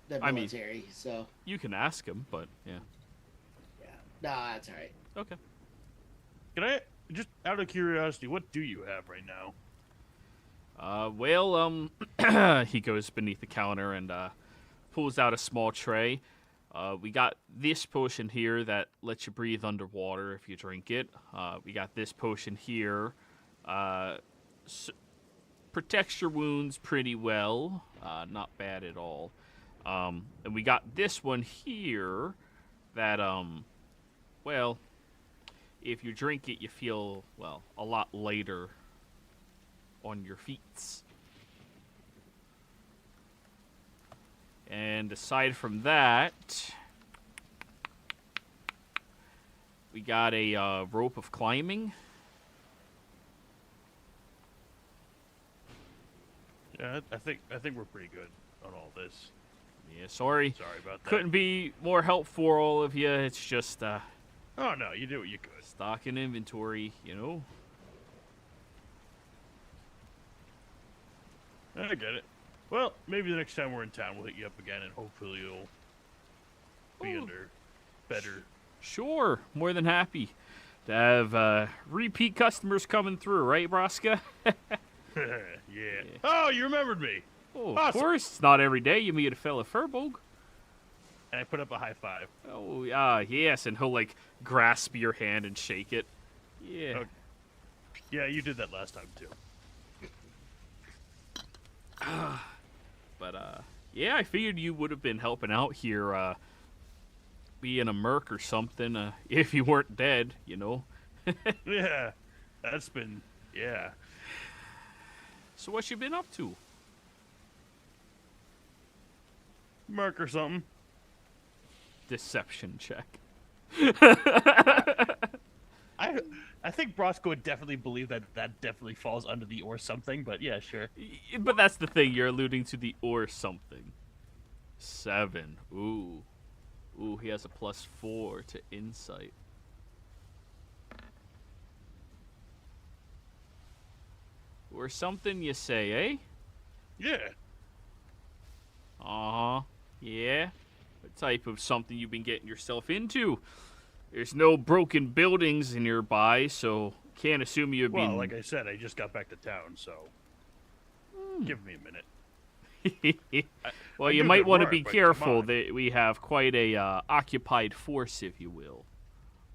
the I mean- military. So, You can ask him, but yeah. yeah. Nah, that's all right. Okay. Can I, just out of curiosity, what do you have right now? He goes beneath the counter and pulls out a small tray. We got this potion here that lets you breathe underwater if you drink it. We got this potion here. Protects your wounds pretty well. Not bad at all. And we got this one here that, well, if you drink it, you feel, well, a lot lighter on your feet. And aside from that, we got a rope of climbing. Yeah, I think we're pretty good on all this. Yeah, sorry. Sorry about that. Couldn't be more help for all of you. It's just Oh no, you do what you could. stock and inventory, you know. I get it. Well, maybe the next time we're in town, we'll hit you up again, and hopefully you'll be Oh. under better. Sure, more than happy to have repeat customers coming through, right, Braska? Yeah. Oh, you remembered me. Oh, of Awesome. course. It's not every day you meet a fella Furbolg. And I put up a high five. Oh, yes, and he'll, like, grasp your hand and shake it. Yeah. Okay. Yeah, you did that last time too. But, yeah, I figured you would have been helping out here, being a merc or something, if you weren't dead, you know. Yeah, that's been yeah. So what you been up to? Merc or something. Deception check. I think Brosco would definitely believe that definitely falls under the or something, but yeah, sure. But that's the thing, you're alluding to the or something. 7. Ooh. Ooh, he has a +4 to insight. Or something you say, eh? Yeah. Uh-huh. Yeah. What type of something you've been getting yourself into? There's no broken buildings nearby, so can't assume you've Well, been... like I said, I just got back to town, so give me a minute. Well, I you do might good want to work, be but come careful on. that we have quite a occupied force, if you will.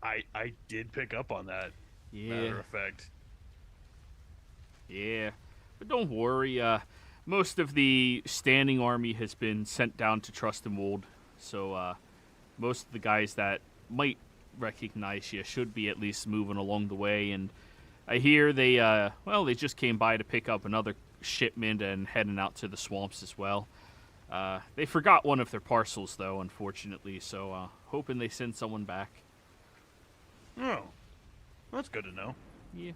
I did pick up on that. Matter Yeah, of fact. yeah. But don't worry. Most of the standing army has been sent down to Trustenwald, so most of the guys that might recognize you should be at least moving along the way. And I hear they just came by to pick up another shipment and heading out to the swamps as well. They forgot one of their parcels, though, unfortunately, so hoping they send someone back. Oh, that's good to know. Yeah.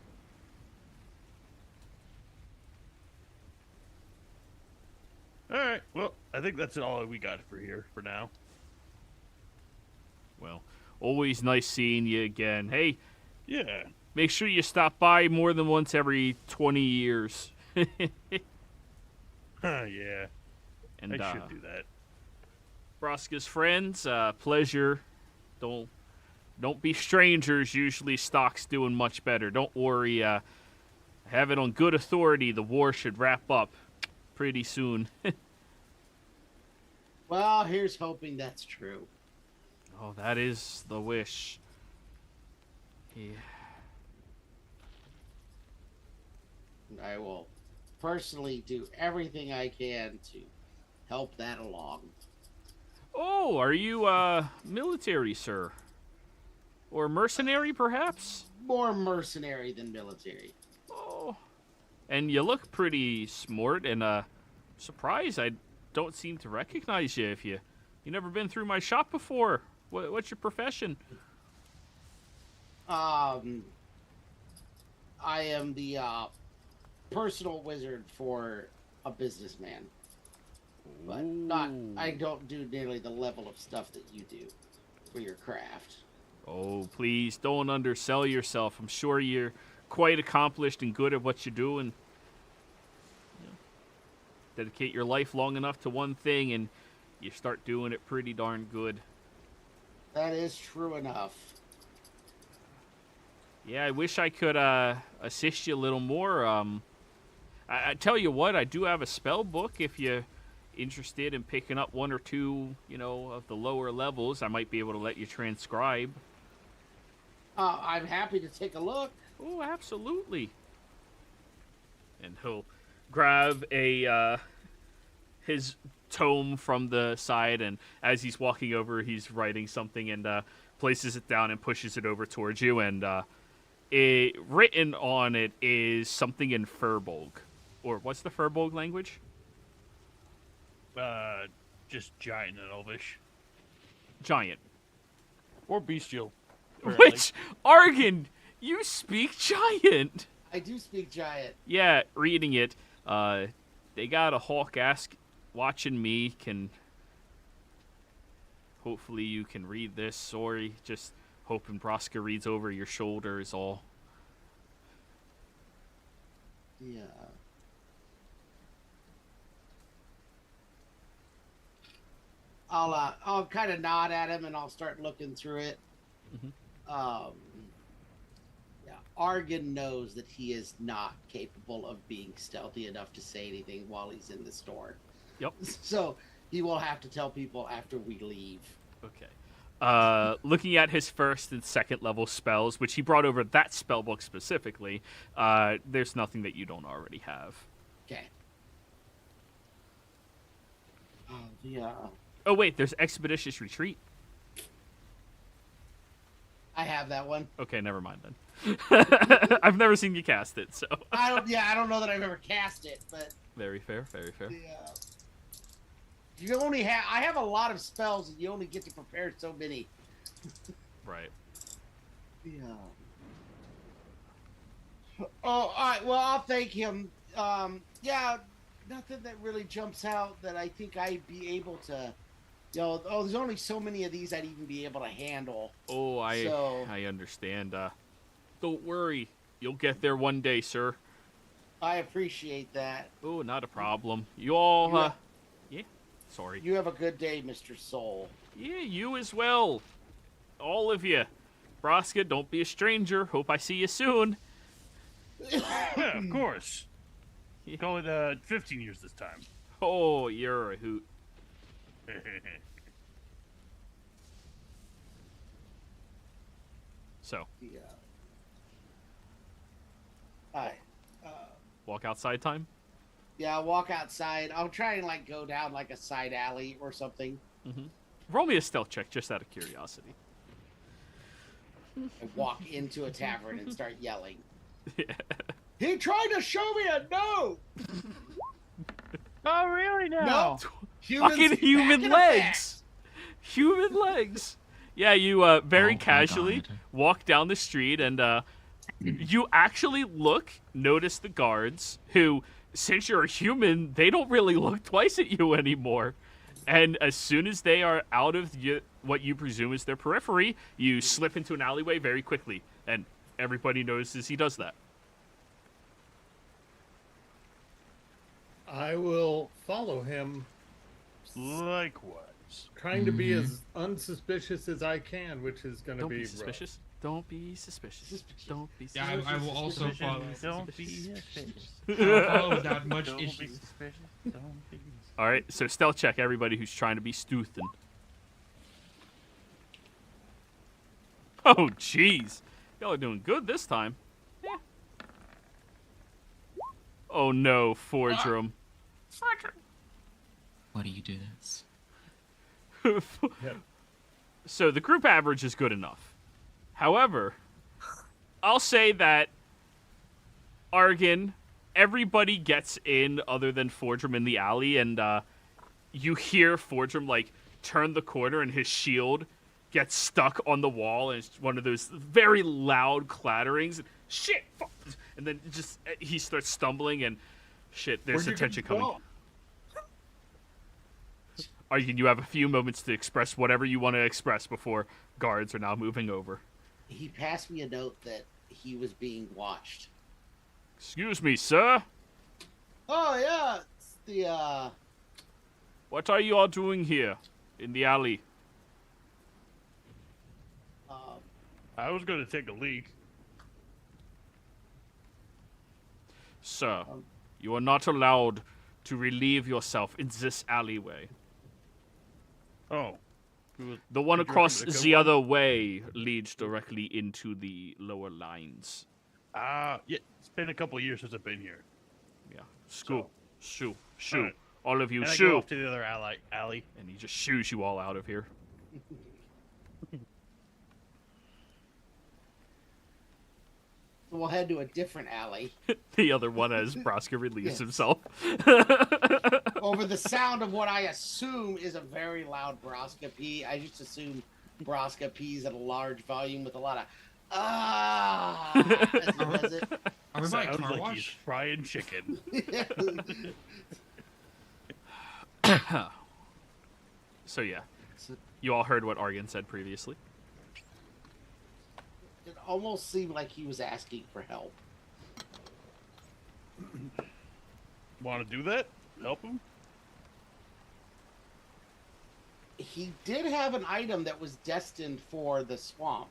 All right. Well, I think that's all we got for here for now. Well, always nice seeing you again. Hey, Yeah. make sure you stop by more than once every 20 years. Yeah. And I should do that. Broska's friends, pleasure. Don't be strangers. Usually Stock's doing much better. Don't worry. I have it on good authority. The war should wrap up pretty soon. Well, here's hoping that's true. Oh, that is the wish. Yeah. I will personally do everything I can to help that along. Oh, are you military, sir? Or mercenary, perhaps? More mercenary than military. Oh. And you look pretty smart, and surprised I don't seem to recognize you. If you never been through my shop before. What's your profession? I am the personal wizard for a businessman. But I don't do nearly the level of stuff that you do for your craft. Oh, please don't undersell yourself. I'm sure you're quite accomplished and good at what you're doing. Dedicate your life long enough to one thing and you start doing it pretty darn good. That is true enough. Yeah, I wish I could assist you a little more. I tell you what, I do have a spell book. If you're interested in picking up one or two, of the lower levels, I might be able to let you transcribe. I'm happy to take a look. Oh, absolutely. And he'll grab his tome from the side, and as he's walking over, he's writing something and places it down and pushes it over towards you. And written on it is something in Furbolg. Or what's the Furbolg language? Just giant and elvish. Giant. Or bestial. Which, Argon, you speak giant. I do speak giant. Yeah, reading it. They got a hawk watching me. Hopefully you can read this. Sorry, just hoping Broska reads over your shoulder is all. Yeah. I'll kind of nod at him and I'll start looking through it. Mm-hmm. Yeah, Argon knows that he is not capable of being stealthy enough to say anything while he's in the store. Yep. So he will have to tell people after we leave. Okay. Looking at his first and second level spells, which he brought over that spell book specifically, there's nothing that you don't already have. Okay. Yeah. Oh, wait, there's Expeditious Retreat. I have that one. Okay, never mind then. I've never seen you cast it, so. I don't know that I've ever cast it, but. Very fair, very fair. Yeah. I have a lot of spells, and you only get to prepare so many. Right. Yeah. Oh, all right. Well, I'll thank him. Yeah, nothing that really jumps out that I think I'd be able to. There's only so many of these I'd even be able to handle. Oh, I understand. Don't worry. You'll get there one day, sir. I appreciate that. Oh, not a problem. You all, yeah. Sorry. You have a good day, Mr. Soul. Yeah, you as well. All of you. Broska, don't be a stranger. Hope I see you soon. Yeah, of course. Call it 15 years this time. Oh, you're a hoot. So. Yeah. Hi. Walk outside time? Yeah, I'll walk outside. I'll try and go down a side alley or something. Mm-hmm. Roll me a stealth check, just out of curiosity. And walk into a tavern and start yelling. Yeah. He tried to show me a note! Oh, really now? Nope. Fucking human legs! Human legs! Yeah, you very Oh my casually God. walk down the street, and you actually notice the guards, who, since you're a human, they don't really look twice at you anymore. And as soon as they are out of what you presume is their periphery, you slip into an alleyway very quickly, and everybody notices he does that. I will follow him, Likewise. trying to be as unsuspicious as I can, which is going to Don't be be rough. suspicious. Don't be suspicious. Don't be Yeah, suspicious. I will also follow. Don't be suspicious. I'll follow without much Don't be issue. suspicious. Don't be. All right, so stealth check everybody who's trying to be Stuthen. Oh, jeez. Y'all are doing good this time. Yeah. Oh, no, Fordrum. Why do you do this? Yep. So the group average is good enough. However, I'll say that Argon, everybody gets in other than Fordrum in the alley, and you hear Fordrum, like, turn the corner, and his shield gets stuck on the wall, and it's one of those very loud clatterings. Shit! Fuck. And then just he starts stumbling, and shit, there's Where'd you attention go? coming. Argon, you have a few moments to express whatever you want to express before guards are now moving over. He passed me a note that he was being watched. Excuse me, sir. Oh yeah, it's the What are you all doing here in the alley? I was going to take a leak. Sir, you are not allowed to relieve yourself in this alleyway. Oh. The one Did you across recommend a good the one? other way leads directly into the lower lines. Yeah, it's been a couple of years since I've been here. Yeah. Shoo. Shoo. Shoo. Alright. All of you, And I go shoo. off to the other alley. And he just shoos you all out of here. we'll head to a different alley. The other one, as Broska relieves Yes. himself. Over the sound of what I assume is a very loud Broska pee. I just assume Broska pees at a large volume with a lot of as he does it. Are we by a Sounds car like he's wash? frying chicken. So yeah, you all heard what Argon said previously. It almost seemed like he was asking for help. Want to do that? Help him? He did have an item that was destined for the swamp.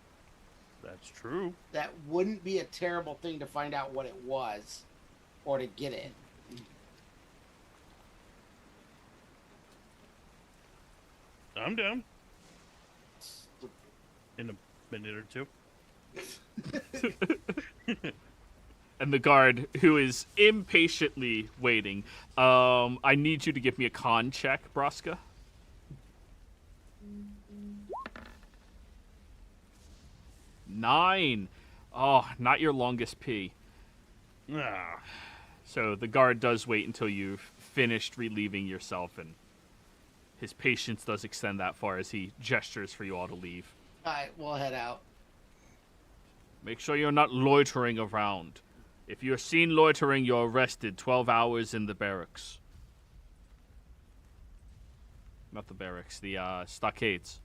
That's true. That wouldn't be a terrible thing to find out what it was or to get it. I'm down. In a minute or two. And the guard, who is impatiently waiting, I need you to give me a con check, Broska. Nine. Oh, not your longest pee. Ah, So the guard does wait until you've finished relieving yourself, and his patience does extend that far as he gestures for you all to leave. Alright, we'll head out. Make sure you're not loitering around. If you're seen loitering, you're arrested. 12 hours in the barracks. Not the barracks, the stockades.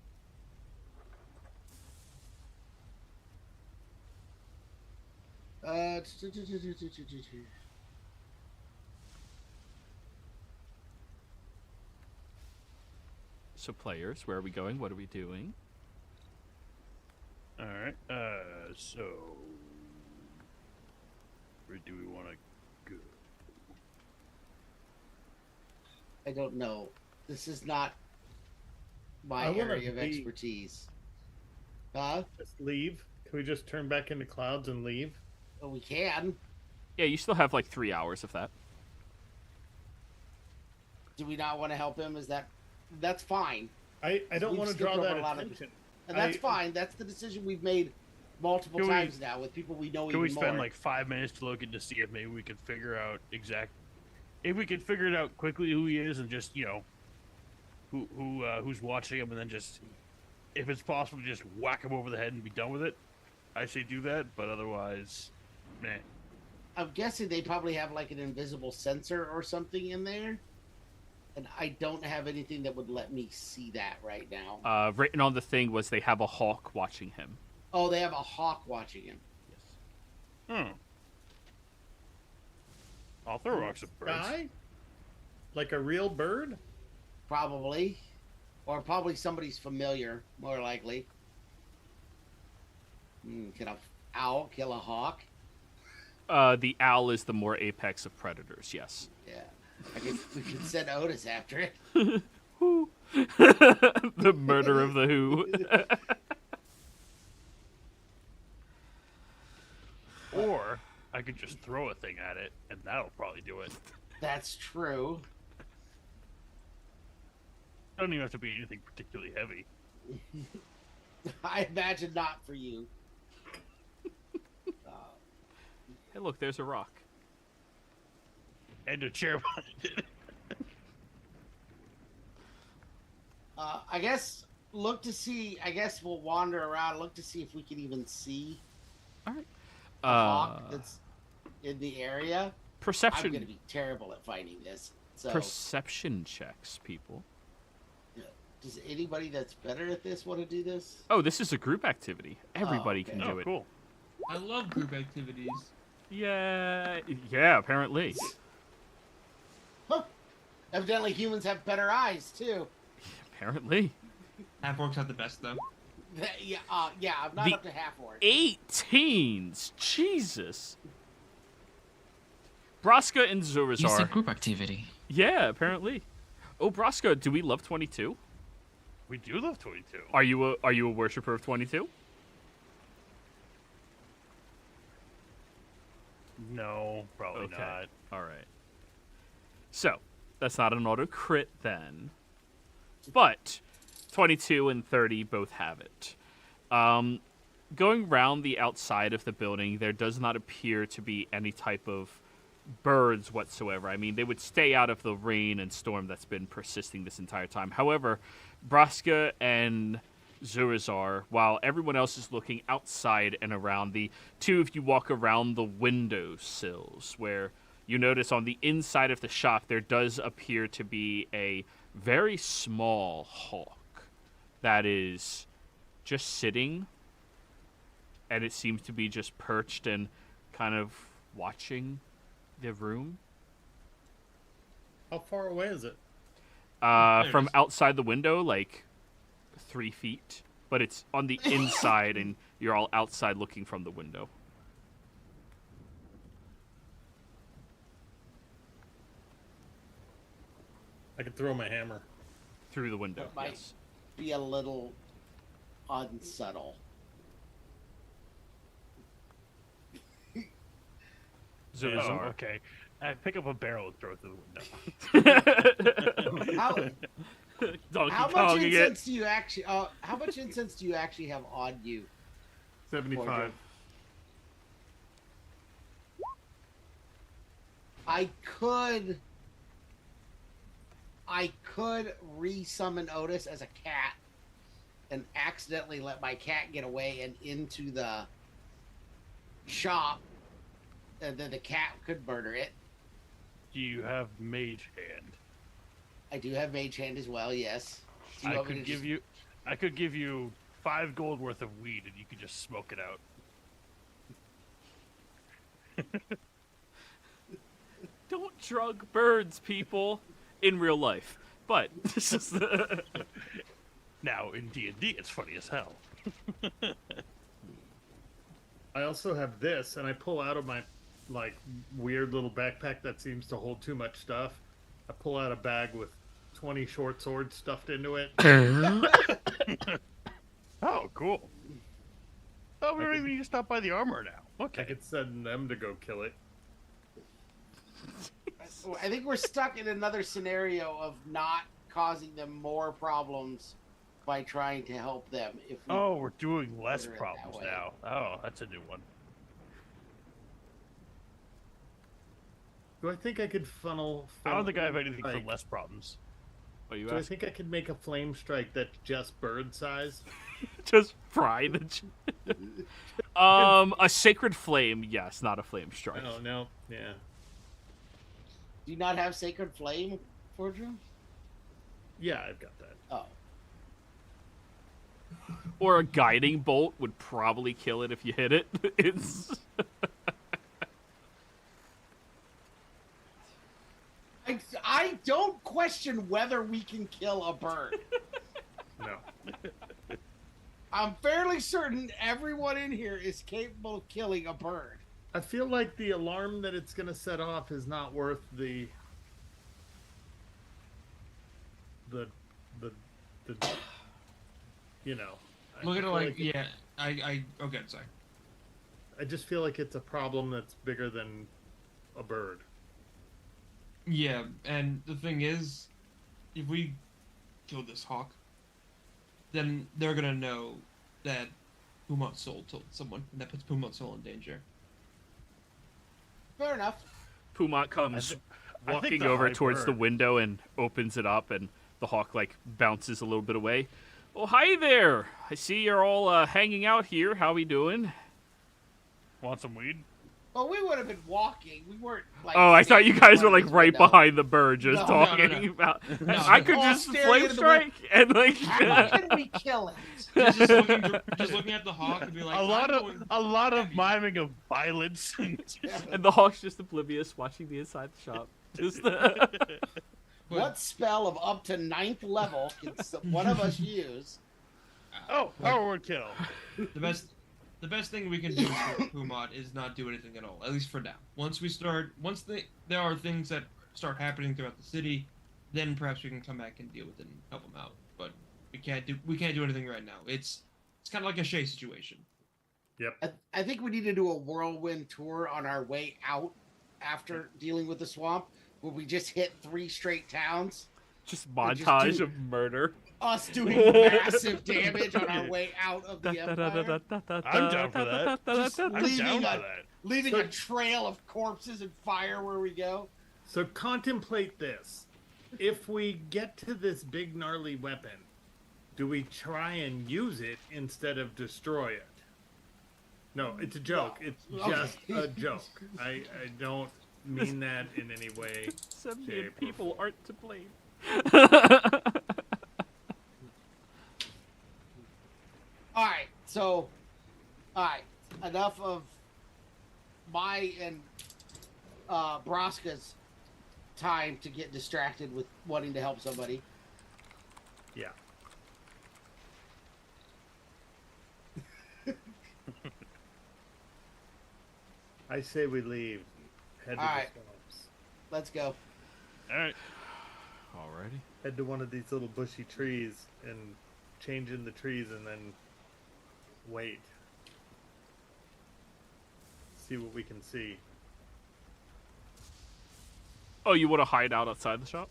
So players, where are we going? What are we doing? all right. So where do we want to go? I don't know. This is not my I wanna area of be- expertise. Huh? Just leave. Can we just turn back into clouds and leave? Well, we can. Yeah, you still have like 3 hours of that. Do we not want to help him? That's fine. I don't We've want to skipped draw over that a lot of- attention. And that's I- fine. That's the decision we've made multiple Can we- times now with people we know Can even we spend more. like 5 minutes to look into see if maybe we can figure out if we could figure it out quickly who he is and just who's watching him and then just if it's possible to just whack him over the head and be done with it, I say do that. But otherwise, meh. I'm guessing they probably have like an invisible sensor or something in there. And I don't have anything that would let me see that right now. Written on the thing was they have a hawk watching him. Oh, they have a hawk watching him. Yes. I'll throw rocks at birds. Sky? Like a real bird? Probably. Or probably somebody's familiar, more likely. Can an owl kill a hawk? The owl is the more apex of predators, yes. Yeah. I guess we could send Otis after it. Who? The murder of the who. Or I could just throw a thing at it, and that'll probably do it. That's true. Doesn't even have to be anything particularly heavy. I imagine not for you. Hey, look, there's a rock. And a chair behind it. I guess look to see. I guess we'll wander around, look to see if we can even see All right. a hawk that's in the area. I'm Perception. going to be terrible at finding this. So, Perception checks, people. does anybody that's better at this want to do this? Oh, this is a group activity. Everybody okay. can Oh, do it. cool. I love group activities. Yeah, apparently. Huh. Evidently, humans have better eyes too. Apparently. Half orcs have the best though. Yeah, I'm not The up to half orc. 18s. Jesus. Braska and It's a Zurazar. group activity. Yeah, apparently. Oh, Braska, do we love 22? We do love 22. Are you a worshiper of 22? No, probably Okay. not. All right. So, that's not an auto crit then. But 22 and 30 both have it. Going round the outside of the building, there does not appear to be any type of birds whatsoever. I mean, they would stay out of the rain and storm that's been persisting this entire time. However, Braska and Zurazar, while everyone else is looking outside and around, the two of you walk around the window sills where you notice on the inside of the shop there does appear to be a very small hawk that is just sitting, and it seems to be just perched and kind of watching the room. How far away is it? There it From is. outside the window, like 3 feet, but it's on the inside, and you're all outside looking from the window. I could throw my hammer. Through the window, That might yes. be a little unsubtle. Zurazar. Oh, okay. I pick up a barrel and throw it through the window. How, Donkey how much Konging it. incense do you actually? How much incense do you actually have on you? 75. I could re-summon Otis as a cat and accidentally let my cat get away and into the shop, and then the cat could murder it. Do you have mage hand? I do have mage hand as well, yes. Do you I want me could to give you. I could give you 5 gold worth of weed, and you could just smoke it out. Don't drug birds, people, in real life. But this is the... Now in D&D, it's funny as hell. I also have this, and I pull out of my like weird little backpack that seems to hold too much stuff. I pull out a bag with 20 short swords stuffed into it. Oh, cool. Oh, we don't even need to stop by the armor now. I Okay. could send them to go kill it. I think we're stuck in another scenario of not causing them more problems by trying to help them. If we, Oh, we're doing less Order it that problems way. now. Oh, that's a new one. Do I think I could funnel? I don't think I have anything for like, less problems. What do you Do I ask? think I could make a flame strike that's just bird size? Just fry the. A sacred flame, yes, not a flame strike. Oh no, yeah. Do you not have Sacred Flame, Fordrum? Yeah, I've got that. Oh. Or a guiding bolt would probably kill it if you hit it. It's. I don't question whether we can kill a bird. No. I'm fairly certain everyone in here is capable of killing a bird. I feel like the alarm that it's gonna set off is not worth the you know. Look at it feel like, yeah, okay, sorry. I just feel like it's a problem that's bigger than a bird. Yeah, and the thing is, if we kill this hawk, then they're gonna know that Pumat's soul told someone, and that puts Pumat's soul in danger. Fair enough. Pumat comes I think walking the over high towards the bird- window and opens it up, and the hawk like bounces a little bit away. Oh, hi there! I see you're all hanging out here. How we doing? Want some weed? Well, we would have been walking. We weren't like. Oh, I thought you standing in guys were front like of this right window. behind the bird, just No, talking no. about. No, I could all just staring flame into the wind- strike and like. How can we kill it? Just looking at the hawk and be like, a lot I'm going of heavy. miming of violence. And the hawk's just oblivious, watching the inside the shop. Just What spell of up to 9th level can one of us use? Oh, power kill. The best thing we can do for Pumat is not do anything at all, at least for now. Once there are things that start happening throughout the city, then perhaps we can come back and deal with it and help them out. But we can't do anything right now. It's kind of like a Shay situation. I think we need to do a whirlwind tour on our way out after dealing with the swamp, where we just hit 3 straight towns. just just montage do- of murder. Us doing massive damage on our way out of the Empire. I'm down for that. Just I'm leaving down a- for that. Leaving a trail of corpses and fire where we go. So contemplate this. If we get to this big gnarly weapon, do we try and use it instead of destroy it? No, it's a joke. It's just a joke. I don't mean that in any way. 7 shape, million or people aren't to blame. Alright, so enough of my and Braska's time to get distracted with wanting to help somebody. Yeah. I say we leave. Head to Alright. the swamps. Let's go. All right. Alrighty. Head to one of these little bushy trees and change in the trees and then wait. See what we can see. Oh, you want to hide out outside the shop?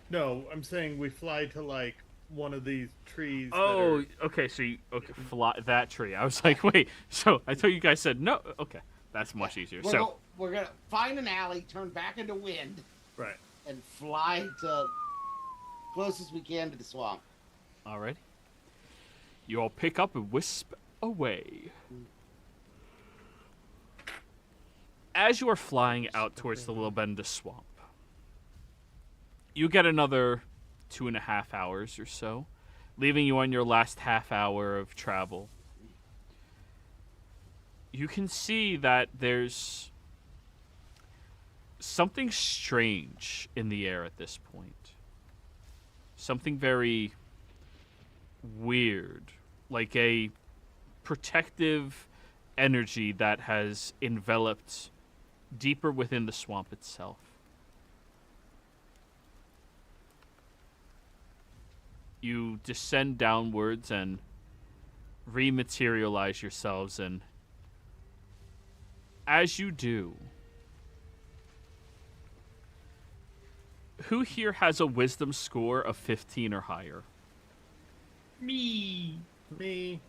No, I'm saying we fly to like one of these trees. Oh, that okay. So you fly that tree. I was like, wait. So I thought you guys said no. Okay, that's much easier. We're gonna find an alley, turn back into wind, are right. and fly to closest we can to the swamp. Alrighty. You all pick up and wisp away. As you are flying out towards the Little Benda swamp, you get another 2.5 hours or so, leaving you on your last half hour of travel. You can see that there's something strange in the air at this point. Something very weird, like a protective energy that has enveloped deeper within the swamp itself. You descend downwards and rematerialize yourselves, and as you do, who here has a wisdom score of 15 or higher? Me. Me.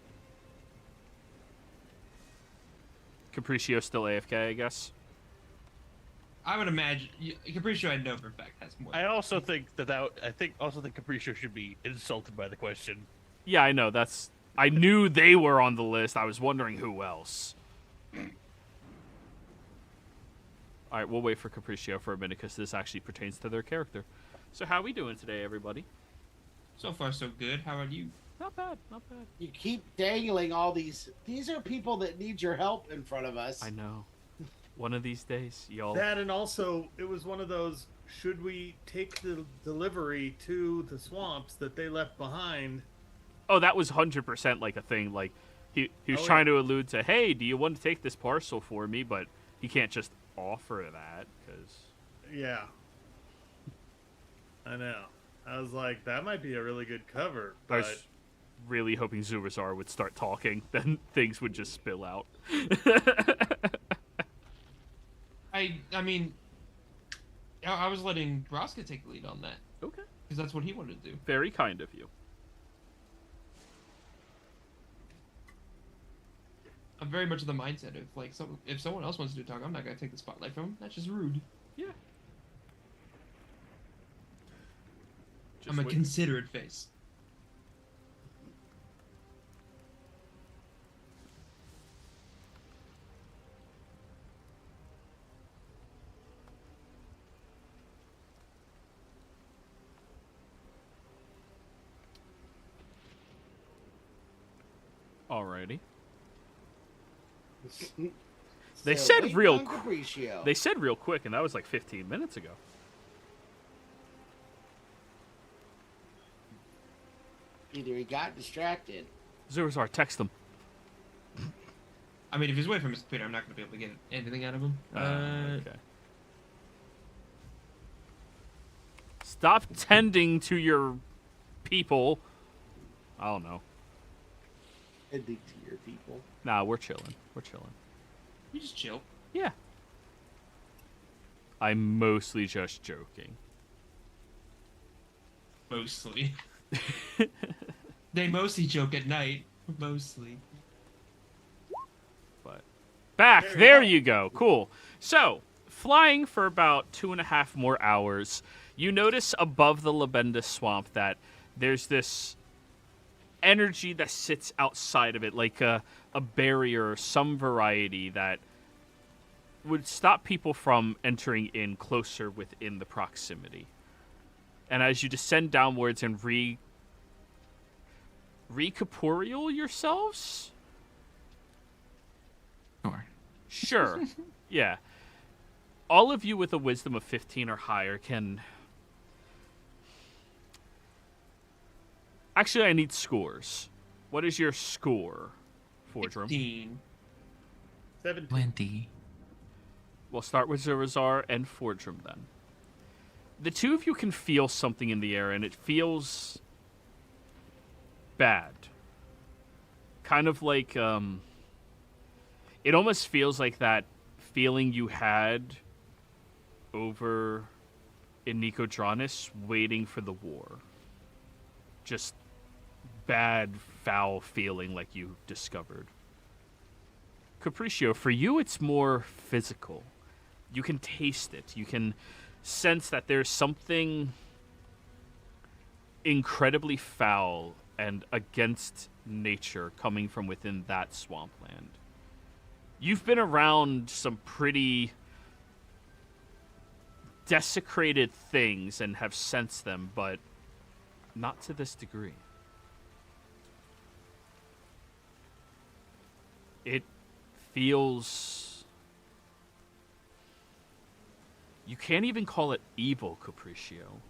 Capriccio still AFK, I guess. I would imagine Capriccio, I know for a fact, has more. I also think that Capriccio should be insulted by the question. Yeah, I know. I knew they were on the list. I was wondering who else. All right, we'll wait for Capriccio for a minute because this actually pertains to their character. So how we doing today, everybody? So far, so good. How are you? Not bad, not bad. You keep dangling all these. These are people that need your help in front of us. I know. One of these days, y'all. That, and also, it was one of those, should we take the delivery to the swamps that they left behind? Oh, that was 100% like a thing. Like, he was trying to allude to, hey, do you want to take this parcel for me? But he can't just offer that, because... Yeah. I know. I was like, that might be a really good cover, I but... was really hoping Zurazar would start talking, then things would just spill out. I mean, I was letting Broska take the lead on that. Okay. Because that's what he wanted to do. Very kind of you. I'm very much of the mindset of, like, if someone else wants to talk, I'm not going to take the spotlight from him. That's just rude. Yeah. I'm a considerate face. Alrighty. So They said wait real on Capriccio. They said real quick, and that was like 15 minutes ago. Either he got distracted. Zurazar, text them. I mean, if he's away from his computer, I'm not going to be able to get anything out of him. Okay. Stop tending to your people. I don't know. Tending to your people. Nah, we're chilling. We're chilling. You just chill. Yeah. I'm mostly just joking. Mostly. They mostly joke at night. Mostly. But back. There you go. Cool. So, flying for about 2.5 more hours, you notice above the Labenda swamp that there's this energy that sits outside of it, like a barrier, some variety that would stop people from entering in closer within the proximity. And as you descend downwards and recorporeal yourselves? Sure. Sure. Yeah. All of you with a wisdom of 15 or higher can... Actually, I need scores. What is your score, Fordrum? 15. 17. 20. We'll start with Zurazar and Fordrum then. The two of you can feel something in the air, and it feels bad. Kind of like, it almost feels like that feeling you had over in Nicodranis waiting for the war. Just bad, foul feeling like you discovered. Capriccio, for you it's more physical. You can taste it. You can sense that there's something incredibly foul and against nature coming from within that swampland. You've been around some pretty desecrated things and have sensed them, but not to this degree. It feels... You can't even call it evil, Capriccio.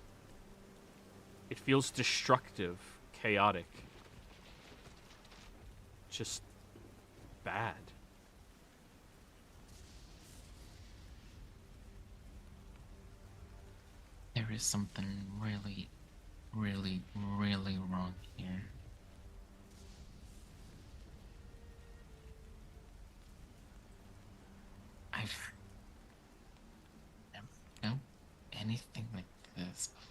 It feels destructive, chaotic. Just bad. There is something really, really, really wrong here. I've never known anything like this before.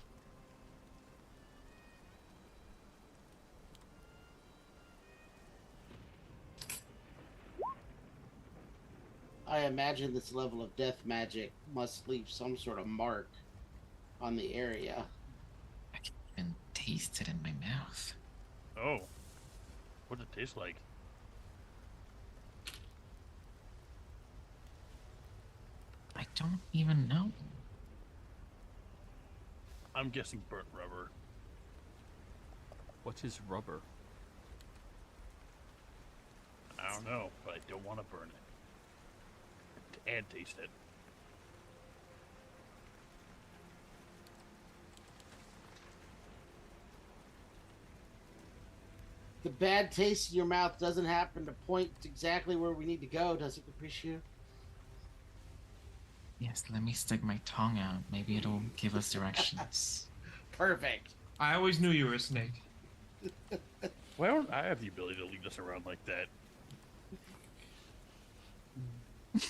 I imagine this level of death magic must leave some sort of mark on the area. I can even taste it in my mouth. Oh. What does it taste like? I don't even know. I'm guessing burnt rubber. What is rubber? I don't know, but I don't want to burn it. And taste it. The bad taste in your mouth doesn't happen to point exactly where we need to go, does it, Capriccio? Yes, let me stick my tongue out. Maybe it'll give us directions. Perfect. I always knew you were a snake. Why don't I have the ability to lead us around like that?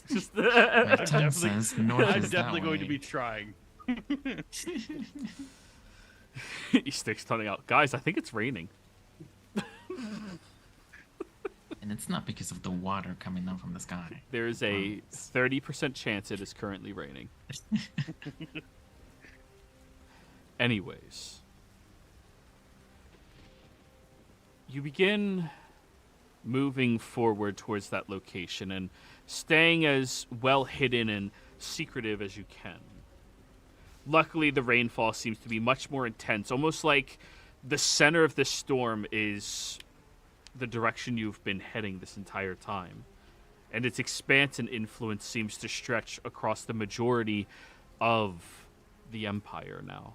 Just My I'm tongue definitely, says north I'm is that definitely going to way. be trying. he sticks tongue out. Guys, I think it's raining. And it's not because of the water coming down from the sky. There's a 30% chance it is currently raining. Anyways, you begin moving forward towards that location and staying as well hidden and secretive as you can. Luckily, the rainfall seems to be much more intense, almost like the center of the storm is the direction you've been heading this entire time. And its expanse and influence seems to stretch across the majority of the Empire now.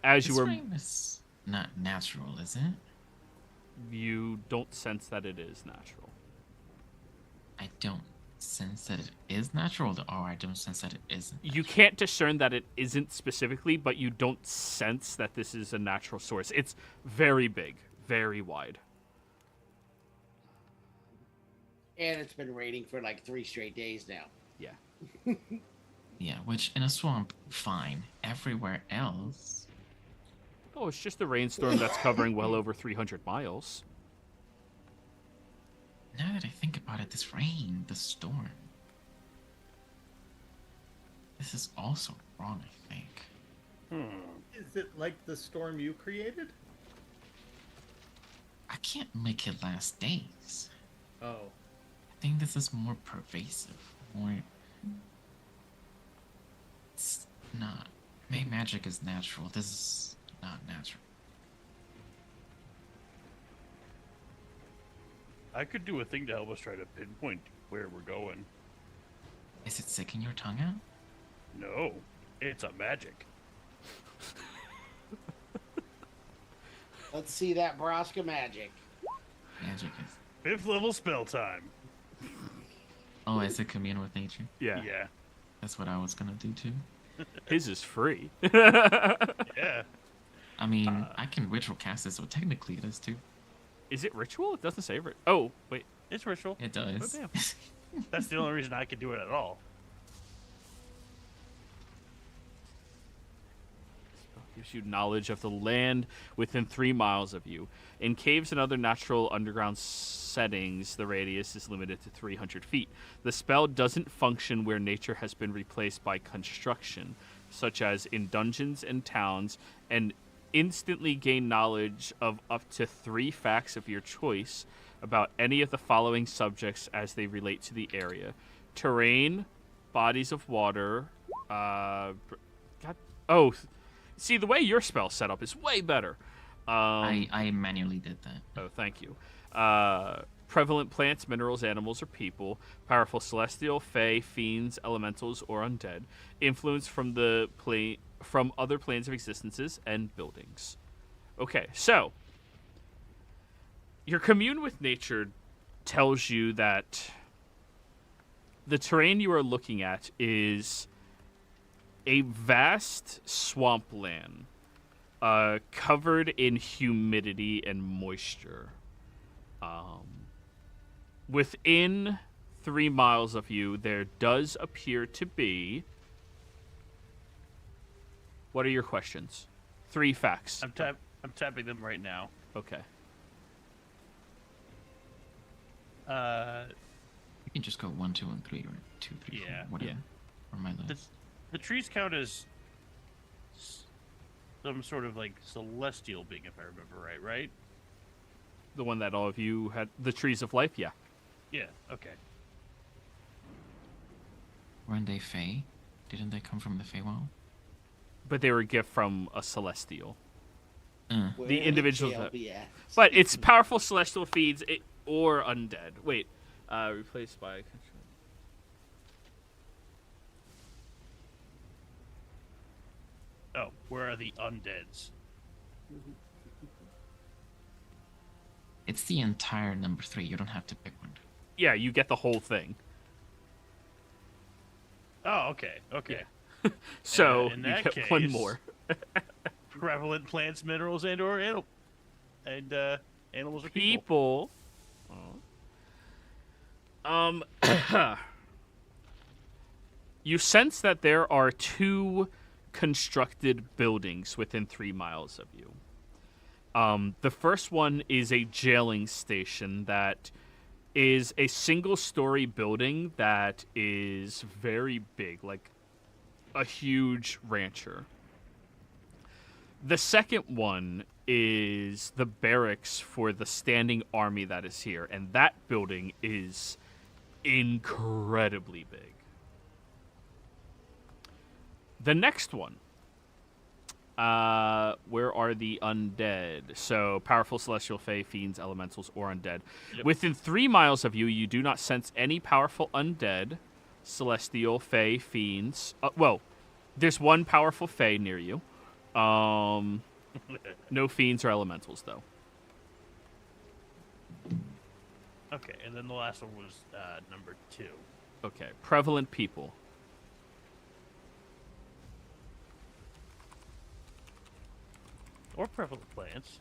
As This you are, rain is not natural, is it? you don't sense that it is natural. I don't sense that it is natural, or I don't sense that it isn't. You can't discern that it isn't specifically, but you don't sense that this is a natural source. It's very big, very wide. And it's been raining for like 3 straight days now. Yeah. Yeah, which in a swamp, fine. Everywhere else, Oh, it's just a rainstorm that's covering well over 300 miles. now that I think about it, this rain, the storm, this is also wrong, I think. Is it like the storm you created? I can't make it last days. Oh. I think this is more pervasive, more... It's not. Maybe magic is natural. This is not natural. I could do a thing to help us try to pinpoint where we're going. Is it sticking your tongue out? No, it's a magic. Let's see that Braska magic. Magic is... 5th level spell time. Oh, is it commune with nature? Yeah. Yeah. That's what I was gonna do too. His is free. Yeah. I mean, I can ritual cast it, so technically it is too. Is it ritual? It doesn't say Oh, wait. It's ritual. It does. damn. That's the only reason I can do it at all. Gives you knowledge of the land within 3 miles of you. In caves and other natural underground settings, the radius is limited to 300 feet. The spell doesn't function where nature has been replaced by construction, such as in dungeons and towns, and instantly gain knowledge of up to 3 facts of your choice about any of the following subjects as they relate to the area: terrain, bodies of water, see, the way your spell's set up is way better. I manually did that. Oh, thank you. Prevalent plants, minerals, animals, or people. Powerful celestial, fae, fiends, elementals, or undead. Influence from from other planes of existences and buildings. Okay, so your commune with nature tells you that the terrain you are looking at is a vast swampland covered in humidity and moisture. Within 3 miles of you, there does appear to be... What are your questions? 3 facts. I'm tapping them right now. Okay. You can just go 1, 2, and 3, or 2, 3, 4, Yeah. whatever. Yeah. Or my list. The trees count as some sort of like celestial being, if I remember right. Right? The one that all of you had, the trees of life. Yeah. Yeah. Okay. Weren't they Fey? Didn't they come from the Feywild? But they were a gift from a celestial. Where The would individuals Kale that- be at? But it's powerful celestial feeds or undead. Wait, replaced by. Oh, where are the undeads? It's the entire number 3. You don't have to pick one. Yeah, you get the whole thing. Oh, okay. Okay. So in you that get one case- more. Prevalent plants, minerals, and/or animals or people. You sense that there are 2 constructed buildings within 3 miles of you. The first one is a jailing station that is a single-story building that is very big, like a huge rancher. The second one is the barracks for the standing army that is here, and that building is incredibly big. The next one, where are the undead? So, powerful celestial fae, fiends, elementals, or undead. Yep. Within 3 miles of you, you do not sense any powerful undead, celestial, fae, fiends. Well, there's one powerful fae near you. No fiends or elementals, though. Okay, and then the last one was number 2. Okay, prevalent people. Or prevalent plants.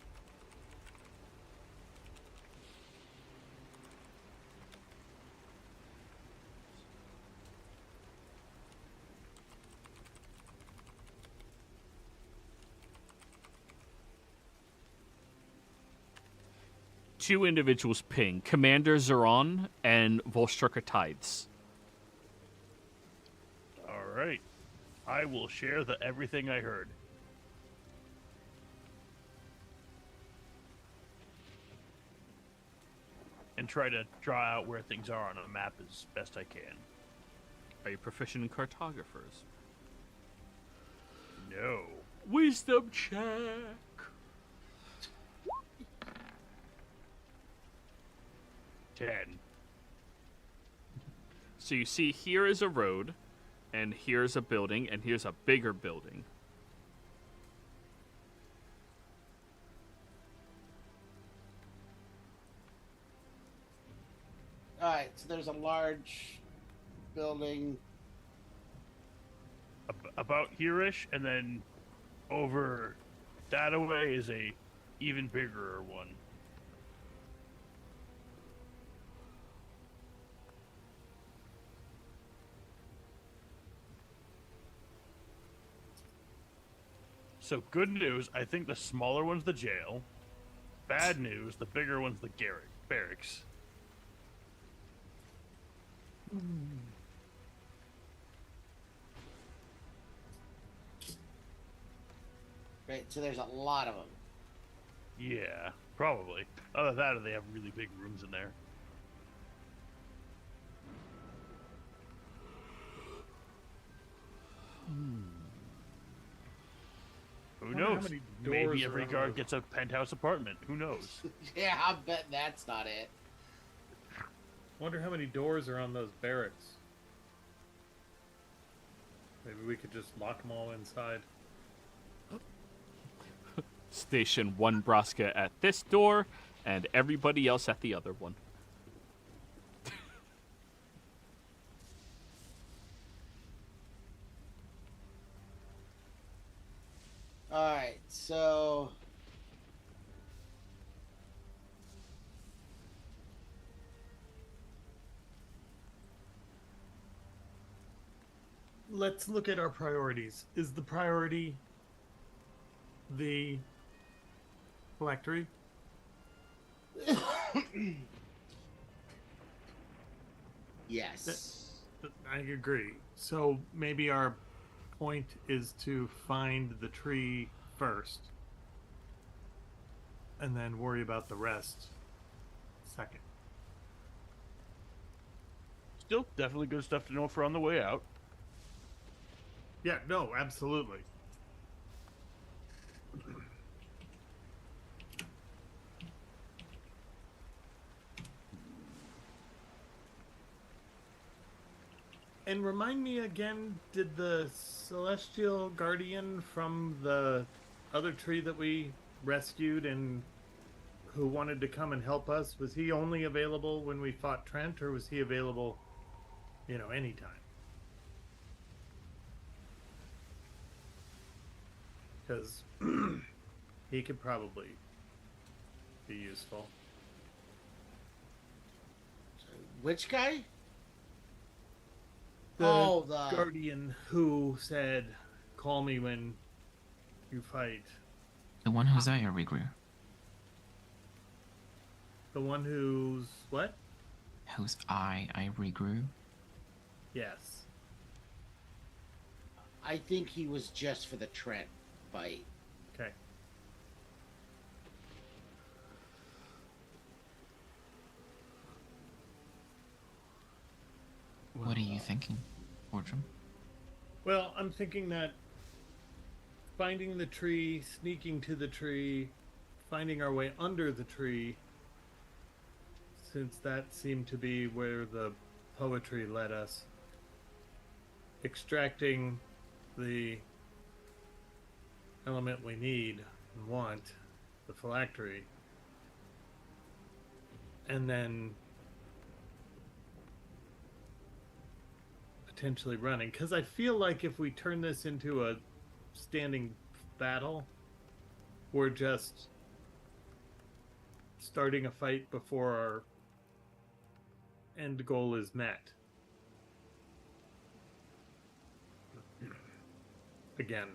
Two individuals ping. Commander Zeron and Volstrucker Tides. All right. I will share everything I heard. And try to draw out where things are on a map as best I can. Are you proficient in cartographers? No. Wisdom check. Ten. So you see, here is a road, and here's a building, and here's a bigger building. All right, so there's a large building. About here-ish, and then over that away is a even bigger one. So good news, I think the smaller one's the jail. Bad news, the bigger one's the barracks. Right, so there's a lot of them. Yeah, probably. Other than that, or they have really big rooms in there. Who Wonder how knows? many doors Maybe are every on guard those. gets a penthouse apartment. Who knows? Yeah, I bet that's not it. Wonder how many doors are on those barracks. Maybe we could just lock them all inside. Station one Braska at this door, and everybody else at the other one. All right, so Let's look at our priorities. Is the priority the phylactery? Yes. I agree. So maybe our point is to find the tree first, and then worry about the rest second. Still, definitely good stuff to know if we're on the way out. Yeah, no, absolutely. And remind me again, did the Celestial Guardian from the other tree that we rescued and who wanted to come and help us, was he only available when we fought Trent, or was he available, anytime? Because he could probably be useful. Which guy? The the Guardian who said, "Call me when you fight." The one whose eye I regrew. The one who's what? Whose eye I regrew. Yes. I think he was just for the Trent fight. Okay. What are you thinking, Fortune? Well, I'm thinking that finding the tree, sneaking to the tree, finding our way under the tree, since that seemed to be where the poetry led us, extracting the element we need and want, the phylactery, and then potentially running. Because I feel like if we turn this into a standing battle, we're just starting a fight before our end goal is met. Again.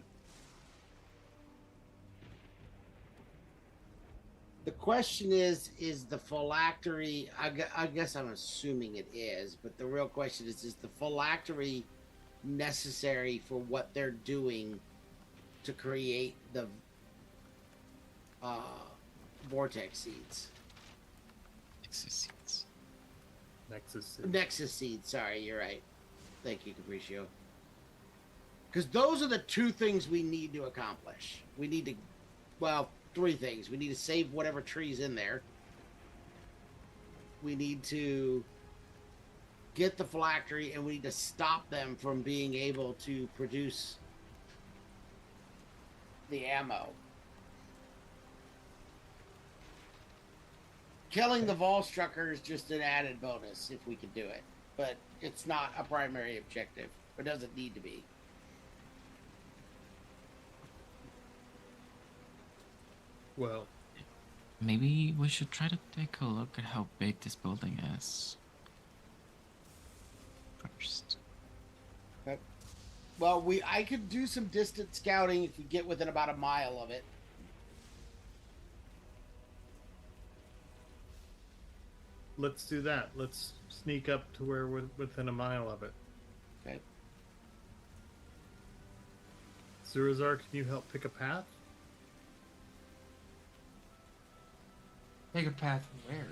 The question is the phylactery, I guess I'm assuming it is, but the real question is the phylactery necessary for what they're doing to create the vortex seeds? Nexus seeds. Nexus seeds, sorry, you're right. Thank you, Capriccio. Because those are the two things we need to accomplish. We need to, well, three things. We need to save whatever tree's in there. We need to get the phylactery, and we need to stop them from being able to produce the ammo. Killing the Volstrucker is just an added bonus if we can do it. But it's not a primary objective. It doesn't need to be. Well, maybe we should try to take a look at how big this building is first. Okay. Well, I could do some distant scouting if we get within about a mile of it. let's do that. Let's sneak up to where we're within a mile of it. Okay. Zurazar, can you help pick a path? Take a path where?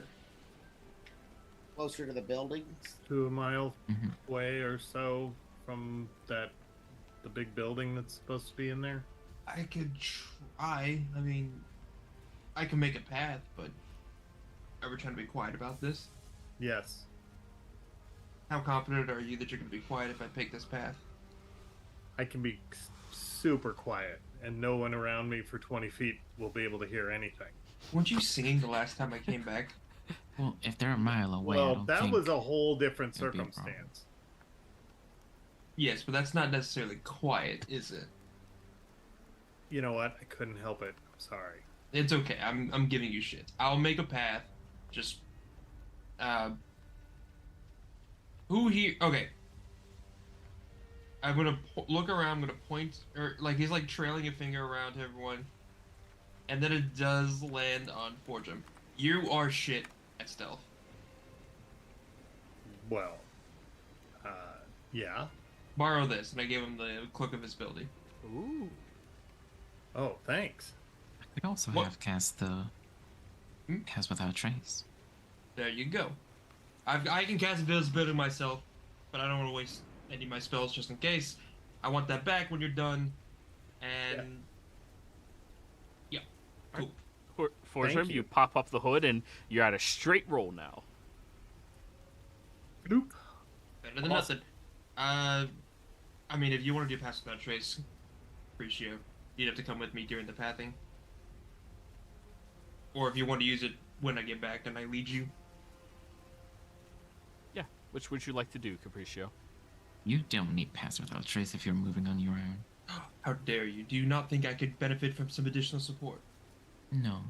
Closer to the buildings. To a mile Mhm. away or so from the big building that's supposed to be in there? I could try. I mean, I can make a path, but are we trying to be quiet about this? Yes. How confident are you that you're going to be quiet if I pick this path? I can be super quiet, and no one around me for 20 feet will be able to hear anything. Weren't you singing the last time I came back? Well, if they're a mile away, I Well, don't that think was a whole different it'd be a problem. circumstance. Yes, but that's not necessarily quiet, is it? You know what? I couldn't help it. I'm sorry. It's okay. I'm giving you shit. I'll make a path. Just who here? Okay. I'm gonna look around. I'm gonna point, or like he's like trailing a finger around to everyone, and then it does land on Fortune. You are shit at stealth. Well, Yeah. Borrow this, and I gave him the Cloak of Visibility. Ooh. Oh, thanks. I could also What? have cast the Cast Without Trace. There you go. I can cast Invisibility myself, but I don't want to waste any of my spells just in case. I want that back when you're done, and yeah, cool. For Thank him, you. you pop up the hood and you're at a straight roll now. Bloop. Better than nothing. I mean, if you want to do Pass Without Trace, Appreciate, you'd have to come with me during the pathing. Or if you want to use it when I get back, then I lead you. Yeah. Which would you like to do, Capriccio? You don't need Pass Without Trace if you're moving on your own. How dare you? Do you not think I could benefit from some additional support? No.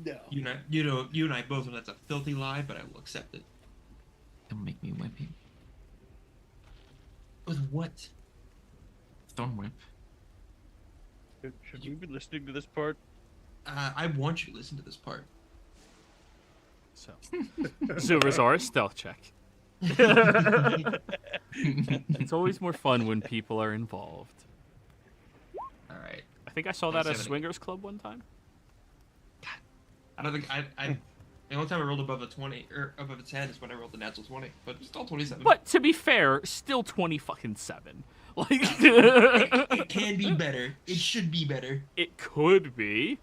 No. You and I both know that's a filthy lie, but I will accept it. Don't make me whip you. With what? Thorn Whip. Should we be listening to this part? I want you to listen to this part. So, Zurazar, stealth check. It's always more fun when people are involved. All right. I think I saw that at 70. Swingers Club one time. I don't think the only time I rolled above a 20 or above a 10 is when I rolled the natural 20, but still 27. But to be fair, still 20 fucking 7. Like it can be better. It should be better. it could be.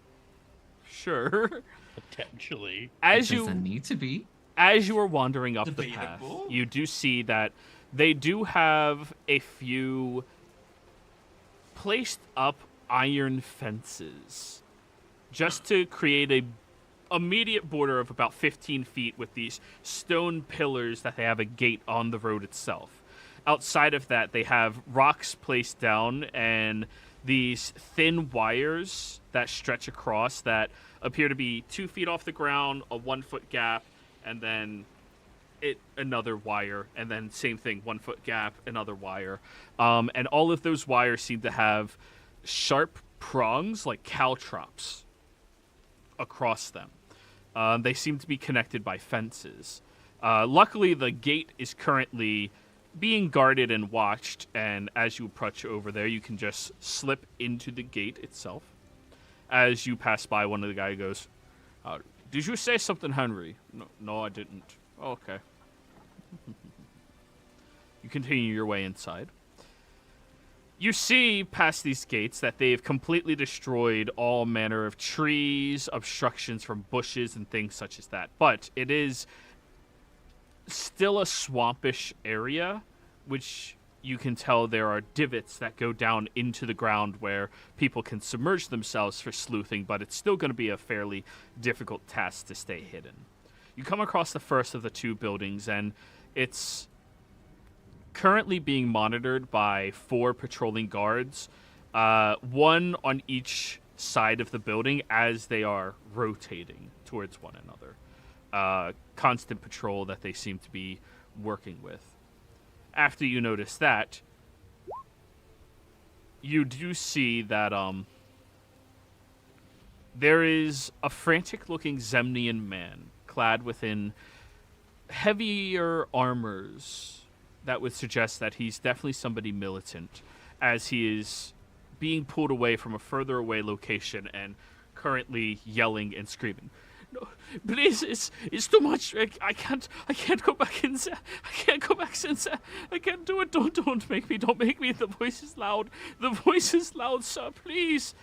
Sure. Potentially. As It you doesn't need to be. as you are wandering up the path, Debatable. you do see that they do have a few placed up iron fences just to create a immediate border of about 15 feet with these stone pillars that they have a gate on the road itself. Outside of that, they have rocks placed down and these thin wires that stretch across that appear to be 2 feet off the ground, a 1 foot gap, and then another wire, and then same thing, 1 foot gap, another wire. And all of those wires seem to have sharp prongs like caltrops across them. They seem to be connected by fences. Luckily, the gate is currently being guarded and watched, and as you approach over there, you can just slip into the gate itself. As you pass by, one of the guys goes, "Did you say something, Henry?" No, I didn't. Oh, okay. You continue your way inside. You see past these gates that they've completely destroyed all manner of trees, obstructions from bushes, and things such as that. But it is still a swampish area, which you can tell there are divots that go down into the ground where people can submerge themselves for sleuthing, but it's still going to be a fairly difficult task to stay hidden. You come across the first of the two buildings, and it's currently being monitored by 4 patrolling guards, one on each side of the building as they are rotating towards one another. Constant patrol that they seem to be working with. After you notice that, you do see that there is a frantic-looking Zemnian man clad within heavier armors that would suggest that he's definitely somebody militant, as he is being pulled away from a further away location and currently yelling and screaming. "No, please, it's too much. I can't go back in there. I can't go back in there. I can't do it. Don't make me. The voice is loud. The voice is loud, sir. Please.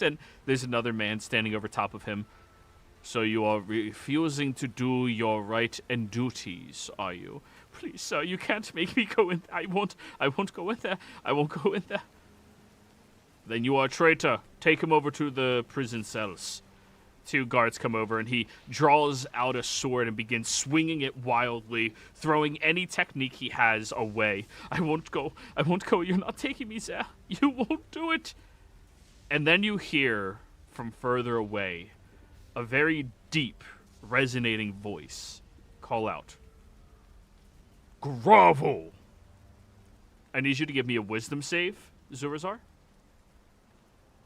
And there's another man standing over top of him. So you are refusing to do your right and duties, are you? Please, sir, you can't make me go in. I won't go in there. I won't go in there. Then you are a traitor. Take him over to the prison cells." 2 guards come over, and he draws out a sword and begins swinging it wildly, throwing any technique he has away. I won't go. You're not taking me there. You won't do it." And then you hear from further away a very deep, resonating voice call out, "Grovel!" I need you to give me a wisdom save, Zurazar.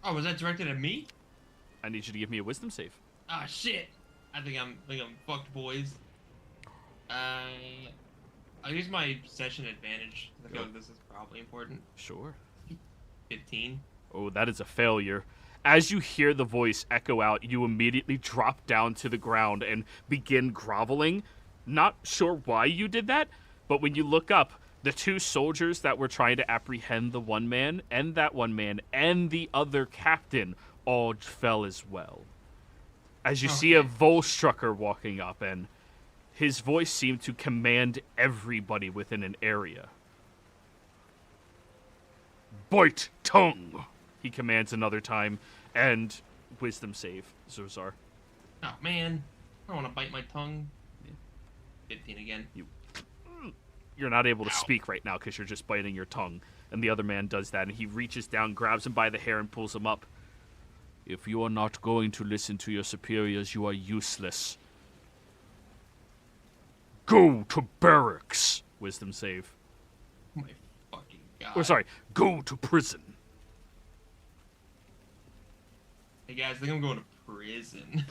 Oh, was that directed at me? I need you to give me a wisdom save. Ah, shit. I think I'm fucked, boys. I'll use my session advantage. I feel like this is probably important. Sure. 15. Oh, that is a failure. As you hear the voice echo out, you immediately drop down to the ground and begin groveling. Not sure why you did that, but when you look up, the two soldiers that were trying to apprehend the one man and the other captain all fell as well. As you see a Volstrucker walking up, and his voice seemed to command everybody within an area. Bite tongue, he commands another time, and wisdom save, Zozar. Oh, man. I don't want to bite my tongue. 15 again. You're not able to speak right now because you're just biting your tongue. And the other man does that, and he reaches down, grabs him by the hair, and pulls him up. If you are not going to listen to your superiors, you are useless. Go to barracks. Wisdom save. Oh my fucking god. Or sorry, go to prison. Hey guys, I think I'm going to prison.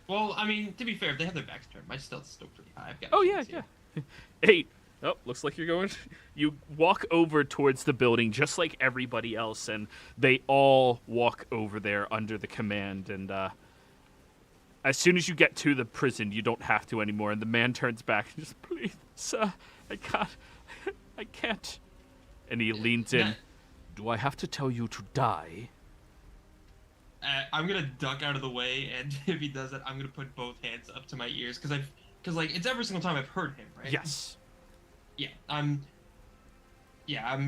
Well, I mean, to be fair, if they have their backs turned, my stealth's still pretty high. I've got a chance here. 8. Oh, looks like you're going. You walk over towards the building just like everybody else, and they all walk over there under the command. And as soon as you get to the prison, you don't have to anymore. And the man turns back and just, please, sir, I can't. And he leans in. Do I have to tell you to die? I'm gonna duck out of the way, and if he does that, I'm gonna put both hands up to my ears, because like it's every single time I've heard him, right? Yes. Yeah, I'm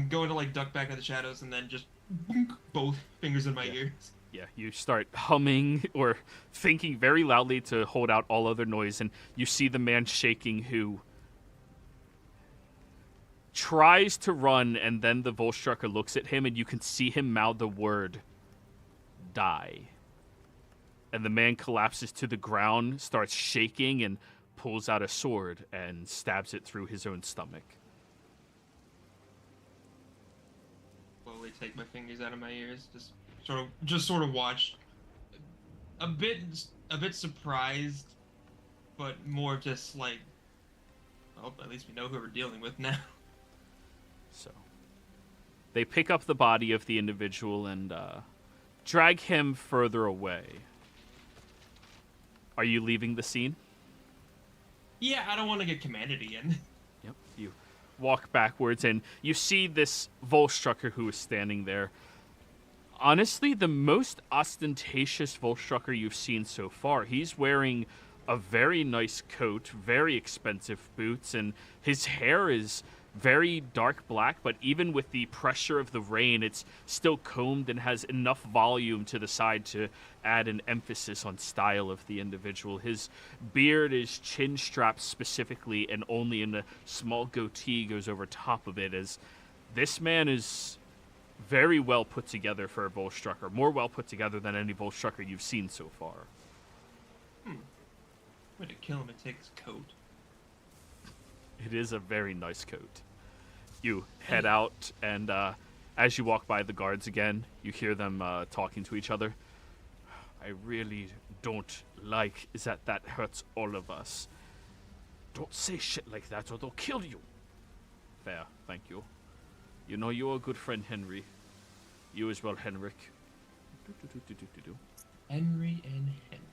going to like duck back into the shadows and then just boonk, both fingers in my ears. Yeah, you start humming or thinking very loudly to hold out all other noise, and you see the man shaking who tries to run, and then the Volstrucker looks at him, and you can see him mouth the word, die. And the man collapses to the ground, starts shaking, and pulls out a sword and stabs it through his own stomach. Slowly take my fingers out of my ears, just sort of watch, a bit surprised, but more just like, well, at least we know who we're dealing with now. So they pick up the body of the individual and drag him further away. Are you leaving the scene? Yeah, I don't want to get commanded again. Yep. You walk backwards, and you see this Volstrucker who is standing there. Honestly, the most ostentatious Volstrucker you've seen so far. He's wearing a very nice coat, very expensive boots, and his hair is very dark black, but even with the pressure of the rain, it's still combed and has enough volume to the side to add an emphasis on style of the individual. His beard is chin strapped specifically, and only in a small goatee goes over top of it, as this man is very well put together for a Volstrucker. More well put together than any Volstrucker you've seen so far. I'm gonna kill him and take his coat. It is a very nice coat. You head out, and as you walk by the guards again, you hear them talking to each other. I really don't like that hurts all of us. Don't say shit like that or they'll kill you. Fair, thank you. You know you're a good friend, Henry. You as well, Henrik. Henry and Henry.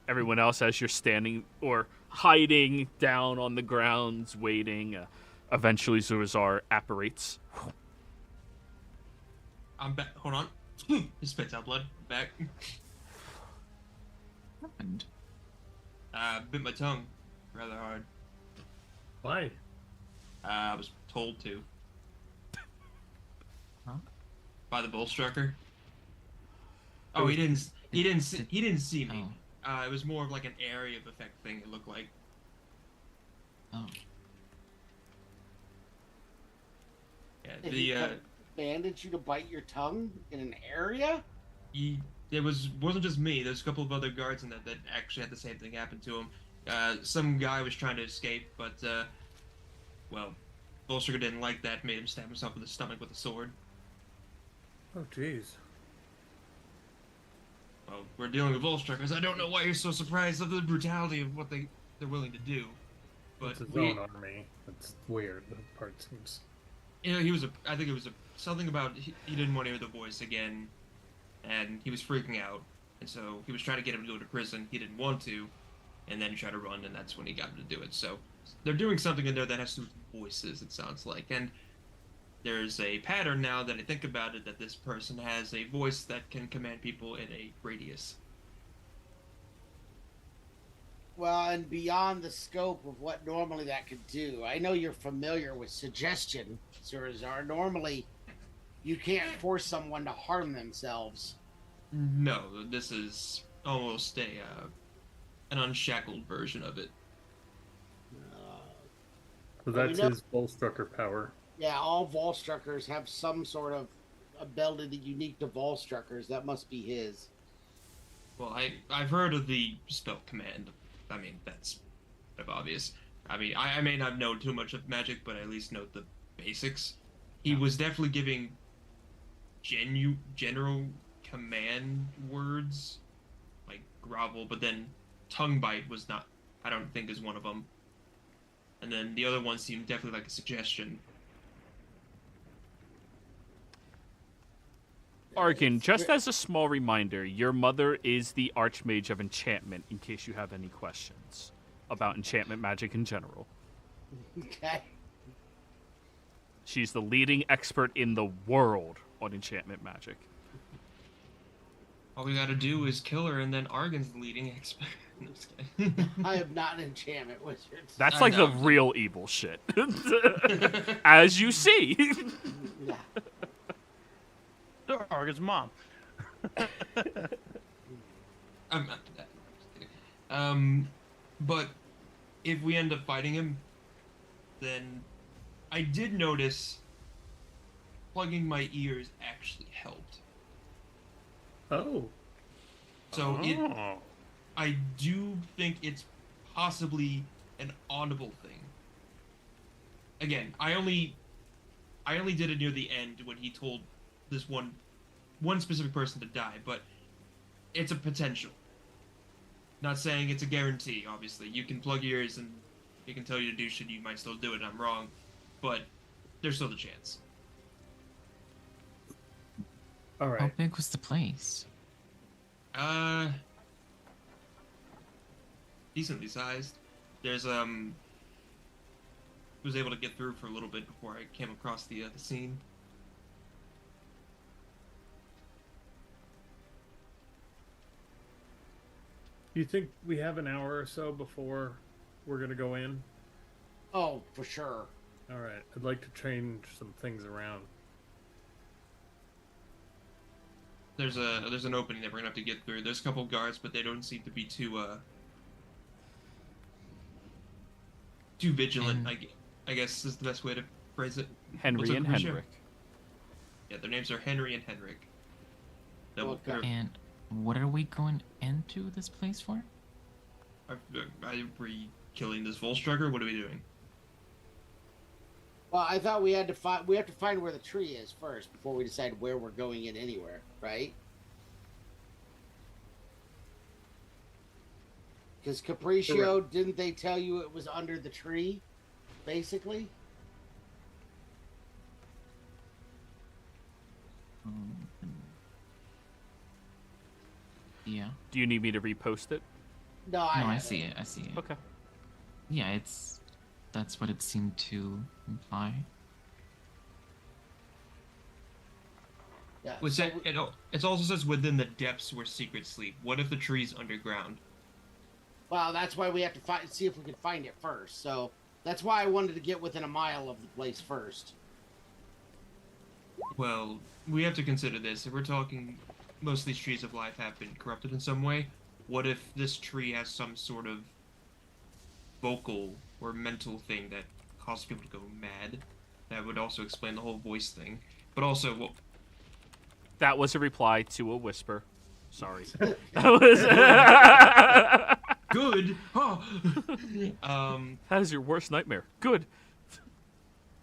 Everyone else, as you're standing or hiding down on the grounds, waiting, eventually Zurazar apparates. I'm back. Hold on. He spits out blood. Back. And Bit my tongue rather hard. Why? I was told to. Huh? By the Volstrucker. Oh, he didn't see me. Oh. It was more of like an area of effect thing. It looked like. Oh. Yeah. Did he bandage you to bite your tongue in an area? It wasn't just me. There's a couple of other guards in that actually had the same thing happen to him. Some guy was trying to escape, but well, Volstrucker didn't like that. Made him stab himself in the stomach with a sword. Oh, jeez. well, we're dealing with Volstruckers. I don't know why you're so surprised of the brutality of what they're willing to do. But It's his own army. It's weird. The part seems. You know, I think it was something about he didn't want to hear the voice again, and he was freaking out, and so he was trying to get him to go to prison. He didn't want to, and then he tried to run, and that's when he got him to do it. So they're doing something in there that has to do with voices, it sounds like, and there's a pattern now that I think about it that this person has a voice that can command people in a radius. Well, and beyond the scope of what normally that could do, I know you're familiar with suggestion, Sir Azar. Normally, you can't force someone to harm themselves. No, this is almost an unshackled version of it. So that's his Volstrucker power. Yeah, all Volstruckers have some sort of ability unique to Volstruckers. That must be his. Well, I've heard of the spell command. I mean, that's kind of obvious. I mean, I may not know too much of magic, but I at least know the basics. He was definitely giving general command words, like grovel, but then tongue bite was not, I don't think, is one of them. And then the other one seemed definitely like a suggestion. Arkin, just as a small reminder, your mother is the Archmage of Enchantment, in case you have any questions about enchantment magic in general. Okay. She's the leading expert in the world on enchantment magic. All we gotta do is kill her, and then Argon's the leading expert. No, just kidding. I am not an enchantment wizard. That's I like the know. real evil shit. As you see. Yeah. Argon's mom. I'm not that. Just kidding. But if we end up fighting him, then I did notice plugging my ears actually helped. Oh. So I do think it's possibly an audible thing. Again, I only did it near the end when he told this one specific person to die, but it's a potential. Not saying it's a guarantee, obviously. You can plug your ears and it can tell you to do shit, you might still do it, and I'm wrong. But there's still the chance. All How right. big was the place? Decently sized. There's was able to get through for a little bit before I came across the scene. Do you think we have an hour or so before we're gonna go in? Oh, for sure. All right. I'd like to change some things around. There's an opening that we're gonna have to get through. There's a couple of guards, but they don't seem to be too vigilant. I guess is the best way to phrase it. Henry What's up, and Horatio? Henrik. Yeah, their names are Henry and Henrik. Okay. And what are we going into this place for? Are we killing this Volstrucker? What are we doing? Well, I thought we had to find. We have to find where the tree is first before we decide where we're going in anywhere, right? Because Capriccio, didn't they tell you it was under the tree, basically? Yeah. Do you need me to repost it? No, No, I haven't. see it. I see it. Okay. Yeah, that's what it seemed to imply. Yeah, Was so that, it also says within the depths where secrets sleep. What if the tree's underground? well, that's why we have to see if we can find it first. So that's why I wanted to get within a mile of the place first. Well, we have to consider this. If we're talking most of these trees of life have been corrupted in some way, what if this tree has some sort of vocal or mental thing that causes people to go mad? That would also explain the whole voice thing. But also, well, That was a reply to a whisper. Sorry. That was. good! Oh. That is your worst nightmare. Good.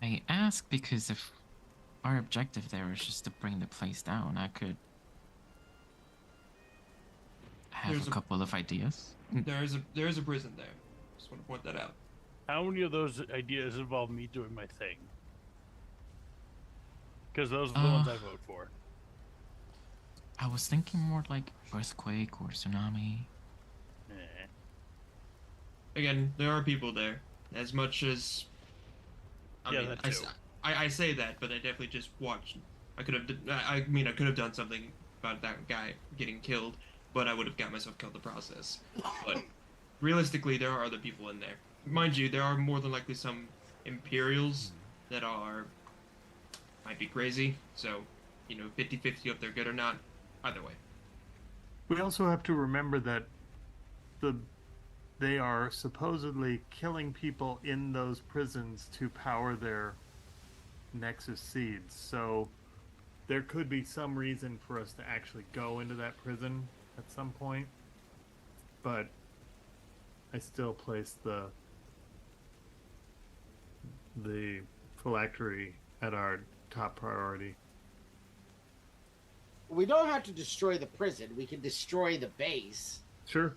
I ask because if our objective there is just to bring the place down, I could have There's a a- couple of ideas. There is a prison there. Just want to point that out. How many of those ideas involve me doing my thing? Because those are the ones I vote for. I was thinking more like earthquake or tsunami. Eh. Again, there are people there. As much as Yeah, that too. I say that, but I definitely just watched. I could have. I mean, I could have done something about that guy getting killed, but I would have got myself killed in the process. But realistically, there are other people in there. Mind you, there are more than likely some Imperials that might be crazy. So, 50-50 if they're good or not. Either way. We also have to remember that they are supposedly killing people in those prisons to power their Nexus seeds. So there could be some reason for us to actually go into that prison at some point. But I still place the phylactery at our top priority. We don't have to destroy the prison. We can destroy the base. Sure.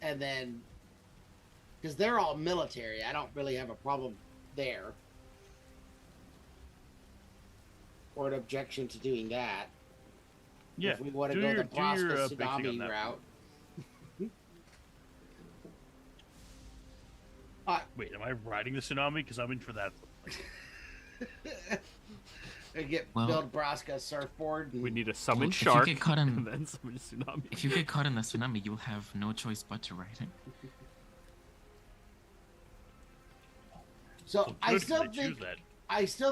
And then, because they're all military, I don't really have a problem there. Or an objection to doing that. Yeah. If we want to do go your- the do your, Prosper big thing on Tsunami that. route. Wait, am I riding the tsunami? Because I'm in for that. Build Braska a surfboard. We need a summon Well, if you shark get caught in- and then summon a tsunami. If you get caught in a tsunami, you'll have no choice but to ride it. So Well, I good, 'cause still choose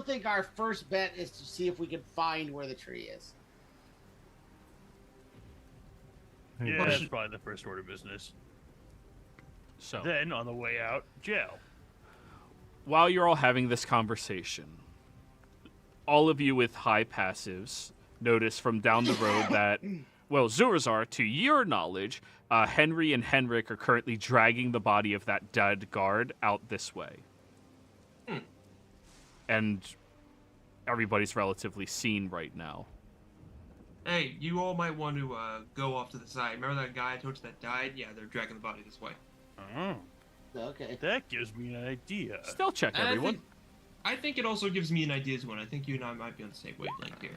think that. our first bet is to see if we can find where the tree is. Yeah, Well, that's should- probably the first order of business. So, Then, on the way out, jail. while you're all having this conversation, all of you with high passives notice from down the road that, well, Zurazar, to your knowledge, Henry and Henrik are currently dragging the body of that dead guard out this way. And everybody's relatively seen right now. Hey, you all might want to go off to the side. Remember that guy I told you that died? Yeah, they're dragging the body this way. Oh, Okay. that gives me an idea. Still check And everyone. I think it also gives me an idea as well. I think you and I might be on the same wavelength here.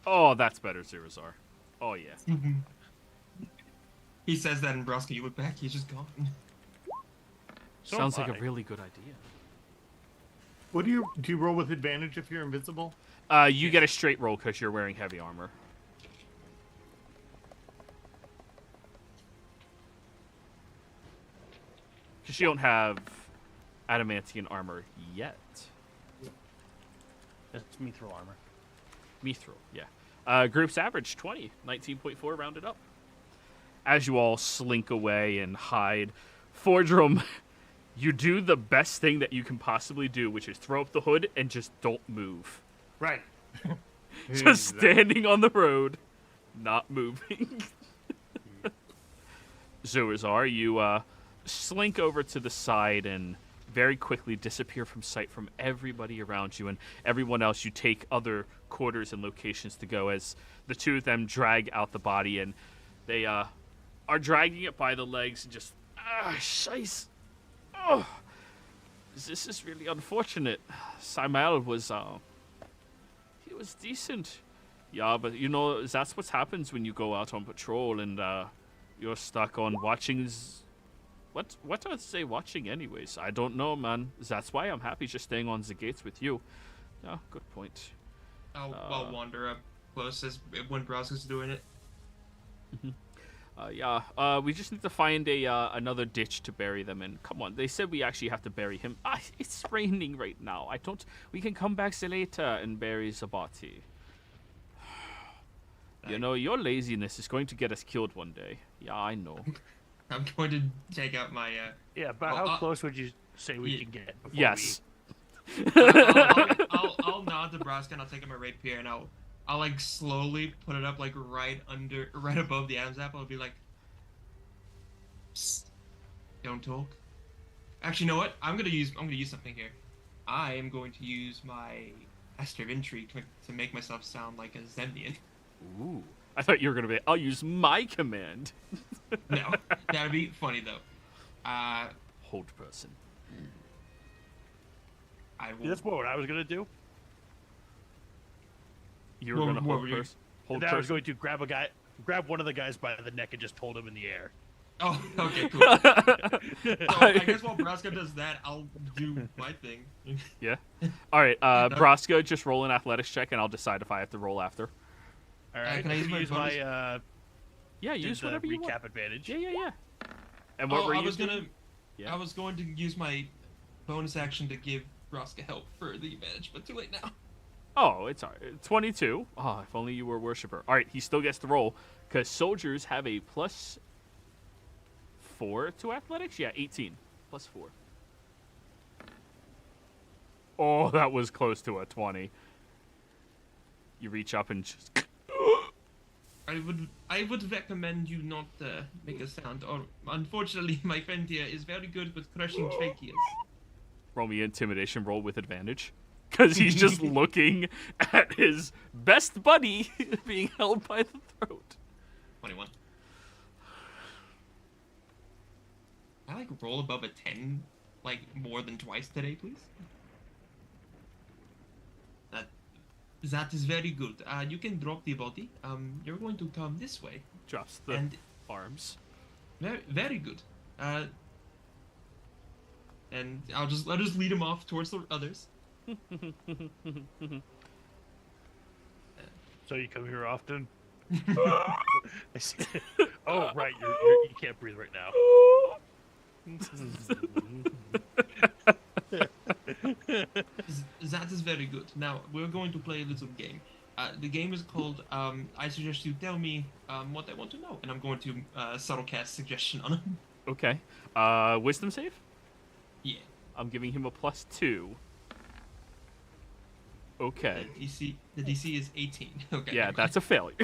Oh, that's better, Zurazar. Oh, yeah. He says that in Broska. You look back, he's just gone. So Sounds am like a I. really good idea. What do you roll with advantage if you're invisible? You get a straight roll because you're wearing heavy armor. Because you don't have adamantian armor yet. That's mithril armor. Mithril, yeah. Group's average 20, 19.4 rounded up. As you all slink away and hide, Fordrum, you do the best thing that you can possibly do, which is throw up the hood and just don't move. Right. Just standing on the road, not moving. Zurazar, you slink over to the side and very quickly disappear from sight from everybody around you, and everyone else, you take other quarters and locations to go as the two of them drag out the body, and they are dragging it by the legs and just, shice. Oh, this is really unfortunate. Simel was, he was decent. Yeah, but that's what happens when you go out on patrol and you're stuck on watching. What are they watching anyways? I don't know, man. That's why I'm happy just staying on the gates with you. Yeah, good point. I'll wander up close as when Broska's doing it. We just need to find another ditch to bury them in. Come on, they said we actually have to bury him. It's raining right now. We can come back later and bury Zabati. Your laziness is going to get us killed one day. Yeah, I know. I'm going to take out my. Yeah, but how close would you say we can get? Before Yes. I'll nod to Broska and I'll take out my rapier and I'll like slowly put it up like right above the Adam's apple and be like, psst, don't talk. Actually, you know what? I'm gonna use something here. I am going to use my Master of Intrigue to make myself sound like a Zemnian. Ooh. I thought you were gonna be. I'll use my command. No, that'd be funny though. Hold person. I will. Yeah, that's what I was gonna do. You were What- gonna what hold were you- person. Hold And I was person. going to grab one of the guys by the neck and just hold him in the air. Oh, okay, cool. So I guess while Brasco does that, I'll do my thing. Yeah. All right. Brosco, just roll an athletics check, and I'll decide if I have to roll after. All right. can I use my use bonus? my Yeah, use the whatever you want. recap advantage? Yeah. And what Oh, were I you was doing? gonna. Yeah. I was going to use my bonus action to give Brasco help for the advantage, but too late now. Oh, it's all right. 22. Oh, if only you were a worshiper. All right, he still gets to roll because soldiers have a +4 to athletics. Yeah, 18 +4. Oh, that was close to a 20. You reach up and just. I would recommend you not make a sound. Or unfortunately, my friend here is very good with crushing tracheas. Roll me intimidation roll with advantage. Because he's just looking at his best buddy being held by the throat. 21. I like roll above a 10, like more than twice today, please. That is very good. You can drop the body. You're going to come this way. Drops the And arms. very, very good. And I'll just lead him off towards the others. So you come here often? I see. Oh, right. You can't breathe right now. That is very good. Now we're going to play a little game. The game is called. I suggest you tell me what I want to know, and I'm going to subtle cast suggestion on him. Okay. Wisdom save? Yeah. I'm giving him a +2. Okay. The DC is 18. Okay. Yeah, never that's a failure.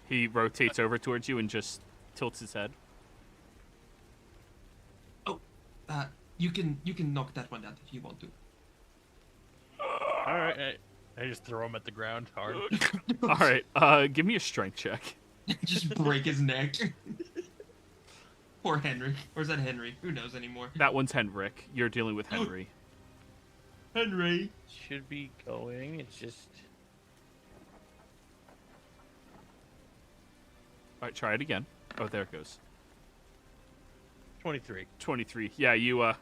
He rotates over towards you and just tilts his head. mind. You can knock that one out if you want to. All right. I just throw him at the ground hard. All right. Give me a strength check. Just break his neck. Poor Henry. Or is that Henry? Who knows anymore? That one's Henrik. You're dealing with Henry. Henry. Should be going. It's just. All right, try it again. Oh, there it goes. 23. 23. Yeah, you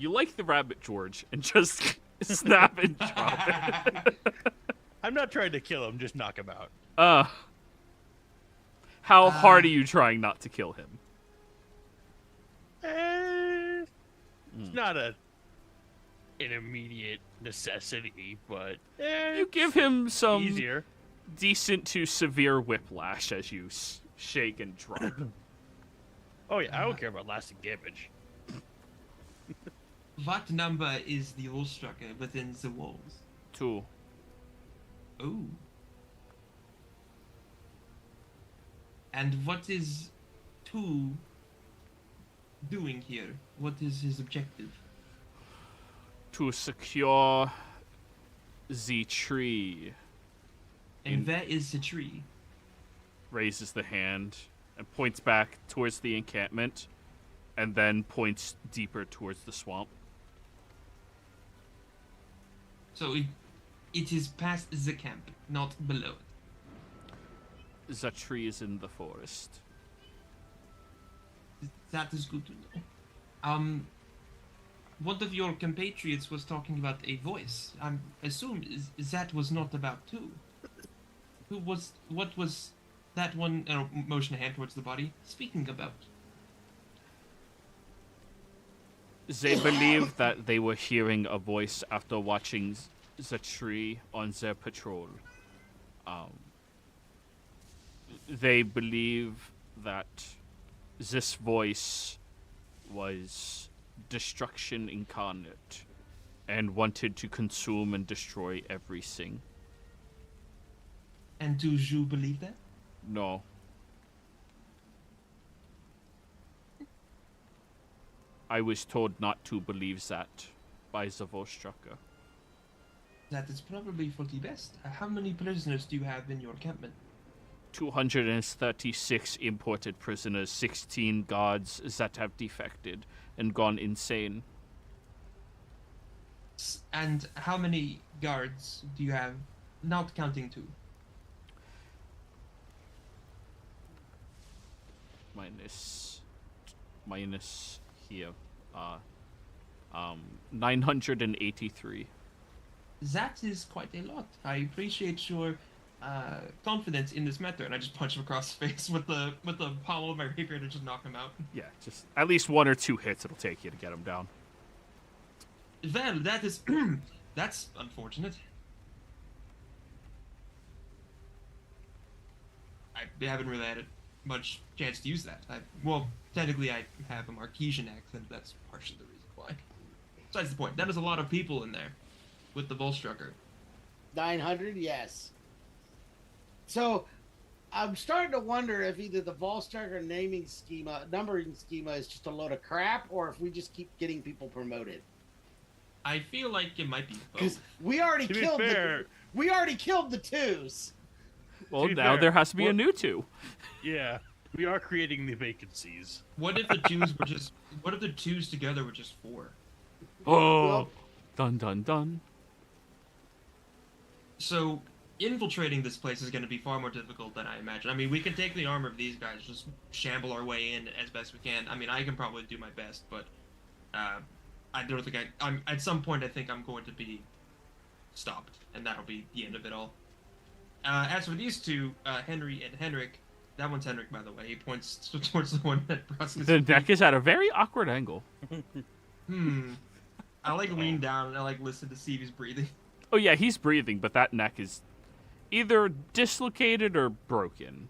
like the rabbit, George, and just snap and drop it. I'm not trying to kill him, just knock him out. How hard are you trying not to kill him? It's not an immediate necessity, but You give him some easier. decent to severe whiplash as you shake and drop. Oh yeah, I don't care about lasting damage. What number is the wall structure within the walls? 2. Oh. And what is 2 doing here? What is his objective? To secure the tree. And where is the tree? Raises the hand and points back towards the encampment and then points deeper towards the swamp. So it is past the camp, not below it. The tree is in the forest. That is good to know. One of your compatriots was talking about a voice. I assume that was not about 2. What was that one, motion a hand towards the body, speaking about? They believe that they were hearing a voice after watching the tree on their patrol. They believe that this voice was destruction incarnate and wanted to consume and destroy everything. And do you believe that? No. I was told not to believe that by the Vostrucker. That is probably for the best. How many prisoners do you have in your encampment? 236 imported prisoners, 16 guards that have defected and gone insane. And how many guards do you have, not counting 2? Minus here. 983. That is quite a lot. I appreciate your confidence in this matter, and I just punch him across the face with the pommel of my rapier to just knock him out. Yeah, just at least 1 or 2 hits it'll take you to get him down. Well, that is that's unfortunate. I haven't really had much chance to use that. Well, technically I have a Marquesian accent, that's partially the reason why. Besides the point, that is a lot of people in there with the Volstrucker. 900, yes. So, I'm starting to wonder if either the Volstrucker numbering schema is just a load of crap, or if we just keep getting people promoted. I feel like it might be Because both. we already To be killed fair- we already killed the 2s. Well, be now fair, there has to be a we're- new 2. Yeah, we are creating the vacancies. What if the twos were just? What if the twos together were just 4? Oh, Well- dun dun dun. So infiltrating this place is going to be far more difficult than I imagine. I mean, we can take the armor of these guys, just shamble our way in as best we can. I mean, I can probably do my best, but I don't think I'm at some point. I think I'm going to be stopped, and that'll be the end of it all. As for these 2, Henry and Henrik, that one's Henrik, by the way. He points towards the one that Brusk's The neck is at a very awkward angle. I lean down and I listen to see if he's breathing. Oh yeah, he's breathing, but that neck is either dislocated or broken.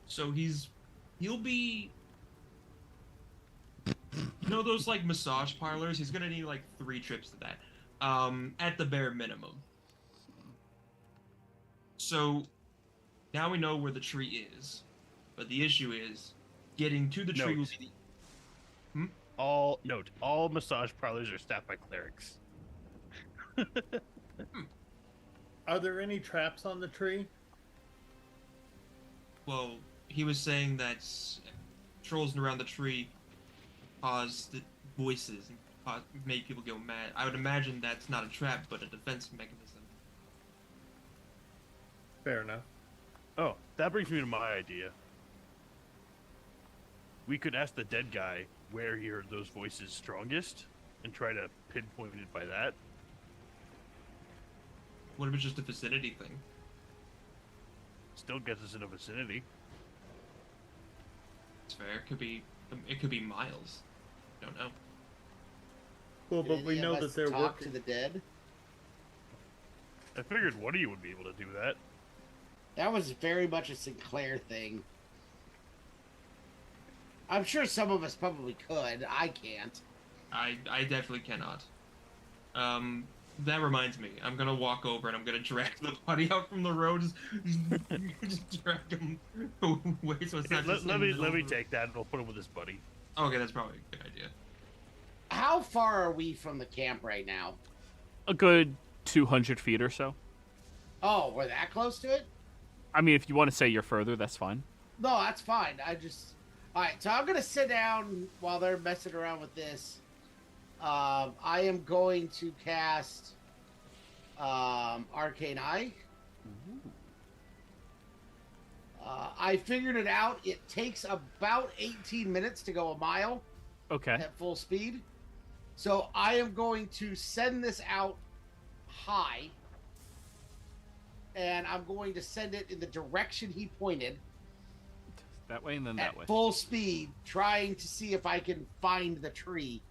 So he'll be, you know, those massage parlors. He's gonna need 3 trips to that, at the bare minimum. So now we know where the tree is, but the issue is getting to the tree will be All massage parlors are staffed by clerics. Are there any traps on the tree? well. He was saying that trolls around the tree cause the voices and make people go mad. I would imagine that's not a trap, but a defense mechanism. Fair enough. Oh, that brings me to my idea. We could ask the dead guy where he heard those voices strongest and try to pinpoint it by that. What if it's just a vicinity thing? Still gets us in a vicinity. It's fair. It could be miles. Don't know. Well, Did but we any know of that us they're talk working. to the dead. I figured one of you would be able to do that. That was very much a Sinclair thing. I'm sure some of us probably could. I can't. I definitely cannot. That reminds me. I'm gonna walk over and I'm gonna drag the body out from the road. Just drag him away so it's not just Let in the me middle of the- take that and I'll put him with his buddy. Okay, that's probably a good idea. How far are we from the camp right now? A good 200 feet or so. Oh, we're that close to it? I mean, if you want to say you're further, that's fine. No, that's fine. All right, so I'm going to sit down while they're messing around with this. I am going to cast Arcane Eye. I figured it out. It takes about 18 minutes to go a mile Okay. at full speed. So I am going to send this out high. And I'm going to send it in the direction he pointed. That way and then that At way. full speed, trying to see if I can find the tree.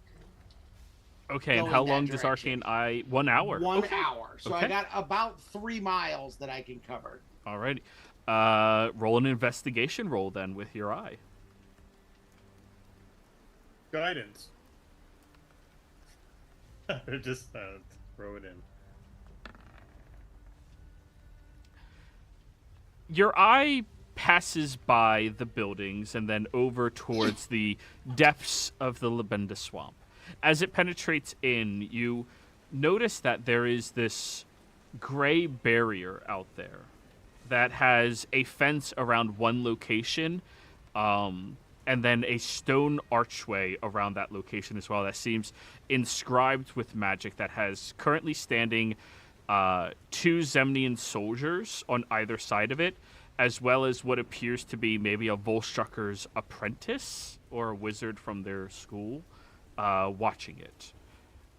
Okay, and go how in that long does direction. Arcane Eye? 1 hour. 1 Okay. hour. So Okay. I got about 3 miles that I can cover. Alrighty. Roll an investigation roll then with your eye. Guidance. Just throw it in. Your eye passes by the buildings and then over towards the depths of the Labenda swamp. As it penetrates in, you notice that there is this gray barrier out there that has a fence around one location, and then a stone archway around that location as well that seems inscribed with magic, that has currently standing 2 Zemnian soldiers on either side of it, as well as what appears to be maybe a Volstrucker's apprentice or a wizard from their school watching it.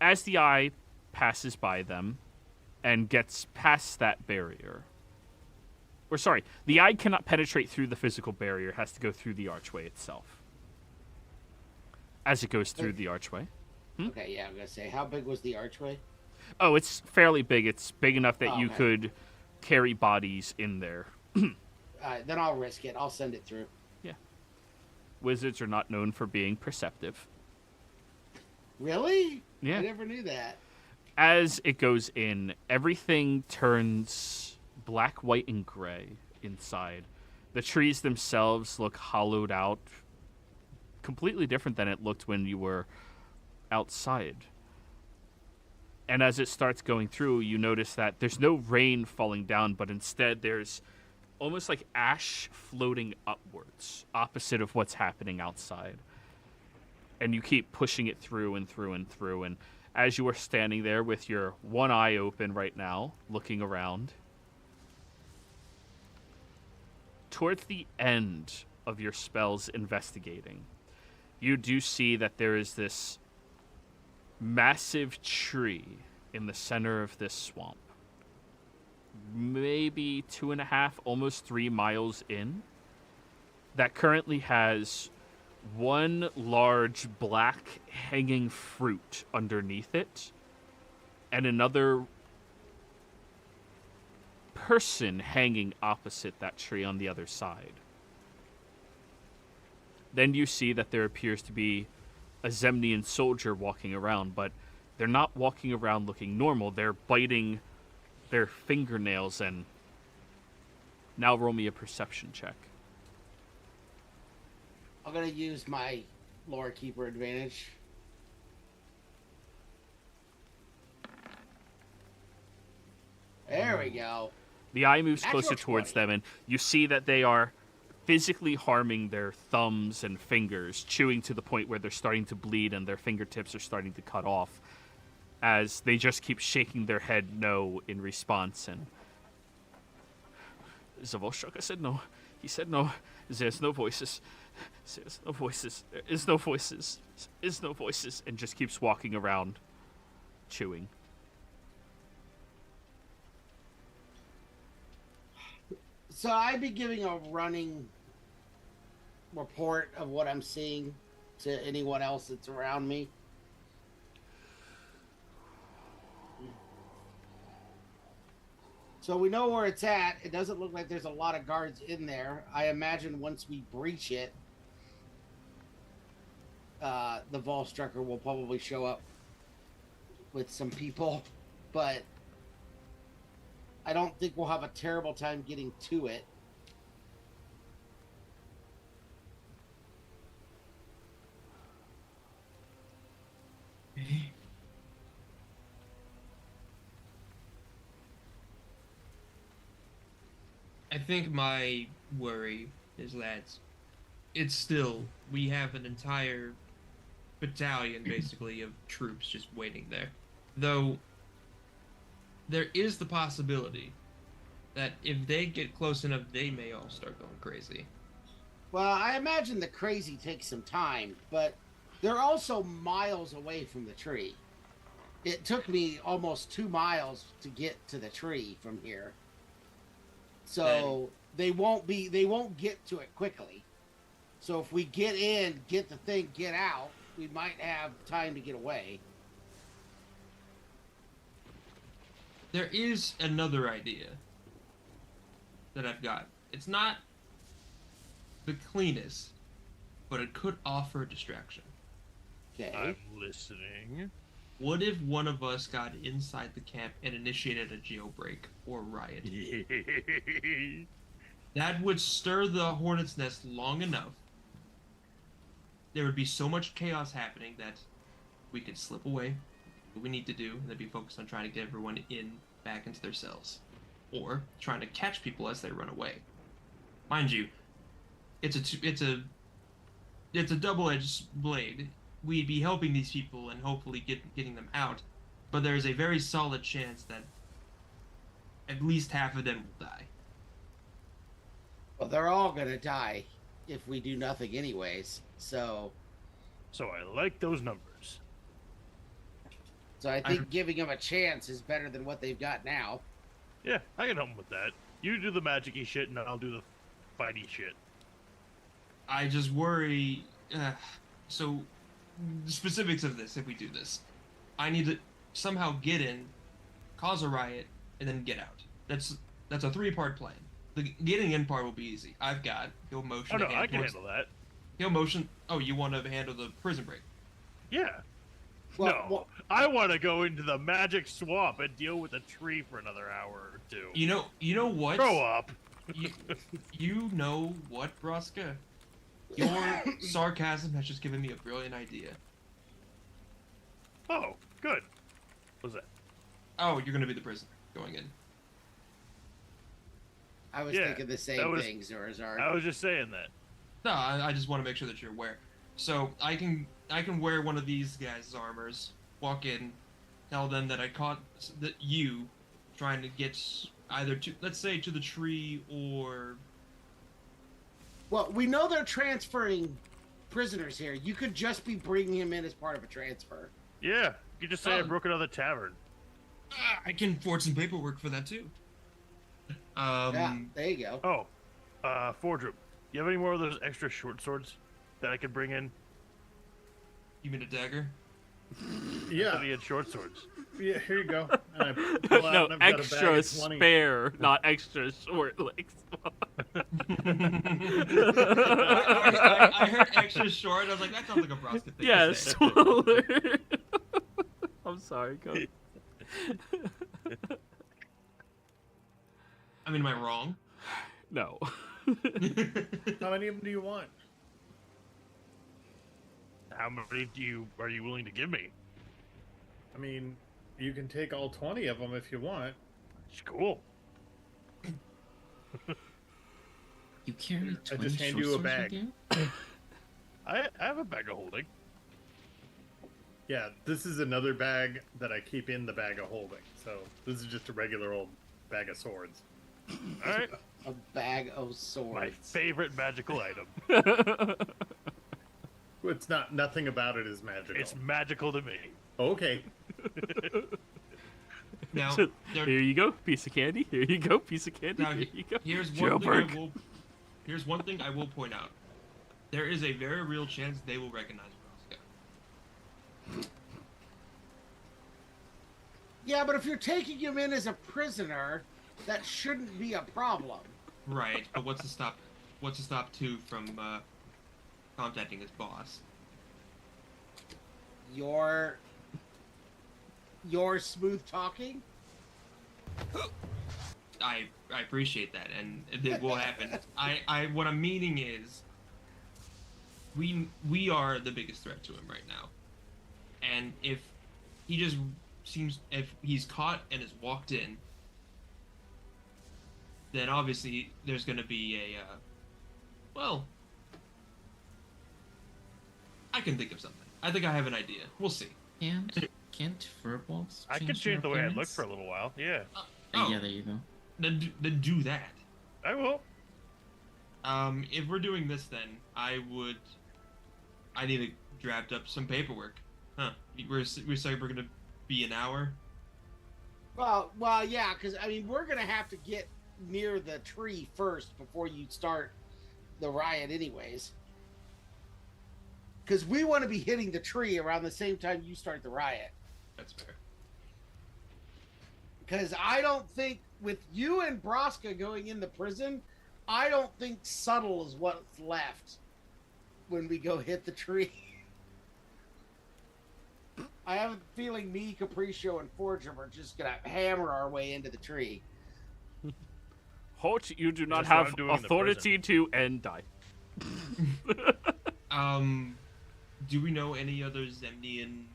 As the eye passes by them and gets past that barrier, or sorry, the eye cannot penetrate through the physical barrier, it has to go through the archway itself. As it goes through the archway. Okay, yeah, I'm going to say, how big was the archway? Oh, it's fairly big. It's big enough that you okay. could carry bodies in there. Then I'll risk it. I'll send it through. Yeah. Wizards are not known for being perceptive. Really? Yeah. I never knew that. As it goes in, everything turns black, white, and gray inside. The trees themselves look hollowed out, completely different than it looked when you were outside. And as it starts going through, you notice that there's no rain falling down, but instead there's almost like ash floating upwards, opposite of what's happening outside. And you keep pushing it through and through and through. And as you are standing there with your one eye open right now, looking around, towards the end of your spells investigating, you do see that there is this massive tree in the center of this swamp. Maybe 2.5, almost 3 miles in, that currently has one large black hanging fruit underneath it, and another person hanging opposite that tree on the other side. Then you see that there appears to be a Zemnian soldier walking around, but they're not walking around looking normal. They're biting their fingernails. And now roll me a perception check. I'm going to use my lore keeper advantage. There we go. The eye moves Natural closer towards 20. them, and you see that they are physically harming their thumbs and fingers, chewing to the point where they're starting to bleed and their fingertips are starting to cut off, as they just keep shaking their head no in response. And Zavolstruck said no. He said no. There's no voices. There's no voices. There is no voices. There is no voices. And just keeps walking around, chewing. So I'd be giving a running report of what I'm seeing to anyone else that's around me. So we know where it's at. It doesn't look like there's a lot of guards in there. I imagine once we breach it, the Volstrucker will probably show up with some people, but I don't think we'll have a terrible time getting to it. I think my worry is that it's still, we have an entire battalion basically of troops just waiting there. Though there is the possibility that if they get close enough, they may all start going crazy. Well, I imagine the crazy takes some time, but they're also miles away from the tree. It took me almost 2 miles to get to the tree from here. So they won't get to it quickly. So if we get in, get the thing, get out, we might have time to get away. There is another idea that I've got. It's not the cleanest, but it could offer a distraction. Okay. I'm listening. What if one of us got inside the camp and initiated a jailbreak or riot? That would stir the hornet's nest long enough. There would be so much chaos happening that we could slip away, what we need to do, and then be focused on trying to get everyone back into their cells, or trying to catch people as they run away. Mind you, it's a double-edged blade. We'd be helping these people and hopefully getting them out, but there's a very solid chance that at least half of them will die. Well, they're all gonna die if we do nothing anyways. So I like those numbers. I think giving them a chance is better than what they've got now. Yeah, I can help them with that. You do the magic-y shit, and I'll do the fighty shit. I just worry. So, the specifics of this, if we do this, I need to somehow get in, cause a riot, and then get out. That's a 3-part plan. The getting in part will be easy. I've got he'll motion. Oh no, I can handle that. He'll motion. Oh, you want to handle the prison break? Yeah. Well, I want to go into the magic swamp and deal with a tree for another hour or two. You know what? Grow up. You know what, Broska? Your sarcasm has just given me a brilliant idea. Oh, good. What's that? Oh, you're gonna be the prisoner going in. I was thinking the same thing, Zorazar. I was just saying that. No, I just want to make sure that you're aware. So I can wear one of these guys' armors, walk in, tell them that I caught you trying to get either to, let's say, to the tree or. Well, we know they're transferring prisoners here. You could just be bringing him in as part of a transfer. Yeah, you could just say I broke another tavern. I can forge some paperwork for that too. Yeah, there you go. Oh, Fordrum, you have any more of those extra short swords that I could bring in? You mean a dagger? Yeah. I thought he had short swords. Yeah, here you go. And I pull out No, and I've got a bag extra of 20. spare, not extra short. Like, I heard extra short. I was like, that sounds like a Broska thing. yeah, to say. smaller. I'm sorry, go. I mean, am I wrong? No. How many of them do you want? How many are you willing to give me? I mean, you can take all 20 of them if you want. It's cool. You carry I 20 just hand short you a swords bag. with you? I have a bag of holding. Yeah, this is another bag that I keep in the bag of holding. So this is just a regular old bag of swords. All right. A bag of swords. My favorite magical item. It's nothing about it is magical. It's magical to me. Okay. Now, So, here you go, piece of candy. Here you go, piece of candy. Now, Here you go. here's Jailbird. one thing I will point out. There is a very real chance they will recognize Broska. Yeah, but if you're taking him in as a prisoner, that shouldn't be a problem. Right, but what's to stop two from contacting his boss? Your smooth talking? I appreciate that, and it will happen. I what I'm meaning is, we are the biggest threat to him right now, and if he's caught and is walked in, then obviously there's going to be a well, I can think of something. I think I have an idea. We'll see. Can't furballs I can their change the way I look appearance? for a little while. Yeah, Yeah, there you go. Then do that. I will. If we're doing this, then I need to draft up some paperwork. Huh? We're saying we're gonna be an hour. Well, yeah, because I mean, we're gonna have to get near the tree first before you start the riot, anyways. Because we want to be hitting the tree around the same time you start the riot. That's fair. Because I don't think, with you and Broska going into prison, I don't think subtle is what's left when we go hit the tree. I have a feeling me, Capriccio, and Forger are just going to hammer our way into the tree. Halt, you do not That's what have I'm doing in the authority to end die. Do we know any other Zemnian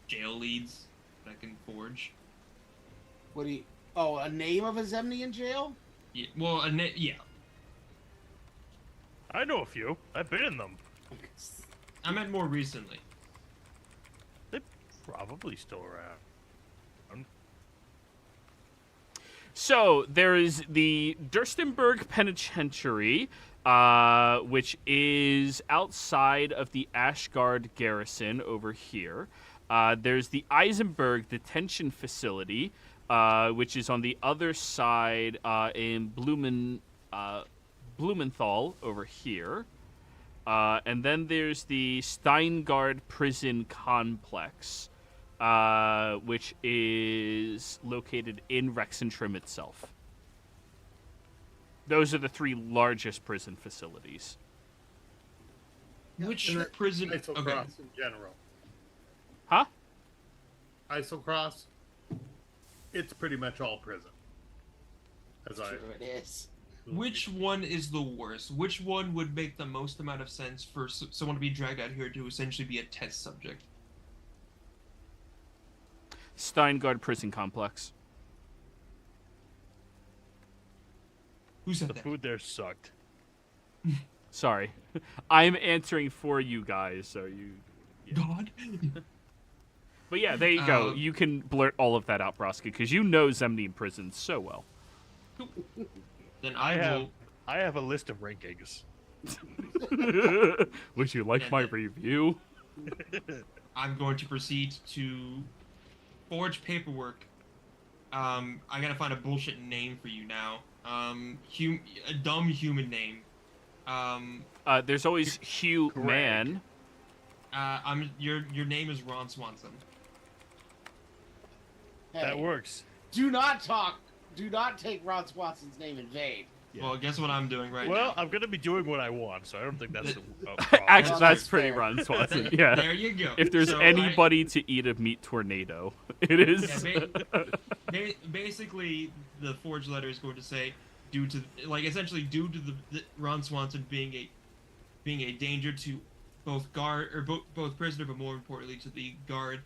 jail leads that I can forge. What do you? Oh, a name of a Zemnian jail? Yeah, well, yeah. I know a few. I've been in them. I meant more recently. They're probably still around. So there is the Durstenberg Penitentiary, which is outside of the Ashgard garrison over here. There's the Eisenberg Detention Facility, which is on the other side in Blumenthal over here. And then there's the Steingard Prison Complex, which is located in Rexentrum itself. Those are the 3 largest prison facilities. Which And then prison? Isocross Okay. in general. Huh? Isocross. It's pretty much all prison. As I True, it is. Which one is the worst? Which one would make the most amount of sense for someone to be dragged out here to essentially be a test subject? Steingard Prison Complex. Who said The that? food there sucked. Sorry. I'm answering for you guys, so you... God. But yeah, there you go. You can blurt all of that out, Broska, because you know Zemnian prisons so well. Then I will. have a list of rankings. Would you like my review? I'm going to proceed to forge paperwork. I gotta find a bullshit name for you now. A dumb human name. There's always Hugh Greg. Man. Your name is Ron Swanson. Hey, That works. do not talk. Do not take Ron Swanson's name in vain. Yeah. Well, guess what I'm doing right Well, now. I'm gonna be doing what I want, so I don't think that's a problem. Actually, Well, that's that's pretty fair. Ron Swanson. Yeah. There you go. If there's So anybody to eat a meat tornado, it is. Yeah, basically, the forged letter is going to say, due to the Ron Swanson being a danger to both guard or both prisoner, but more importantly to the guard,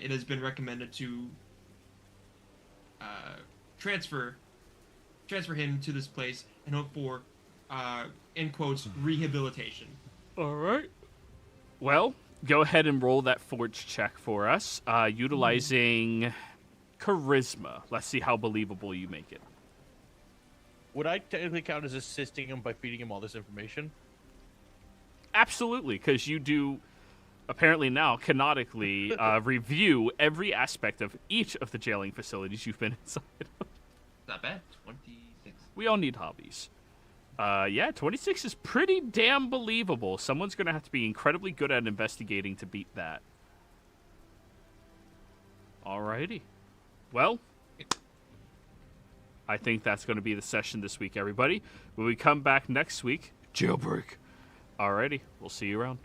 it has been recommended to transfer him to this place and hope for, in quotes, rehabilitation. All right. Well, go ahead and roll that forge check for us, utilizing charisma. Let's see how believable you make it. Would I technically count as assisting him by feeding him all this information? Absolutely, because you do, apparently now, canonically, review every aspect of each of the jailing facilities you've been inside of. Not bad. 26. We all need hobbies. Yeah, 26 is pretty damn believable. Someone's going to have to be incredibly good at investigating to beat that. Alrighty. Well, I think that's going to be the session this week, everybody. When we come back next week, jailbreak. Alrighty, we'll see you around.